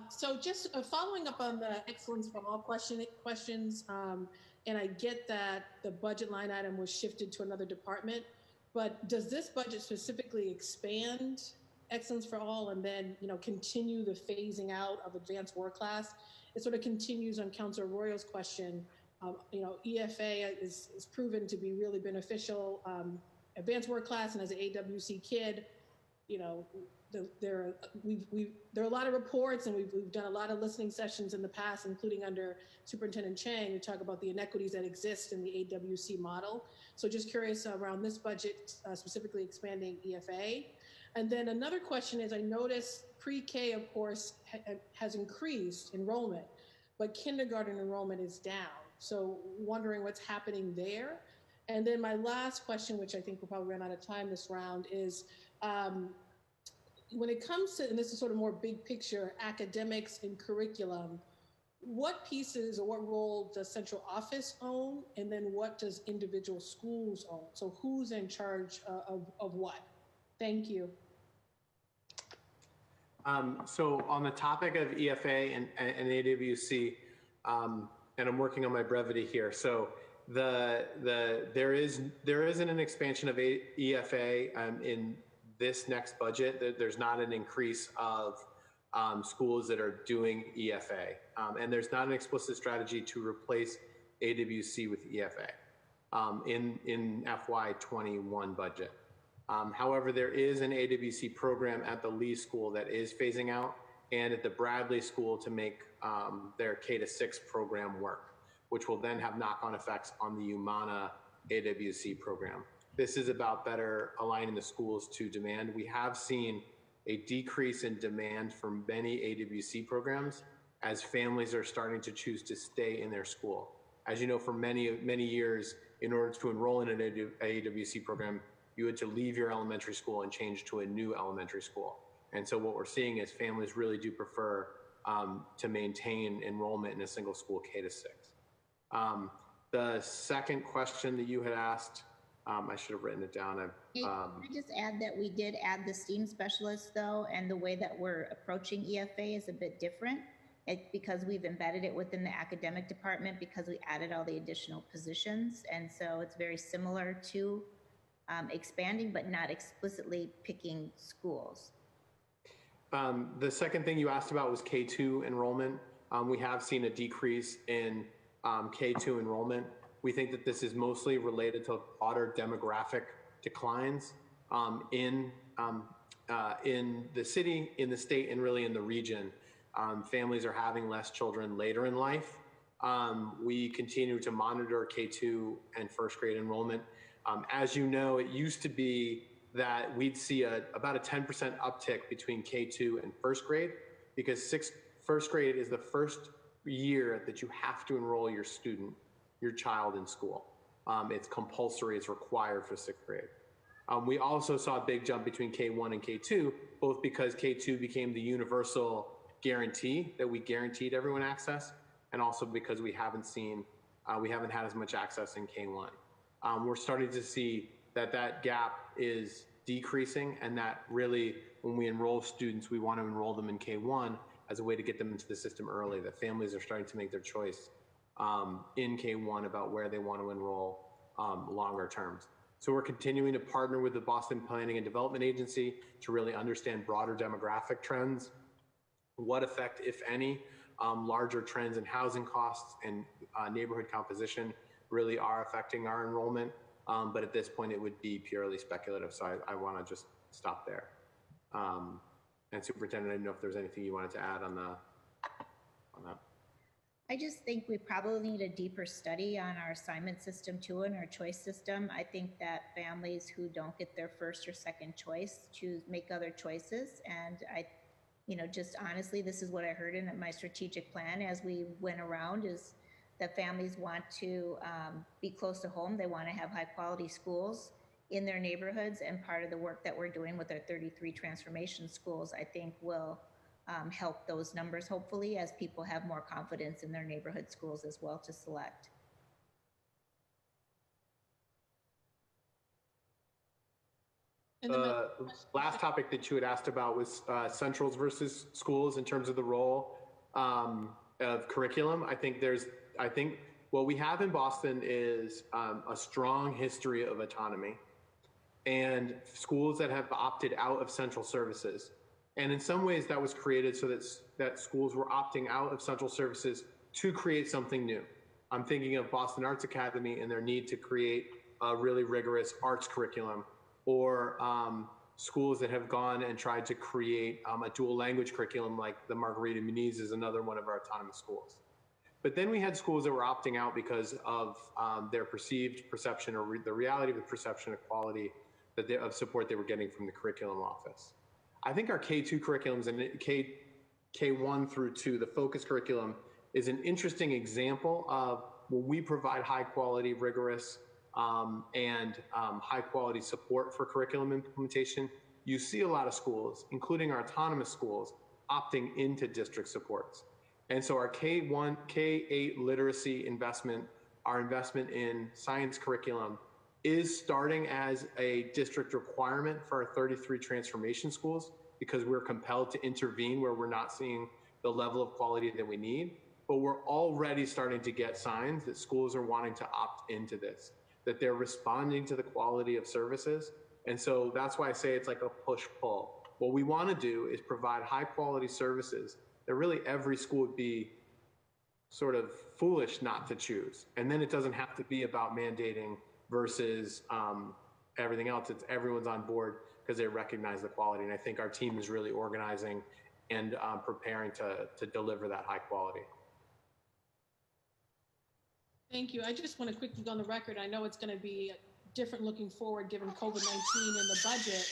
So just following up on the excellence for all questions, and I get that the budget line item was shifted to another department, but does this budget specifically expand excellence for all and then continue the phasing out of advanced work class? It sort of continues on Councillor Royal's question. EFA is proven to be really beneficial. Advanced work class, and as an AWC kid, there are a lot of reports, and we've done a lot of listening sessions in the past, including under Superintendent Chang, to talk about the inequities that exist in the AWC model. So just curious around this budget, specifically expanding EFA. And then another question is, I noticed pre-K, of course, has increased enrollment, but kindergarten enrollment is down. So wondering what's happening there. And then my last question, which I think we'll probably run out of time this round, is when it comes to, and this is sort of more big picture, academics and curriculum, what pieces or what role does central office own? And then what does individual schools own? So who's in charge of what? Thank you. So on the topic of EFA and AWC, and I'm working on my brevity here. So there isn't an expansion of EFA in this next budget. There's not an increase of schools that are doing EFA, and there's not an explicit strategy to replace AWC with EFA in FY21 budget. However, there is an AWC program at the Lee School that is phasing out, and at the Bradley School to make their K-6 program work, which will then have knock-on effects on the Umana AWC program. This is about better aligning the schools to demand. We have seen a decrease in demand for many AWC programs as families are starting to choose to stay in their school. As you know, for many years, in order to enroll in an AWC program, you had to leave your elementary school and change to a new elementary school. And so what we're seeing is families really do prefer to maintain enrollment in a single school K-6. The second question that you had asked, I should have written it down. Can I just add that we did add the STEAM specialists, though, and the way that we're approaching EFA is a bit different because we've embedded it within the academic department, because we added all the additional positions. And so it's very similar to expanding, but not explicitly picking schools. The second thing you asked about was K2 enrollment. We have seen a decrease in K2 enrollment. We think that this is mostly related to broader demographic declines in the city, in the state, and really in the region. Families are having less children later in life. We continue to monitor K2 and first grade enrollment. As you know, it used to be that we'd see about a 10% uptick between K2 and first grade, because first grade is the first year that you have to enroll your child in school. It's compulsory, it's required for sixth grade. We also saw a big jump between K1 and K2, both because K2 became the universal guarantee that we guaranteed everyone access, and also because we haven't had as much access in K1. We're starting to see that gap is decreasing, and that really, when we enroll students, we want to enroll them in K1 as a way to get them into the system early. That families are starting to make their choice in K1 about where they want to enroll longer terms. So we're continuing to partner with the Boston Planning and Development Agency to really understand broader demographic trends, what effect, if any, larger trends in housing costs and neighborhood composition really are affecting our enrollment. But at this point, it would be purely speculative. So I want to just stop there. And Superintendent, I didn't know if there's anything you wanted to add on that. I just think we probably need a deeper study on our assignment system too, and our choice system. I think that families who don't get their first or second choice make other choices. And just honestly, this is what I heard in my strategic plan as we went around, is that families want to be close to home. They want to have high quality schools in their neighborhoods. And part of the work that we're doing with our 33 transformation schools, I think will help those numbers, hopefully, as people have more confidence in their neighborhood schools as well to select. The last topic that you had asked about was centrals versus schools in terms of the role of curriculum. I think what we have in Boston is a strong history of autonomy and schools that have opted out of central services. And in some ways that was created so that schools were opting out of central services to create something new. I'm thinking of Boston Arts Academy and their need to create a really rigorous arts curriculum, or schools that have gone and tried to create a dual language curriculum, like the Margarita Muniz is another one of our autonomous schools. But then we had schools that were opting out because of their perceived perception or the reality of the perception of quality of support they were getting from the curriculum office. I think our K2 curriculums and K1 through 2, the focus curriculum, is an interesting example of when we provide high quality, rigorous, and high quality support for curriculum implementation. You see a lot of schools, including our autonomous schools, opting into district supports. And so our K1, K8 literacy investment, our investment in science curriculum, is starting as a district requirement for our 33 transformation schools, because we're compelled to intervene where we're not seeing the level of quality that we need. But we're already starting to get signs that schools are wanting to opt into this, that they're responding to the quality of services. And so that's why I say it's like a push-pull. What we want to do is provide high quality services that really every school would be sort of foolish not to choose. And then it doesn't have to be about mandating versus everything else. It's everyone's on board because they recognize the quality. And I think our team is really organizing and preparing to deliver that high quality. Thank you. I just want to quickly go on the record. I know it's going to be different looking forward given COVID-19 and the budget,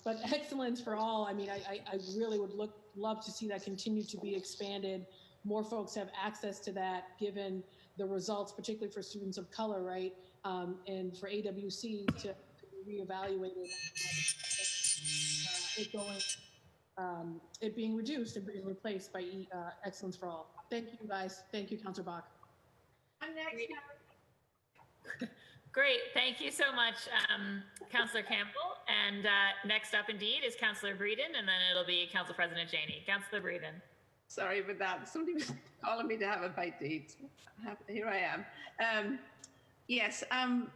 but excellence for all. I mean, I really would love to see that continue to be expanded. More folks have access to that given the results, particularly for students of color, right? And for AWC to be reevaluated, it being reduced and being replaced by excellence for all. Thank you, guys. Thank you, Councilor Bach. I'm next. Great. Thank you so much, Councilor Campbell. And next up, indeed, is Councilor Breeden, and then it'll be Council President Janey. Councilor Breeden. Sorry about that. Somebody was calling me to have a bite to eat. Here I am. Yes, I'm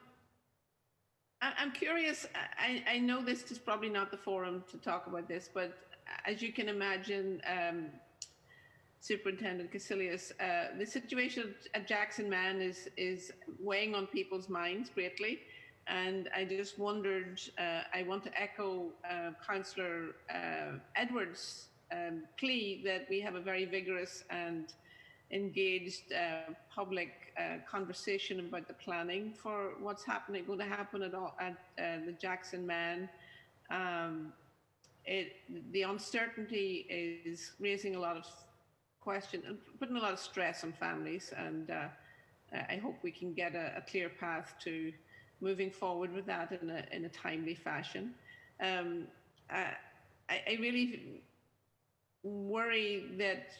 curious. I know this is probably not the forum to talk about this, but as you can imagine, Superintendent Casillas, the situation at Jackson Man is weighing on people's minds greatly. And I just wondered, I want to echo Councillor Edwards' plea that we have a very vigorous and engaged public conversation about the planning for what's going to happen at the Jackson Man. The uncertainty is raising a lot of questions and putting a lot of stress on families, and I hope we can get a clear path to moving forward with that in a timely fashion. I really worry that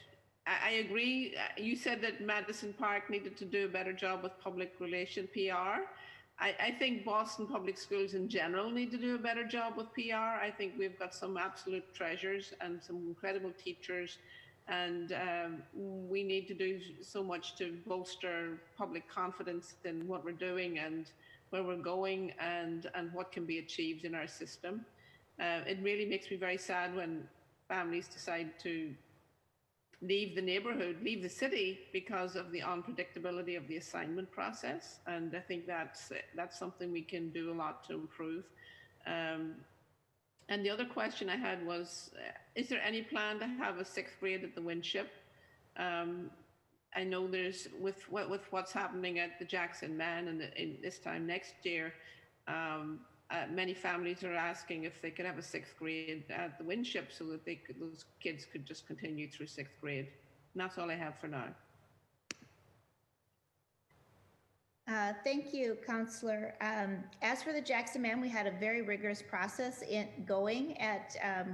I agree. You said that Madison Park needed to do a better job with public relation PR. I think Boston Public Schools in general need to do a better job with PR. I think we've got some absolute treasures and some incredible teachers, and we need to do so much to bolster public confidence in what we're doing and where we're going and what can be achieved in our system. It really makes me very sad when families decide to leave the neighborhood, leave the city because of the unpredictability of the assignment process. And I think that's something we can do a lot to improve. And the other question I had was, is there any plan to have a 6th grade at the Winship? I know there's, with what's happening at the Jackson Man and in this time next year, many families are asking if they could have a 6th grade at the Winship so that those kids could just continue through 6th grade. And that's all I have for now. Thank you, Counselor. As for the Jackson Man, we had a very rigorous process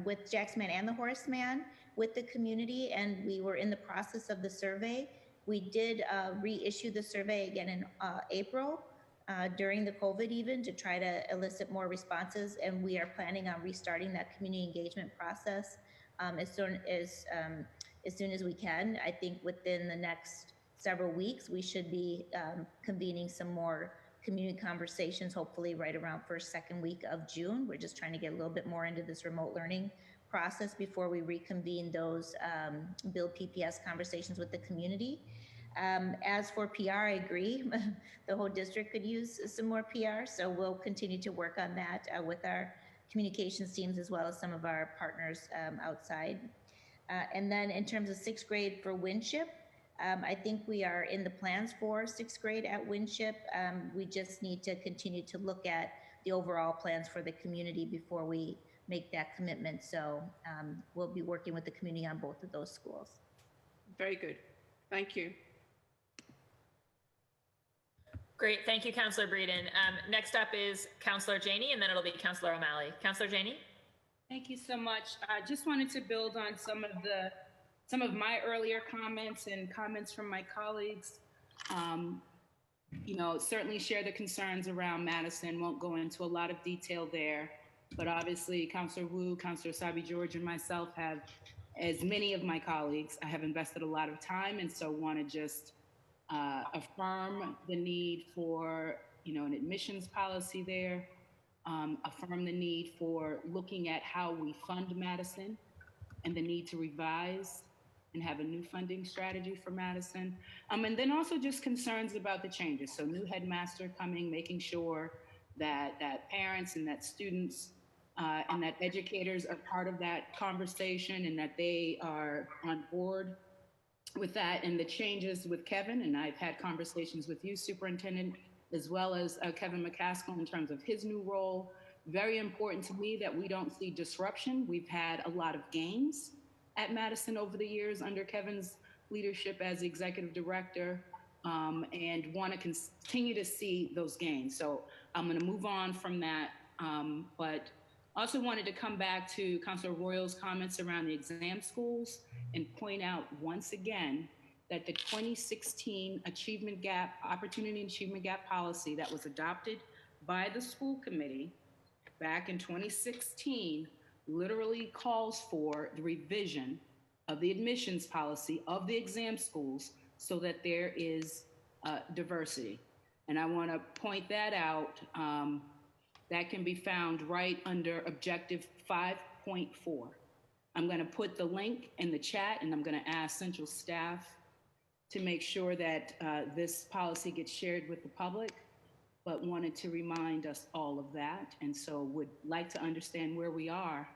with Jackson Man and the Horace Man with the community, and we were in the process of the survey. We did reissue the survey again in April during the COVID even to try to elicit more responses, and we are planning on restarting that community engagement process as soon as we can. I think within the next several weeks, we should be convening some more community conversations, hopefully right around first, second week of June. We're just trying to get a little bit more into this remote learning process before we reconvene those build PPS conversations with the community. As for PR, I agree. The whole district could use some more PR, so we'll continue to work on that with our communications teams as well as some of our partners outside. And then in terms of 6th grade for Winship, I think we are in the plans for 6th grade at Winship. We just need to continue to look at the overall plans for the community before we make that commitment. So we'll be working with the community on both of those schools. Very good. Thank you. Great. Thank you, Councillor Breeden. Next up is Councillor Janey, and then it'll be Councillor O'Malley. Councillor Janey? Thank you so much. I just wanted to build on some of my earlier comments and comments from my colleagues. Certainly share the concerns around Madison. Won't go into a lot of detail there, but obviously Councillor Wu, Councillor Sabi George, and myself have, as many of my colleagues, I have invested a lot of time, and so want to just affirm the need for, an admissions policy there, affirm the need for looking at how we fund Madison and the need to revise and have a new funding strategy for Madison. And then also just concerns about the changes. So new headmaster coming, making sure that parents and that students and that educators are part of that conversation and that they are on board with that, and the changes with Kevin. And I've had conversations with you, Superintendent, as well as Kevin McCaskill in terms of his new role. Very important to me that we don't see disruption. We've had a lot of gains at Madison over the years under Kevin's leadership as executive director, and want to continue to see those gains. So I'm going to move on from that, but also wanted to come back to Councilor Royal's comments around the exam schools and point out once again that the 2016 Opportunity Achievement Gap policy that was adopted by the school committee back in 2016 literally calls for the revision of the admissions policy of the exam schools so that there is diversity. And I want to point that out. That can be found right under objective 5.4. I'm going to put the link in the chat, and I'm going to ask central staff to make sure that this policy gets shared with the public, but wanted to remind us all of that. And so would like to understand where we are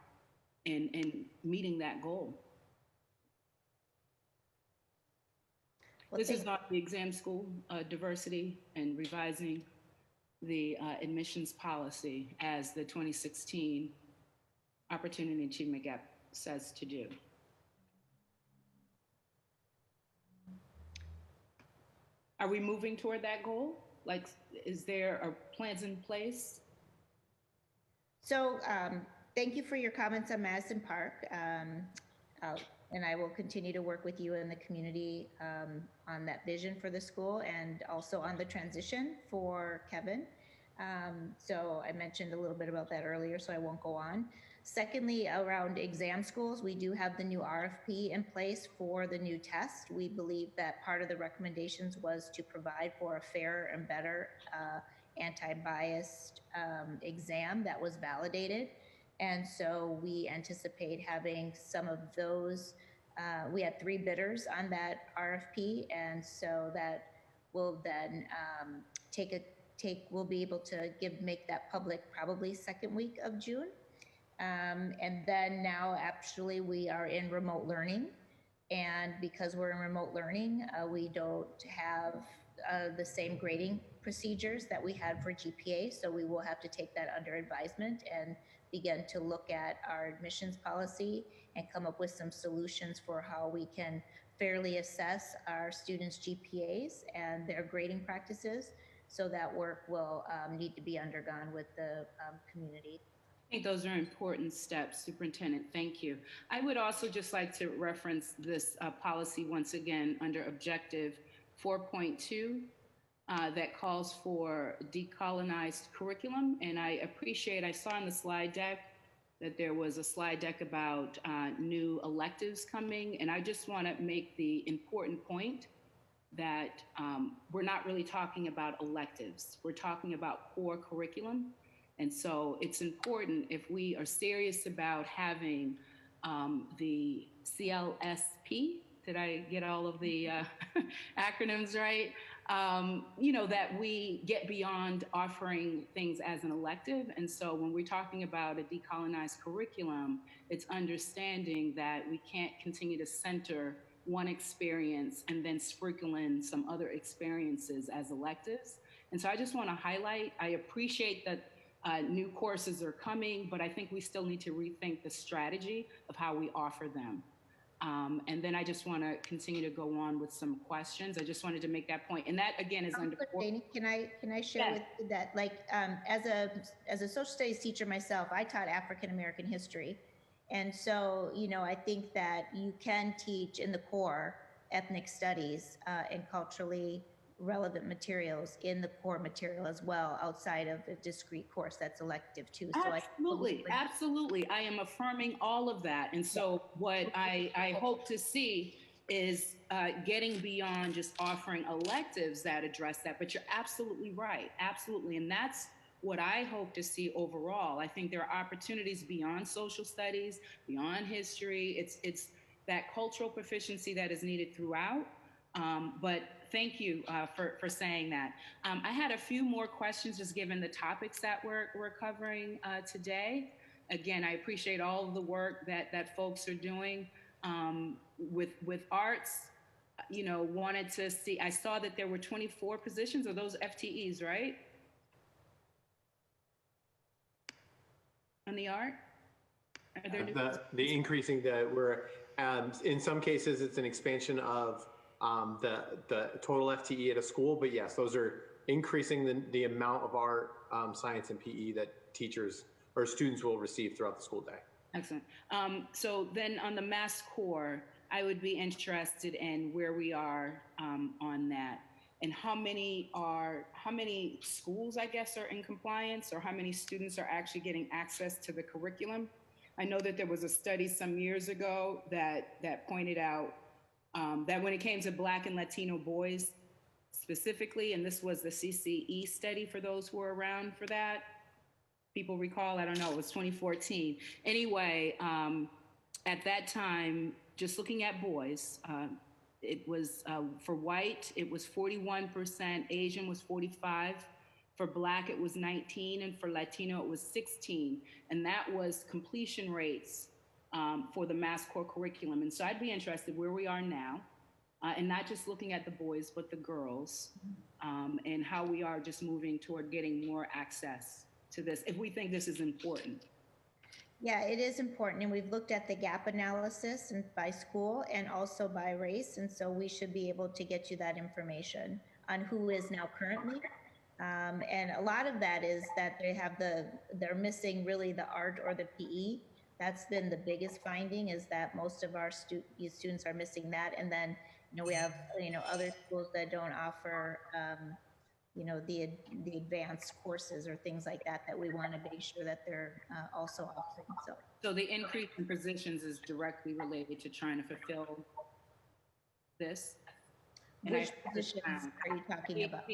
in meeting that goal. Well, this is not the exam school diversity and revising the admissions policy as the 2016 Opportunity Achievement Gap says to do. Are we moving toward that goal? Like, is there plans in place? So thank you for your comments on Madison Park. And I will continue to work with you and the community on that vision for the school and also on the transition for Kevin. So I mentioned a little bit about that earlier, so I won't go on. Secondly, around exam schools, we do have the new RFP in place for the new test. We believe that part of the recommendations was to provide for a fairer and better anti-biased exam that was validated. And so we anticipate having some of those. We had 3 bidders on that RFP, and so that will then we'll be able to make that public probably second week of June. And then now actually we are in remote learning, and because we're in remote learning, we don't have the same grading procedures that we had for GPA, so we will have to take that under advisement and begin to look at our admissions policy and come up with some solutions for how we can fairly assess our students' GPAs and their grading practices. So that work will need to be undergone with the community. I think those are important steps, Superintendent. Thank you. I would also just like to reference this policy once again under Objective 4.2 that calls for decolonized curriculum. And I saw in the slide deck that there was a slide deck about new electives coming. And I just want to make the important point that we're not really talking about electives. We're talking about core curriculum. And so it's important, if we are serious about having the CLSP, did I get all of the acronyms right? That we get beyond offering things as an elective. And so when we're talking about a decolonized curriculum, it's understanding that we can't continue to center one experience and then sprinkle in some other experiences as electives. And so I just want to highlight, I appreciate that new courses are coming, but I think we still need to rethink the strategy of how we offer them. And then I just want to continue to go on with some questions. I just wanted to make that point. And that again is under. Can I share with you that, like, as a social studies teacher myself, I taught African American history. And so, I think that you can teach in the core ethnic studies and culturally relevant materials in the core material as well, outside of a discrete course that's elective too. So Absolutely. I am affirming all of that. And so what I hope to see is getting beyond just offering electives that address that. But you're absolutely right. Absolutely. And that's what I hope to see overall. I think there are opportunities beyond social studies, beyond history. It's that cultural proficiency that is needed throughout. But thank you for saying that. I had a few more questions just given the topics that we're covering today. Again, I appreciate all of the work that folks are doing with arts. Wanted to see, I saw that there were 24 positions. Are those FTEs, right? On the art? Are there the increasing that we're, in some cases, it's an expansion of the total FTE at a school, but yes, those are increasing the amount of art, science, and PE that teachers or students will receive throughout the school day. Excellent. So then on the Mass Core, I would be interested in where we are on that, and how many schools, I guess, are in compliance, or how many students are actually getting access to the curriculum. I know that there was a study some years ago that pointed out that when it came to Black and Latino boys specifically, and this was the CCE study for those who were around for that, people recall, I don't know, it was 2014. Anyway, at that time, just looking at boys, it was for white, it was 41%, Asian was 45%, for Black it was 19%, and for Latino it was 16%. And that was completion rates for the Mass Core curriculum. And so I'd be interested where we are now, and not just looking at the boys, but the girls, and how we are just moving toward getting more access to this, if we think this is important. Yeah, it is important, and we've looked at the gap analysis and by school and also by race, and so we should be able to get you that information on who is now currently. And a lot of that is that they're missing really the art or the PE. That's been the biggest finding, is that most of our students are missing that. And then, we have, other schools that don't offer, the advanced courses or things like that we want to make sure that they're also offering. So the increase in positions is directly related to trying to fulfill this? Which positions are you talking about?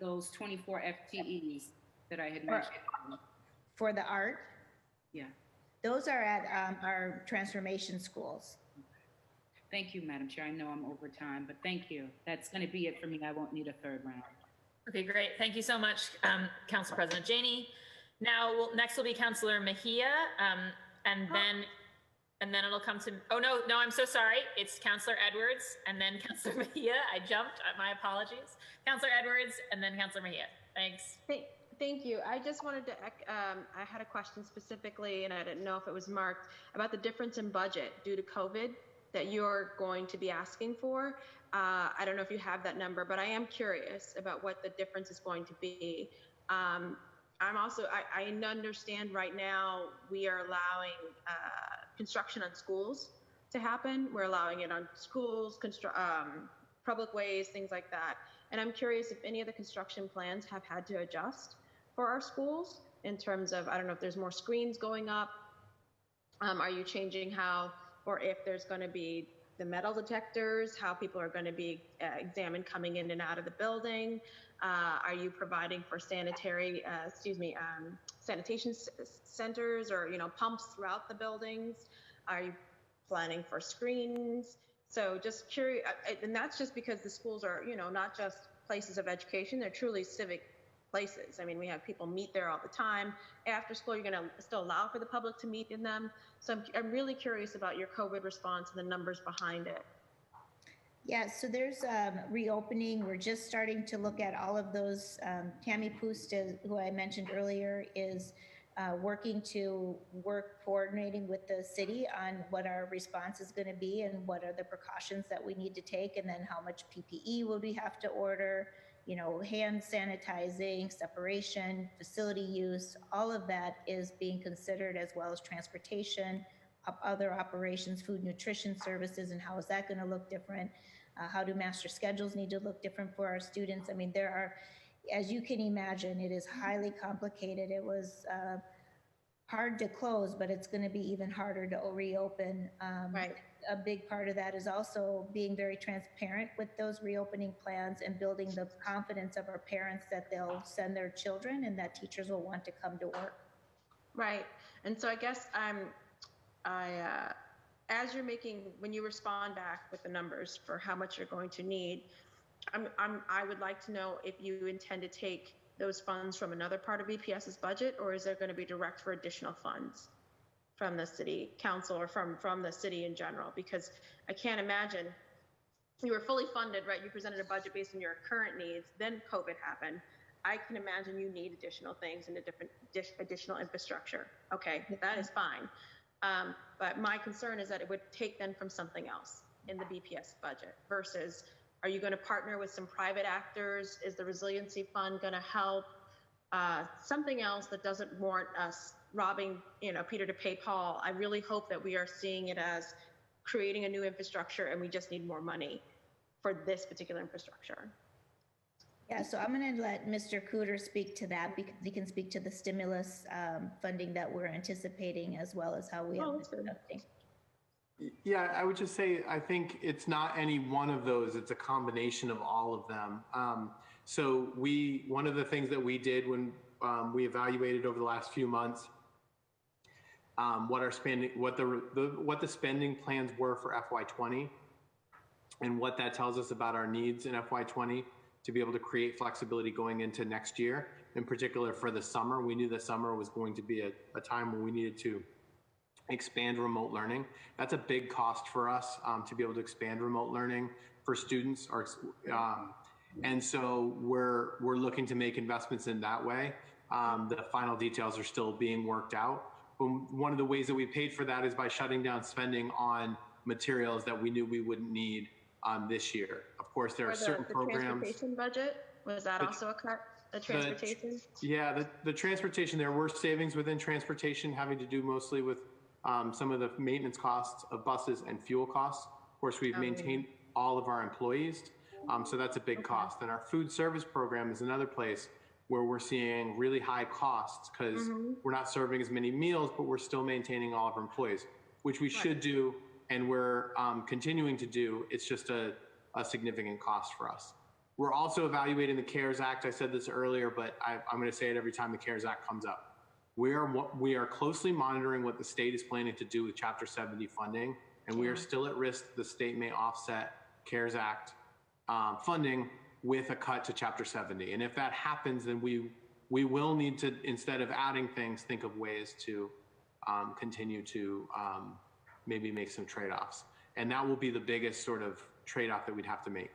Those 24 FTEs that I had mentioned. For the art? Yeah. Those are at our transformation schools. Thank you, Madam Chair. I know I'm over time, but thank you. That's going to be it for me. I won't need a third round. Okay, great. Thank you so much, Council President Janey. Now, next will be Councilor Mejia, and then it'll come to, oh, no, I'm so sorry. It's Councilor Edwards, and then Councilor Mejia. I jumped. My apologies. Councilor Edwards, and then Councilor Mejia. Thanks. Thank you. I just wanted to, I had a question specifically, and I didn't know if it was marked, about the difference in budget due to COVID that you're going to be asking for. I don't know if you have that number, but I am curious about what the difference is going to be. I'm also, I understand right now we are allowing construction on schools to happen. We're allowing it on schools, public ways, things like that. And I'm curious if any of the construction plans have had to adjust for our schools in terms of, I don't know if there's more screens going up. Are you changing how, or if there's going to be the metal detectors, how people are going to be examined coming in and out of the building? Are you providing for sanitation centers or, pumps throughout the buildings? Are you planning for screens? So just curious, and that's just because the schools are, not just places of education, they're truly civic places. I mean, we have people meet there all the time. After school, you're going to still allow for the public to meet in them. So I'm really curious about your COVID response and the numbers behind it. Yeah, so there's reopening. We're just starting to look at all of those. Tammy Poost, who I mentioned earlier, is coordinating with the city on what our response is going to be and what are the precautions that we need to take, and then how much PPE will we have to order, hand sanitizing, separation, facility use, all of that is being considered, as well as transportation, other operations, food nutrition services, and how is that going to look different? How do master schedules need to look different for our students? I mean, there are, as you can imagine, it is highly complicated. It was hard to close, but it's going to be even harder to reopen. Right. A big part of that is also being very transparent with those reopening plans and building the confidence of our parents that they'll send their children and that teachers will want to come to work. Right. And so I guess as you're when you respond back with the numbers for how much you're going to need, I would like to know if you intend to take those funds from another part of BPS's budget, or is there going to be direct for additional funds from the city council or from the city in general? Because I can't imagine you were fully funded, right? You presented a budget based on your current needs, then COVID happened. I can imagine you need additional things and additional infrastructure. Okay, that is fine. But my concern is that it would take then from something else in the BPS budget versus, are you going to partner with some private actors? Is the resiliency fund going to help? Something else that doesn't warrant us robbing, Peter to pay Paul. I really hope that we are seeing it as creating a new infrastructure and we just need more money for this particular infrastructure. Yeah, so I'm going to let Mr. Cooter speak to that because he can speak to the stimulus funding that we're anticipating as well as how we have been conducting. Yeah, I would just say, I think it's not any one of those, it's a combination of all of them. So one of the things that we did when we evaluated over the last few months, what the spending plans were for FY20 and what that tells us about our needs in FY20 to be able to create flexibility going into next year. In particular for the summer, we knew the summer was going to be a time when we needed to expand remote learning. That's a big cost for us to be able to expand remote learning for students. And so we're looking to make investments in that way. The final details are still being worked out. But one of the ways that we paid for that is by shutting down spending on materials that we knew we wouldn't need this year. Of course, there are certain programs. The transportation budget, was that also a cut? The transportation? The transportation, there were savings within transportation having to do mostly with some of the maintenance costs of buses and fuel costs. Of course, we've maintained all of our employees, so that's a big cost. And our food service program is another place where we're seeing really high costs because we're not serving as many meals, but we're still maintaining all of our employees, which we should do, and we're continuing to do. It's just a significant cost for us. We're also evaluating the CARES Act. I said this earlier, but I'm going to say it every time the CARES Act comes up. We are closely monitoring what the state is planning to do with Chapter 70 funding, and we are still at risk the state may offset CARES Act funding with a cut to Chapter 70. And if that happens, then we will need to, instead of adding things, think of ways to continue to maybe make some trade-offs. And that will be the biggest sort of trade-off that we'd have to make.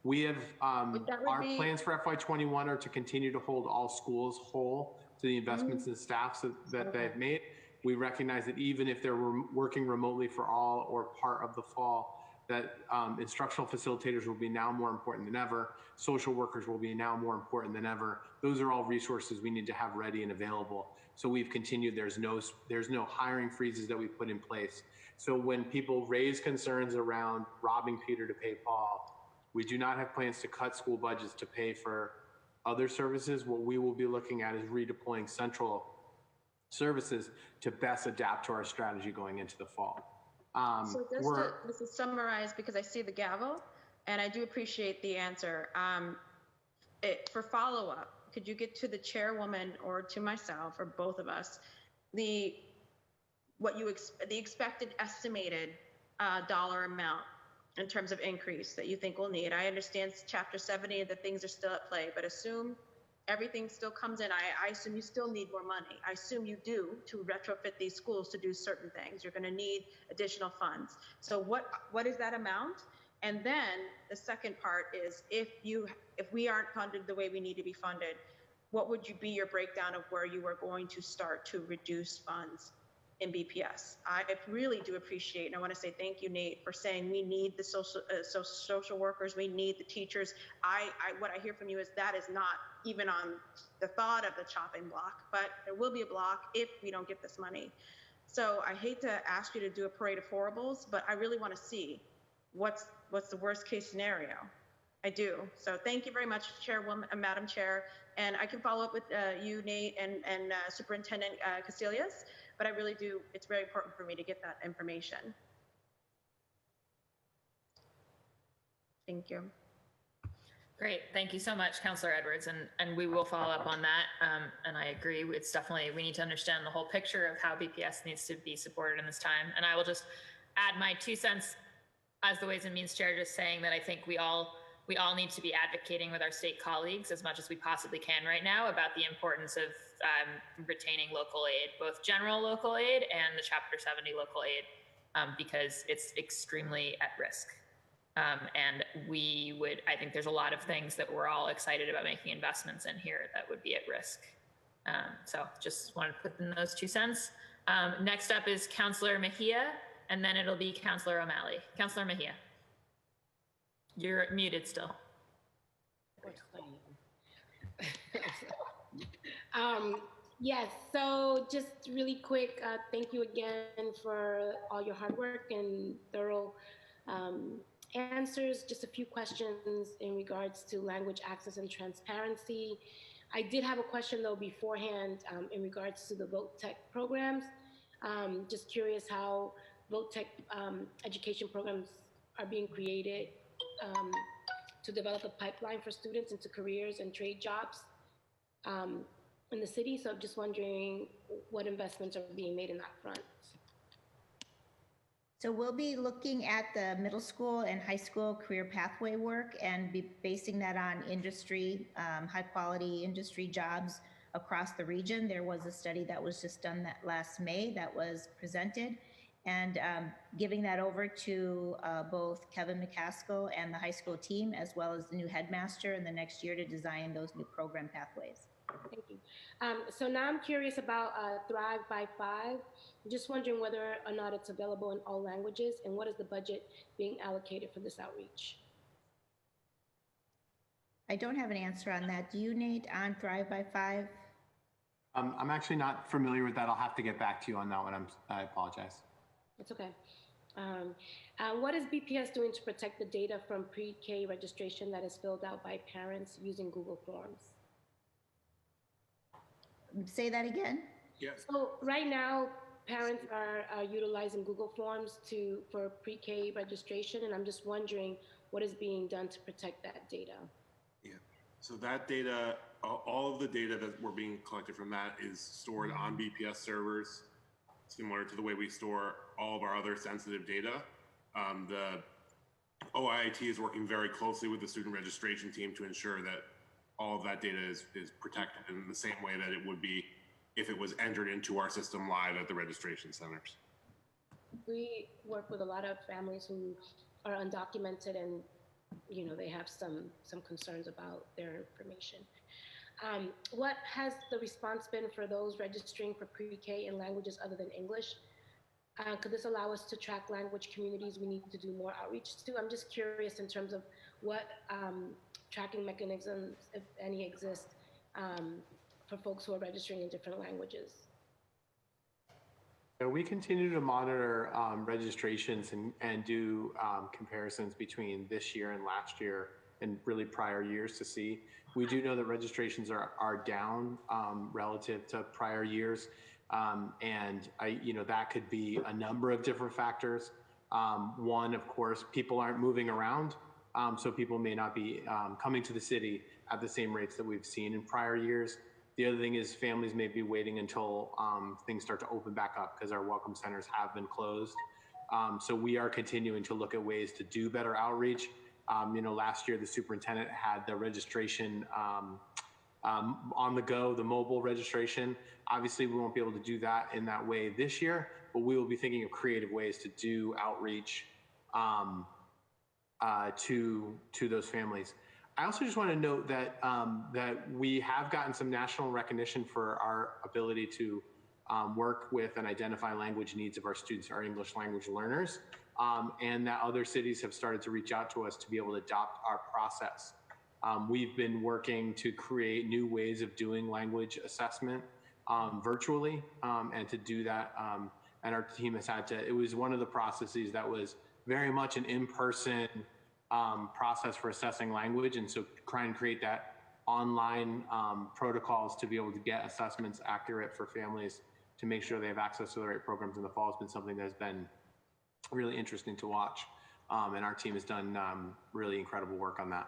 We have, our plans for FY21 are to continue to hold all schools whole to the investments and staff that they've made. We recognize that even if they're working remotely for all or part of the fall, that instructional facilitators will be now more important than ever. Social workers will be now more important than ever. Those are all resources we need to have ready and available. So we've continued, there's no hiring freezes that we've put in place. So when people raise concerns around robbing Peter to pay Paul, we do not have plans to cut school budgets to pay for other services. What we will be looking at is redeploying central services to best adapt to our strategy going into the fall. So just to summarize, because I see the gavel, and I do appreciate the answer. For follow-up, could you get to the chairwoman or to myself or both of us, the expected estimated dollar amount in terms of increase that you think we'll need? I understand Chapter 70 and the things are still at play, but assume everything still comes in. I assume you still need more money. I assume you do to retrofit these schools to do certain things. You're going to need additional funds. So what is that amount? And then the second part is if we aren't funded the way we need to be funded, what would be your breakdown of where you are going to start to reduce funds in BPS? I really do appreciate, and I want to say thank you, Nate, for saying we need the social workers, we need the teachers. What I hear from you is that is not even on the thought of the chopping block, but there will be a block if we don't get this money. So I hate to ask you to do a parade of horribles, but I really want to see what's the worst case scenario. I do. So thank you very much, Chairwoman, Madam Chair. And I can follow up with you, Nate, and Superintendent Casillas, but I really do, it's very important for me to get that information. Thank you. Great. Thank you so much, Councillor Edwards. And we will follow up on that. And I agree. It's definitely, we need to understand the whole picture of how BPS needs to be supported in this time. And I will just add my 2 cents as the Ways and Means Chair, just saying that I think we all need to be advocating with our state colleagues as much as we possibly can right now about the importance of retaining local aid, both general local aid and the Chapter 70 local aid, because it's extremely at risk. And I think there's a lot of things that we're all excited about making investments in here that would be at risk. So just wanted to put in those 2 cents. Next up is Councillor Mejia, and then it'll be Councillor O'Malley. Councillor Mejia. You're muted still. Yes, so just really quick, thank you again for all your hard work and thorough answers. Just a few questions in regards to language access and transparency. I did have a question though beforehand in regards to the Vote Tech programs. Just curious how Vote Tech education programs are being created to develop a pipeline for students into careers and trade jobs in the city. So I'm just wondering what investments are being made in that front. So we'll be looking at the middle school and high school career pathway work and be basing that on industry, high quality industry jobs across the region. There was a study that was just done that last May that was presented, and giving that over to both Kevin McCaskill and the high school team, as well as the new headmaster in the next year to design those new program pathways. Thank you. So now I'm curious about Thrive by 5. I'm just wondering whether or not it's available in all languages, and what is the budget being allocated for this outreach? I don't have an answer on that. Do you, Nate, on Thrive by 5? I'm actually not familiar with that. I'll have to get back to you on that one. I apologize. It's okay. What is BPS doing to protect the data from pre-K registration that is filled out by parents using Google Forms? Say that again. Yes. So right now, parents are utilizing Google Forms for pre-K registration, and I'm just wondering what is being done to protect that data. Yeah. So that data, all of the data that we're being collected from that is stored on BPS servers, similar to the way we store all of our other sensitive data. The OIIT is working very closely with the student registration team to ensure that all of that data is protected in the same way that it would be if it was entered into our system live at the registration centers. We work with a lot of families who are undocumented, and they have some concerns about their information. What has the response been for those registering for pre-K in languages other than English? Could this allow us to track language communities we need to do more outreach to? I'm just curious in terms of what tracking mechanisms, if any, exist for folks who are registering in different languages. So we continue to monitor registrations and do comparisons between this year and last year and really prior years to see. We do know that registrations are down relative to prior years. And that could be a number of different factors. One, of course, people aren't moving around. So people may not be coming to the city at the same rates that we've seen in prior years. The other thing is families may be waiting until things start to open back up because our welcome centers have been closed. So we are continuing to look at ways to do better outreach. Last year the superintendent had the registration on the go, the mobile registration. Obviously we won't be able to do that in that way this year, but we will be thinking of creative ways to do outreach to those families. I also just want to note that that we have gotten some national recognition for our ability to work with and identify language needs of our students, our English language learners, and that other cities have started to reach out to us to be able to adopt our process. We've been working to create new ways of doing language assessment virtually, and to do that, and our team has had to, it was one of the processes that was very much an in-person process for assessing language, and so try and create that online protocols to be able to get assessments accurate for families to make sure they have access to the right programs in the fall has been something that has been really interesting to watch, and our team has done really incredible work on that.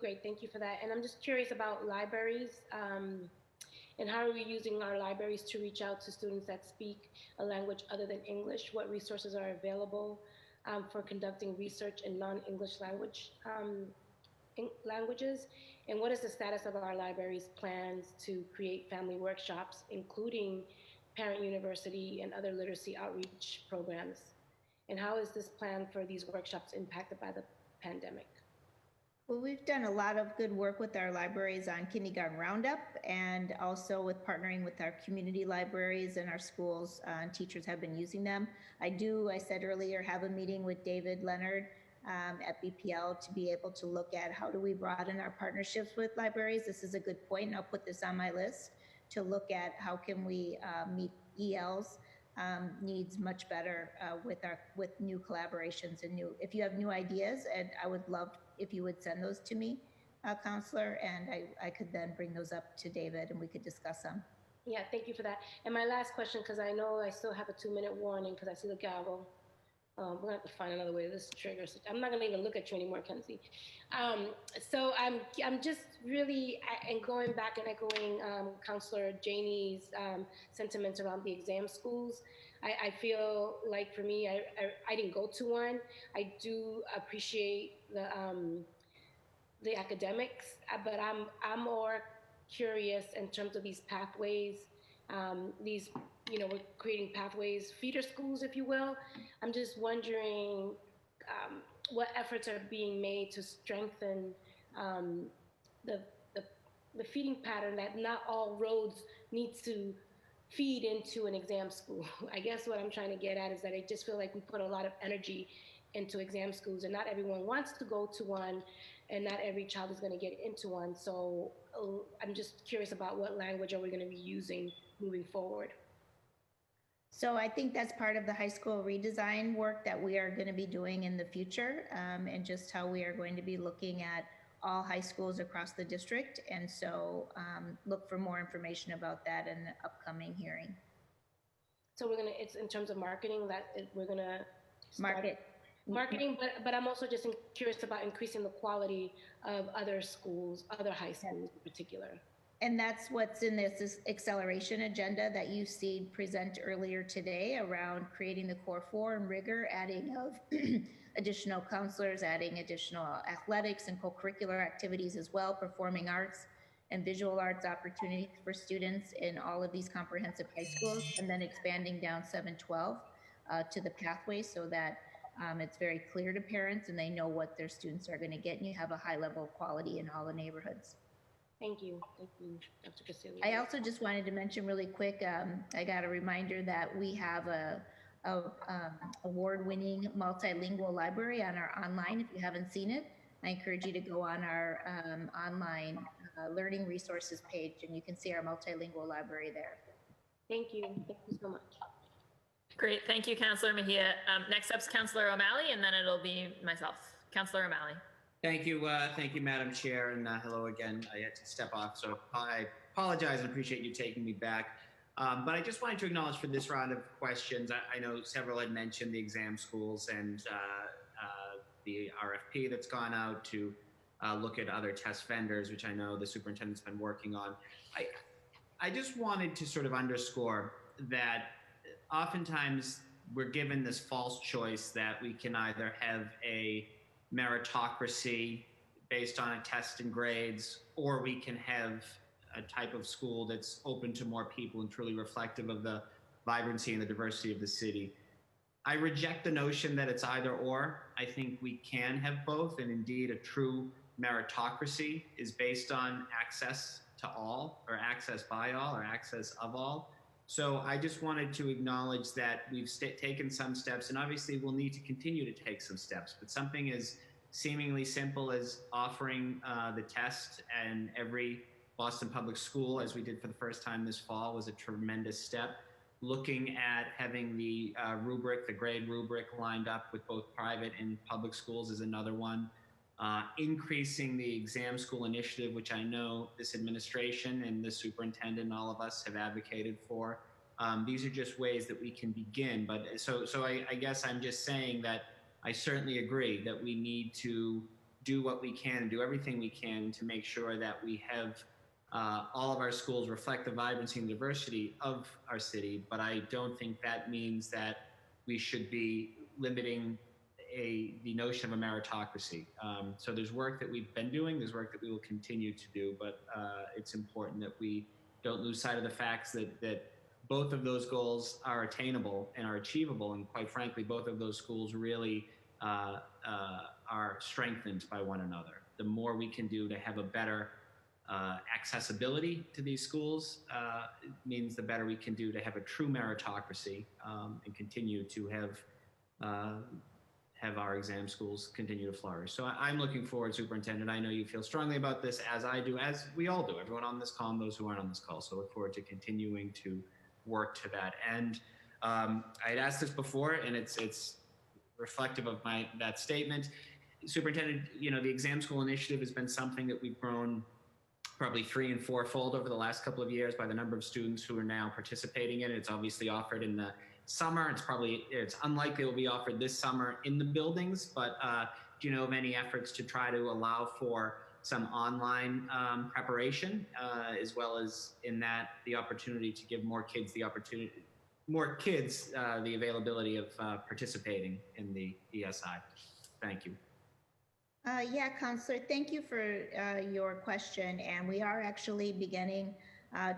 Great, thank you for that. And I'm just curious about libraries, and how are we using our libraries to reach out to students that speak a language other than English? What resources are available for conducting research in non-English languages? And what is the status of our library's plans to create family workshops, including parent university and other literacy outreach programs? And how is this plan for these workshops impacted by the pandemic? Well, we've done a lot of good work with our libraries on Kindergarten Roundup, and also with partnering with our community libraries and our schools, and teachers have been using them. I said earlier, have a meeting with David Leonard at BPL to be able to look at how do we broaden our partnerships with libraries. This is a good point, and I'll put this on my list to look at how can we meet ELs needs much better with new collaborations and if you have new ideas, and I would love if you would send those to me, Counselor, and I could then bring those up to David and we could discuss them. Yeah, thank you for that. And my last question, because I know I still have a 2-minute warning because I see the gavel. We're gonna have to find another way this triggers. I'm not gonna even look at you anymore, Kenzie. So I'm just really and going back and echoing Counselor Janey's sentiments around the exam schools. I feel like for me, I didn't go to one. I do appreciate the academics, but I'm more curious in terms of these pathways, these, we're creating pathways, feeder schools, if you will. I'm just wondering what efforts are being made to strengthen the feeding pattern, that not all roads need to feed into an exam school. I guess what I'm trying to get at is that I just feel like we put a lot of energy into exam schools, and not everyone wants to go to one, and not every child is going to get into one. So I'm just curious about what language are we going to be using moving forward. So I think that's part of the high school redesign work that we are going to be doing in the future, and just how we are going to be looking at all high schools across the district. And so look for more information about that in the upcoming hearing. So it's in terms of marketing that we're going to marketing, but I'm also just curious about increasing the quality of other schools, other high schools in particular. And that's what's in this acceleration agenda that you see present earlier today around creating the core 4 and rigor, adding of additional counselors, adding additional athletics and co-curricular activities as well, performing arts and visual arts opportunities for students in all of these comprehensive high schools, and then expanding down 7-12 to the pathway so that it's very clear to parents and they know what their students are going to get, and you have a high level of quality in all the neighborhoods. Thank you, Dr. Casillas. I also just wanted to mention really quick, I got a reminder that we have a award-winning multilingual library on our online. If you haven't seen it, I encourage you to go on our online learning resources page, and you can see our multilingual library there. Thank you so much. Great, thank you, Councillor Mejia. Next up is Councillor O'Malley, and then it'll be myself. Councillor O'Malley. Thank you, Madam Chair, and hello again. I had to step off, so I apologize and appreciate you taking me back. But I just wanted to acknowledge for this round of questions, I know several had mentioned the exam schools and the RFP that's gone out to look at other test vendors, which I know the superintendent's been working on. I just wanted to sort of underscore that oftentimes we're given this false choice that we can either have a meritocracy based on a test and grades, or we can have a type of school that's open to more people and truly reflective of the vibrancy and the diversity of the city. I reject the notion that it's either or. I think we can have both, and indeed a true meritocracy is based on access to all, or access by all, or access of all. So I just wanted to acknowledge that we've taken some steps, and obviously we'll need to continue to take some steps, but something as seemingly simple as offering the test in every Boston public school, as we did for the first time this fall, was a tremendous step. Looking at having the rubric, the grade rubric, lined up with both private and public schools is another one. Increasing the exam school initiative, which I know this administration and the superintendent and all of us have advocated for. These are just ways that we can begin. But so I guess I'm just saying that I certainly agree that we need to do what we can, do everything we can to make sure that we have all of our schools reflect the vibrancy and diversity of our city. But I don't think that means that we should be limiting the notion of a meritocracy. So there's work that we've been doing, there's work that we will continue to do, but it's important that we don't lose sight of the facts that both of those goals are attainable and are achievable, and quite frankly, both of those schools really are strengthened by one another. The more we can do to have a better accessibility to these schools means the better we can do to have a true meritocracy and continue to have our exam schools continue to flourish. So I'm looking forward, Superintendent. I know you feel strongly about this, as I do, as we all do, everyone on this call and those who aren't on this call. So I look forward to continuing to work to that end. I had asked this before, and it's reflective of that statement. Superintendent, the exam school initiative has been something that we've grown probably 3- and 4-fold over the last couple of years by the number of students who are now participating in it. It's obviously offered in the summer. It's unlikely it will be offered this summer in the buildings, but do you know of any efforts to try to allow for some online preparation, as well as in that the opportunity to give more kids the availability of participating in the ESI? Thank you. Yeah, Counselor, thank you for your question. And we are actually beginning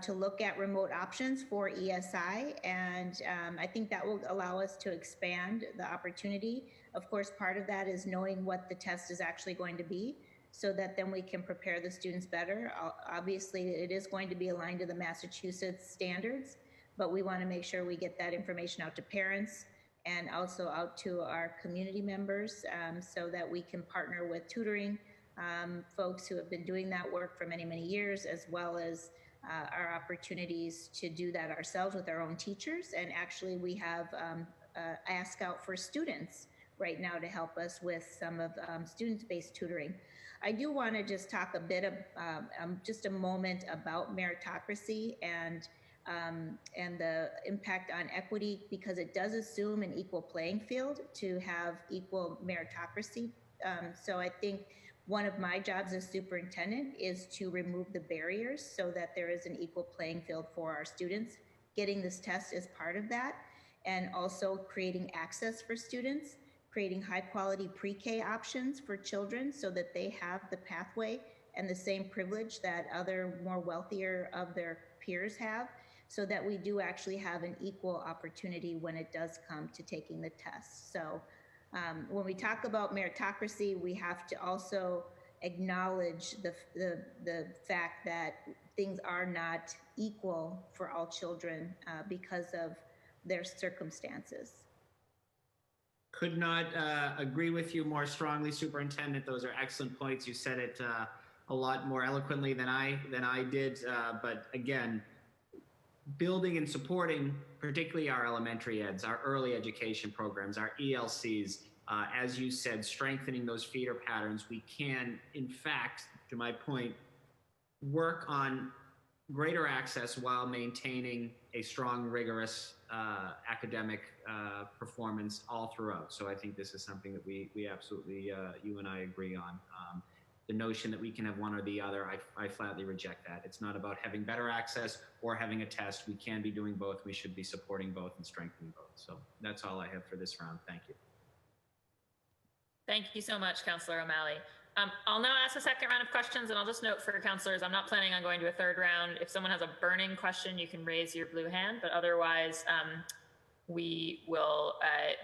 to look at remote options for ESI. And I think that will allow us to expand the opportunity. Of course, part of that is knowing what the test is actually going to be, so that then we can prepare the students better. Obviously, it is going to be aligned to the Massachusetts standards, but we want to make sure we get that information out to parents and also out to our community members, so that we can partner with tutoring folks who have been doing that work for many, many years, as well as our opportunities to do that ourselves with our own teachers. And actually, we have ask out for students right now to help us with some of student-based tutoring. I do want to just talk a bit of just a moment about meritocracy and the impact on equity, because it does assume an equal playing field to have equal meritocracy. So I think one of my jobs as superintendent is to remove the barriers so that there is an equal playing field for our students. Getting this test is part of that, and also creating access for students, creating high quality pre-K options for children so that they have the pathway and the same privilege that other more wealthier of their peers have, so that we do actually have an equal opportunity when it does come to taking the test. So when we talk about meritocracy, we have to also acknowledge the fact that things are not equal for all children because of their circumstances. Could not agree with you more strongly, Superintendent. Those are excellent points. You said it a lot more eloquently than I did. But again, building and supporting particularly our elementary eds, our early education programs, our ELCs, as you said, strengthening those feeder patterns, we can, in fact, to my point, work on greater access while maintaining a strong, rigorous academic performance all throughout. So I think this is something that we absolutely, you and I agree on. The notion that we can have one or the other, I flatly reject that. It's not about having better access or having a test. We can be doing both. We should be supporting both and strengthening both. So that's all I have for this round. Thank you. Thank you so much, Councillor O'Malley. I'll now ask a second round of questions, and I'll just note for councillors, I'm not planning on going to a third round. If someone has a burning question, you can raise your blue hand, but otherwise we will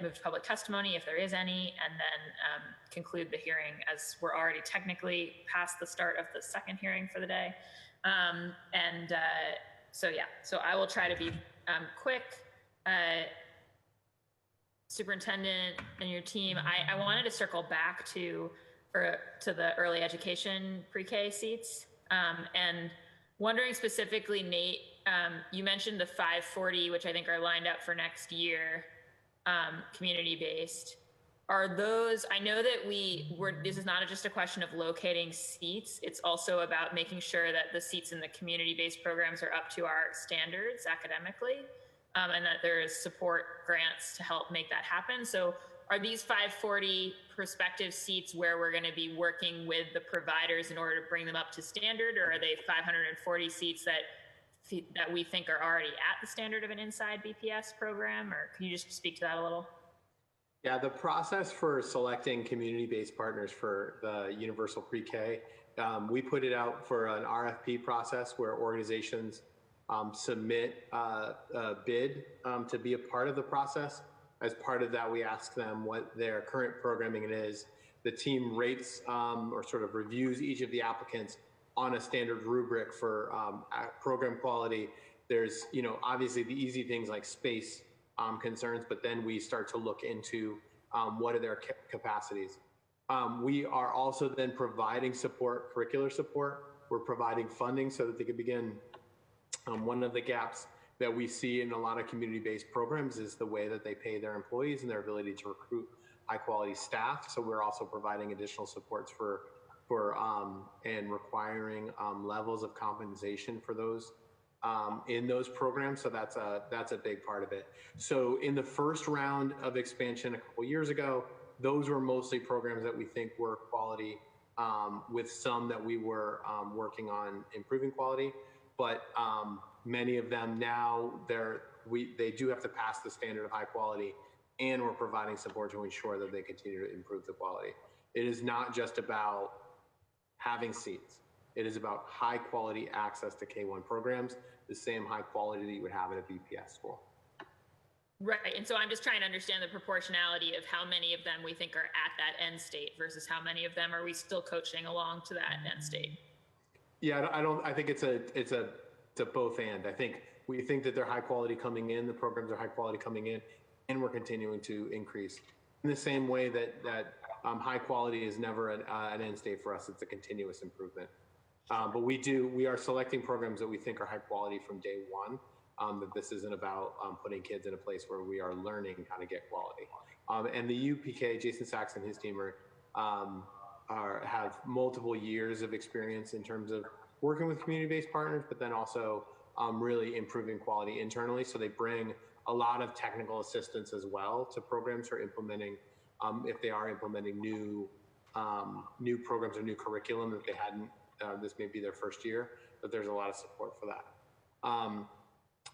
move to public testimony if there is any, and then conclude the hearing, as we're already technically past the start of the second hearing for the day. So I will try to be quick. Superintendent and your team, I wanted to circle back to the early education pre-K seats, and wondering specifically, Nate, you mentioned the 540, which I think are lined up for next year, community-based. Are those, I know that this is not just a question of locating seats, it's also about making sure that the seats in the community-based programs are up to our standards academically, and that there is support grants to help make that happen. So are these 540 prospective seats where we're going to be working with the providers in order to bring them up to standard, or are they 540 seats that we think are already at the standard of an inside BPS program? Or can you just speak to that a little? Yeah, the process for selecting community-based partners for the universal pre-K, we put it out for an RFP process where organizations submit a bid to be a part of the process. As part of that, we ask them what their current programming is. The team rates or sort of reviews each of the applicants on a standard rubric for program quality. There's, obviously the easy things like space concerns, but then we start to look into what are their capacities. We are also then providing support, curricular support. We're providing funding so that they can begin. One of the gaps that we see in a lot of community-based programs is the way that they pay their employees and their ability to recruit high-quality staff. So we're also providing additional supports for and requiring levels of compensation for those in those programs. So that's a big part of it. So in the first round of expansion a couple years ago, those were mostly programs that we think were quality, with some that we were working on improving quality. But many of them now, they do have to pass the standard of high quality, and we're providing support to ensure that they continue to improve the quality. It is not just about having seats. It is about high quality access to K-1 programs, the same high quality that you would have at a BPS school. Right, and so I'm just trying to understand the proportionality of how many of them we think are at that end state versus how many of them are we still coaching along to that end state? Yeah, I think it's a both and. I think we think that they're high quality coming in, the programs are high quality coming in, and we're continuing to increase. In the same way that high quality is never an end state for us, it's a continuous improvement. But we are selecting programs that we think are high quality from day one, that this isn't about putting kids in a place where we are learning how to get quality. And the UPK, Jason Sachs and his team have multiple years of experience in terms of working with community-based partners, but then also really improving quality internally. So they bring a lot of technical assistance as well to programs who are implementing, if they are implementing new programs or new curriculum that they hadn't, this may be their first year, but there's a lot of support for that.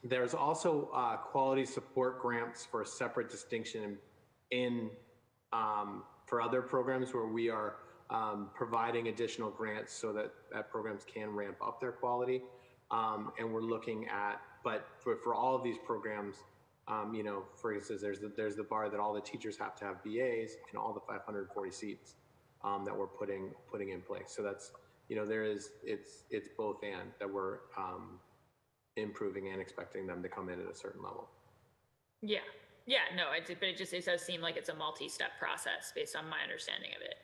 There's also quality support grants for a separate distinction for other programs where we are providing additional grants so that programs can ramp up their quality. And we're looking at, but for all of these programs, for instance, there's the bar that all the teachers have to have BAs and all the 540 seats that we're putting in place. So that's, it's both and that we're improving and expecting them to come in at a certain level. Yeah, no, but it does seem like it's a multi-step process based on my understanding of it.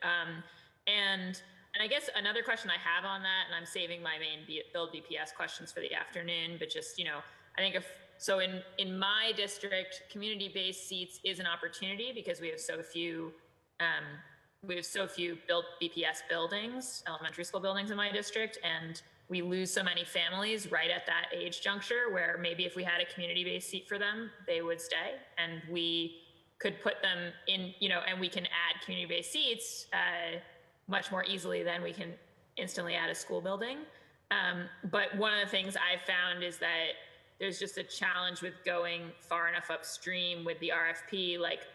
And I guess another question I have on that, and I'm saving my main build BPS questions for the afternoon, but just, I think in my district, community-based seats is an opportunity because we have so few built BPS buildings, elementary school buildings in my district, and we lose so many families right at that age juncture where maybe if we had a community-based seat for them, they would stay, and we could put them in, and we can add community-based seats much more easily than we can instantly add a school building. But one of the things I've found is that there's just a challenge with going far enough upstream with the RFP. Like,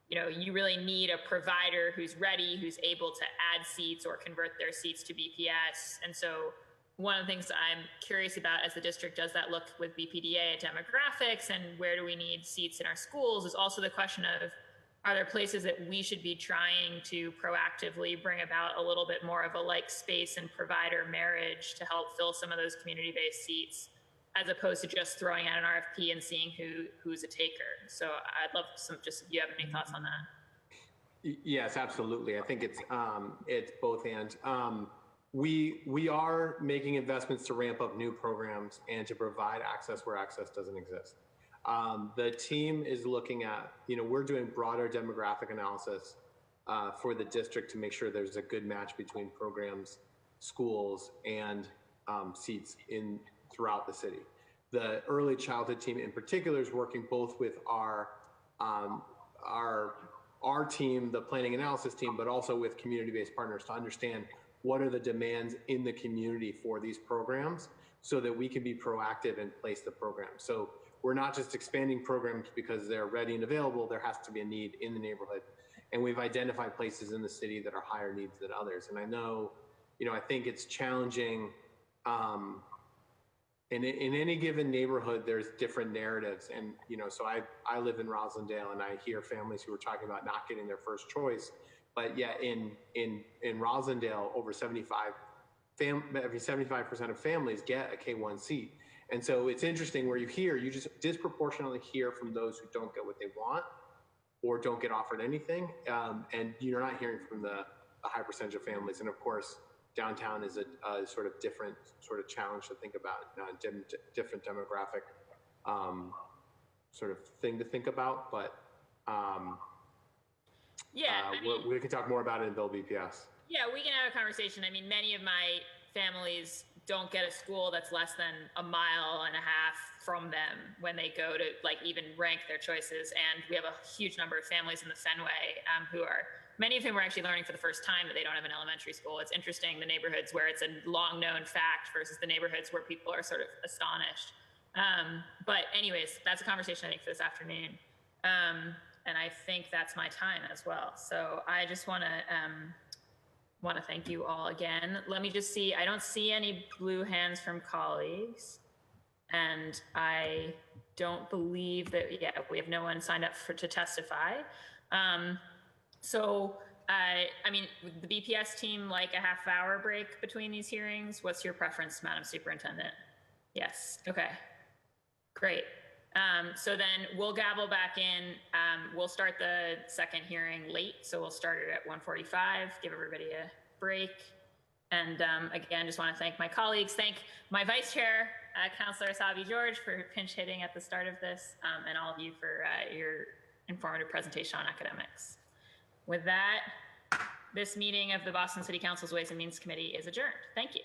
you really need a provider who's ready, who's able to add seats or convert their seats to BPS. And so one of the things I'm curious about as the district does that look with BPDA at demographics and where do we need seats in our schools is also the question of, are there places that we should be trying to proactively bring about a little bit more of a like space and provider marriage to help fill some of those community-based seats, as opposed to just throwing out an RFP and seeing who's a taker. So I'd love just if you have any thoughts on that. Yes, absolutely. I think it's both and. We are making investments to ramp up new programs and to provide access where access doesn't exist. The team is looking at, we're doing broader demographic analysis for the district to make sure there's a good match between programs, schools, and seats throughout the city. The early childhood team in particular is working both with our team, the planning analysis team, but also with community-based partners to understand what are the demands in the community for these programs so that we can be proactive and place the program. So we're not just expanding programs because they're ready and available. There has to be a need in the neighborhood. And we've identified places in the city that are higher needs than others. And I know, I think it's challenging. In any given neighborhood, there's different narratives. And, so I live in Roslindale and I hear families who are talking about not getting their first choice. But yet in Roslindale, over 75% of families get a K-1 seat. And so it's interesting where you just disproportionately hear from those who don't get what they want or don't get offered anything. And you're not hearing from the high percentage of families. And of course, downtown is a sort of different sort of challenge to think about, different demographic sort of thing to think about, but Yeah, I mean, we can talk more about it in Bill BPS. yeah, we can have a conversation. I mean, many of my families don't get a school that's less than a mile and a half from them when they go to like even rank their choices. And we have a huge number of families in the Fenway who are, many of whom are actually learning for the first time that they don't have an elementary school. It's interesting, the neighborhoods where it's a long known fact versus the neighborhoods where people are sort of astonished. But anyways, that's a conversation I think for this afternoon. And I think that's my time as well. So I just want to thank you all again. Let me just see, I don't see any blue hands from colleagues. And I don't believe that, yeah, we have no one signed up to testify. So, I mean, would the BPS team like a half-hour break between these hearings? What's your preference, Madam Superintendent? Yes, okay, great. So then we'll gavel back in. We'll start the second hearing late, so we'll start it at 1:45, give everybody a break. And again, just want to thank my colleagues, thank my Vice Chair, Councillor Sabi George, for pinch hitting at the start of this, and all of you for your informative presentation on academics. With that, this meeting of the Boston City Council's Ways and Means Committee is adjourned. Thank you.